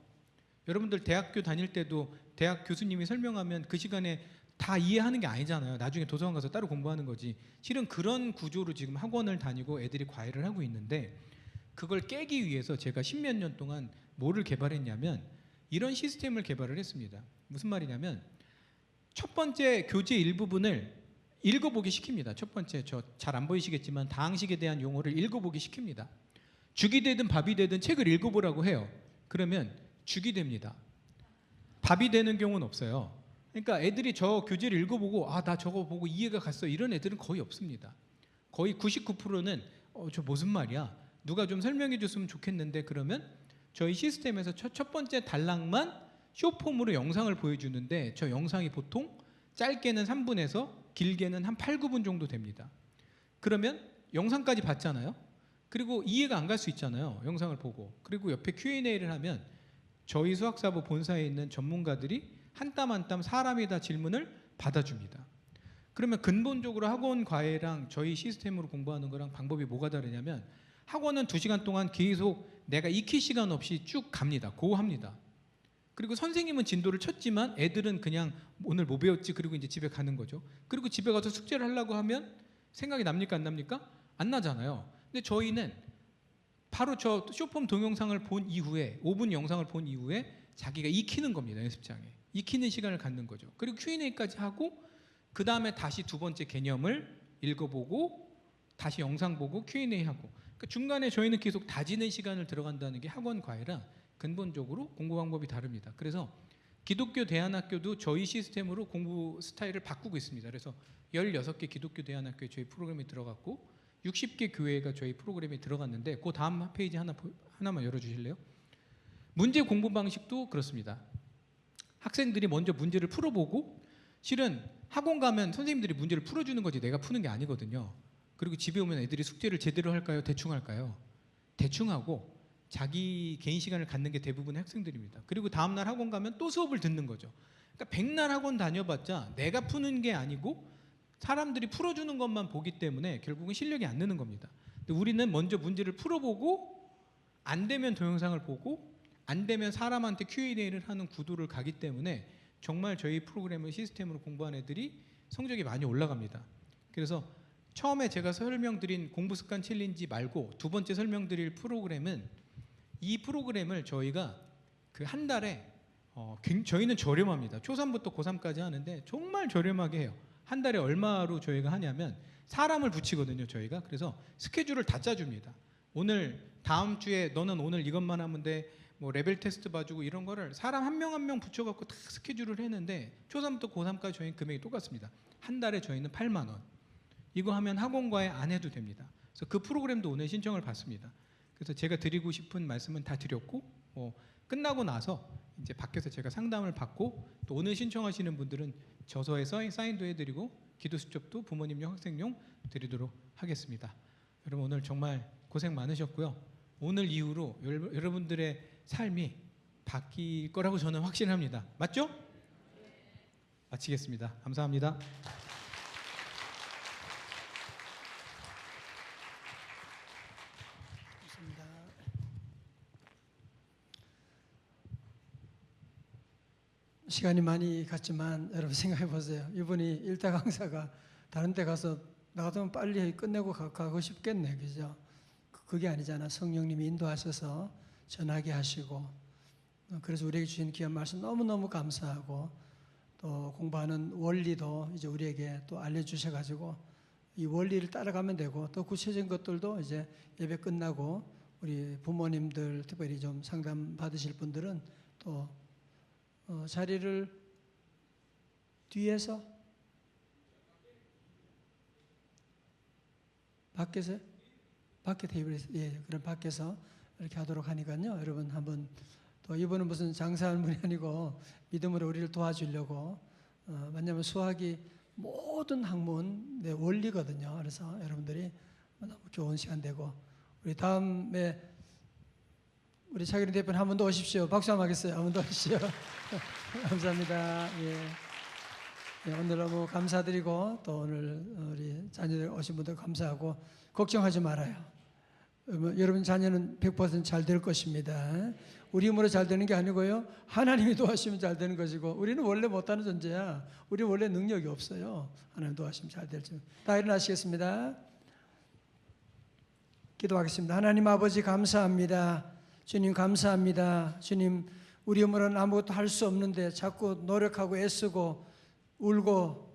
여러분들 대학교 다닐 때도 대학 교수님이 설명하면 그 시간에 다 이해하는 게 아니잖아요. 나중에 도서관 가서 따로 공부하는 거지. 실은 그런 구조로 지금 학원을 다니고 애들이 과외를 하고 있는데, 그걸 깨기 위해서 제가 10몇 년 동안 뭐를 개발했냐면 이런 시스템을 개발을 했습니다. 무슨 말이냐면, 첫 번째 교재 일부분을 읽어보기 시킵니다. 첫 번째, 저 잘 안 보이시겠지만 다항식에 대한 용어를 읽어보기 시킵니다. 죽이 되든 밥이 되든 책을 읽어보라고 해요. 그러면 죽이 됩니다. 밥이 되는 경우는 없어요. 그러니까 애들이 저 교재를 읽어보고 나 저거 보고 이해가 갔어, 이런 애들은 거의 없습니다. 거의 99%는 저 무슨 말이야, 누가 좀 설명해 줬으면 좋겠는데, 그러면 저희 시스템에서 첫 번째 단락만 쇼폼으로 영상을 보여주는데, 저 영상이 보통 짧게는 3분에서 길게는 한 8, 9분 정도 됩니다. 그러면 영상까지 봤잖아요. 그리고 이해가 안 갈 수 있잖아요, 영상을 보고. 그리고 옆에 Q&A를 하면 저희 수학사부 본사에 있는 전문가들이 한 땀 한 땀 사람이 다 질문을 받아줍니다. 그러면 근본적으로 학원 과외랑 저희 시스템으로 공부하는 거랑 방법이 뭐가 다르냐면, 학원은 2시간 동안 계속 내가 익힐 시간 없이 쭉 갑니다. 고합니다. 그리고 선생님은 진도를 쳤지만 애들은 그냥 오늘 뭐 배웠지, 그리고 이제 집에 가는 거죠. 그리고 집에 가서 숙제를 하려고 하면 생각이 납니까 안 납니까? 안 나잖아요. 근데 저희는 바로 저 쇼폼 동영상을 본 이후에, 5분 영상을 본 이후에 자기가 익히는 겁니다. 연습장에 익히는 시간을 갖는 거죠. 그리고 Q&A까지 하고, 그 다음에 다시 두 번째 개념을 읽어보고 다시 영상 보고 Q&A 하고. 그러니까 중간에 저희는 계속 다지는 시간을 들어간다는 게 학원 과외라 근본적으로 공부 방법이 다릅니다. 그래서 기독교 대안학교도 저희 시스템으로 공부 스타일을 바꾸고 있습니다. 그래서 16개 기독교 대안학교에 저희 프로그램이 들어갔고 60개 교회가 저희 프로그램에 들어갔는데 그 다음 페이지 하나만 열어주실래요? 문제 공부 방식도 그렇습니다. 학생들이 먼저 문제를 풀어보고 실은 학원 가면 선생님들이 문제를 풀어주는 거지 내가 푸는 게 아니거든요. 그리고 집에 오면 애들이 숙제를 제대로 할까요? 대충 할까요? 대충 하고 자기 개인 시간을 갖는 게 대부분의 학생들입니다. 그리고 다음날 학원 가면 또 수업을 듣는 거죠. 그러니까 백날 학원 다녀봤자 내가 푸는 게 아니고 사람들이 풀어주는 것만 보기 때문에 결국은 실력이 안 느는 겁니다. 근데 우리는 먼저 문제를 풀어보고 안 되면 동영상을 보고 안 되면 사람한테 Q&A를 하는 구도를 가기 때문에 정말 저희 프로그램을 시스템으로 공부한 애들이 성적이 많이 올라갑니다. 그래서 처음에 제가 설명드린 공부 습관 챌린지 말고 두 번째 설명드릴 프로그램은 이 프로그램을 저희가 그 한 달에 저희는 저렴합니다. 초3부터 고3까지 하는데 정말 저렴하게 해요. 한 달에 얼마로 저희가 하냐면 사람을 붙이거든요. 저희가 그래서 스케줄을 다 짜줍니다. 오늘 다음 주에 너는 오늘 이것만 하면 돼. 뭐 레벨 테스트 봐주고 이런 거를 사람 한 명 한 명 붙여갖고 다 스케줄을 했는데 초3부터 고3까지 저희는 금액이 똑같습니다. 한 달에 저희는 8만 원. 이거 하면 학원과외 안 해도 됩니다. 그래서 그 프로그램도 오늘 신청을 받습니다. 그래서 제가 드리고 싶은 말씀은 다 드렸고 끝나고 나서 이제 밖에서 제가 상담을 받고 또 오늘 신청하시는 분들은 저서에 사인도 해드리고 기도 수첩도 부모님용 학생용 드리도록 하겠습니다. 여러분 오늘 정말 고생 많으셨고요. 오늘 이후로 여러분들의 삶이 바뀔 거라고 저는 확신합니다. 맞죠? 마치겠습니다. 감사합니다. 시간이 많이 갔지만 여러분 생각해 보세요. 이분이 일타 강사가 다른 데 가서 나 같으면 빨리 끝내고 가고 싶겠네, 그죠? 그게 아니잖아. 성령님이 인도하셔서 전하게 하시고, 그래서 우리에게 주신 귀한 말씀 너무너무 감사하고, 또 공부하는 원리도 이제 우리에게 또 알려주셔가지고 이 원리를 따라가면 되고, 또 구체적인 것들도 이제 예배 끝나고 우리 부모님들 특별히 좀 상담 받으실 분들은 또 자리를 뒤에서 밖에서 밖에 테이블에서 그럼 밖에서 이렇게 하도록 하니까요. 여러분 한번 또 이분은 무슨 장사하는 분이 아니고 믿음으로 우리를 도와주려고 왜냐하면 수학이 모든 학문 내 원리거든요. 그래서 여러분들이 너무 좋은 시간 되고 우리 다음에 우리 차기령 대표님 한 번 더 오십시오. 박수 한번 하겠어요. 한 번 더 오십시오. 감사합니다. 오늘 너무 감사드리고 또 오늘 우리 자녀들 오신 분들 감사하고 걱정하지 말아요. 여러분 자녀는 100% 잘 될 것입니다. 우리 힘으로 잘 되는 게 아니고요. 하나님이 도와주시면 잘 되는 것이고 우리는 원래 못하는 존재야. 우리 원래 능력이 없어요. 하나님 도와주시면 잘 될지. 다 일어나시겠습니다. 기도하겠습니다. 하나님 아버지 감사합니다. 주님 감사합니다. 주님 우리 힘으로는 아무것도 할 수 없는데 자꾸 노력하고 애쓰고 울고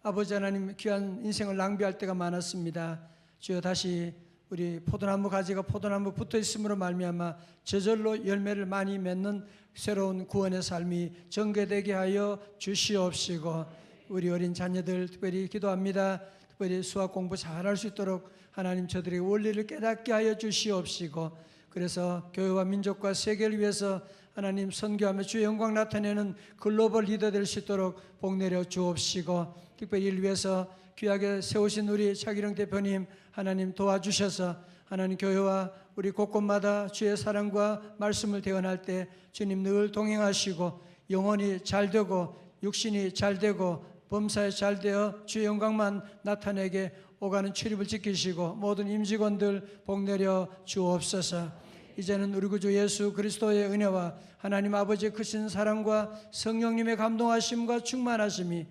아버지 하나님 귀한 인생을 낭비할 때가 많았습니다. 주여 다시 우리 포도나무 가지가 포도나무 붙어 있음으로 말미암아 저절로 열매를 많이 맺는 새로운 구원의 삶이 전개되게 하여 주시옵시고 우리 어린 자녀들 특별히 기도합니다. 특별히 수학 공부 잘할 수 있도록 하나님 저들의 원리를 깨닫게 하여 주시옵시고 그래서 교회와 민족과 세계를 위해서 하나님 선교하며 주의 영광 나타내는 글로벌 리더 될 수 있도록 복 내려 주옵시고 특별히 이를 위해서 귀하게 세우신 우리 차기령 대표님 하나님 도와주셔서 하나님 교회와 우리 곳곳마다 주의 사랑과 말씀을 대언할 때 주님 늘 동행하시고 영혼이 잘 되고 육신이 잘 되고 범사에 잘 되어 주의 영광만 나타내게 오가는 출입을 지키시고 모든 임직원들 복 내려 주옵소서. 이제는 우리 구주 예수 그리스도의 은혜와 하나님 아버지의 크신 사랑과 성령님의 감동하심과 충만하심이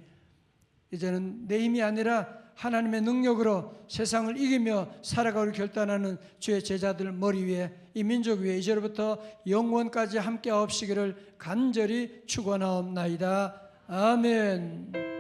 이제는 내 힘이 아니라 하나님의 능력으로 세상을 이기며 살아가기를 결단하는 주의 제자들 머리 위에 이 민족 위에 이제로부터 영원까지 함께 하옵시기를 간절히 축원하옵나이다. 아멘.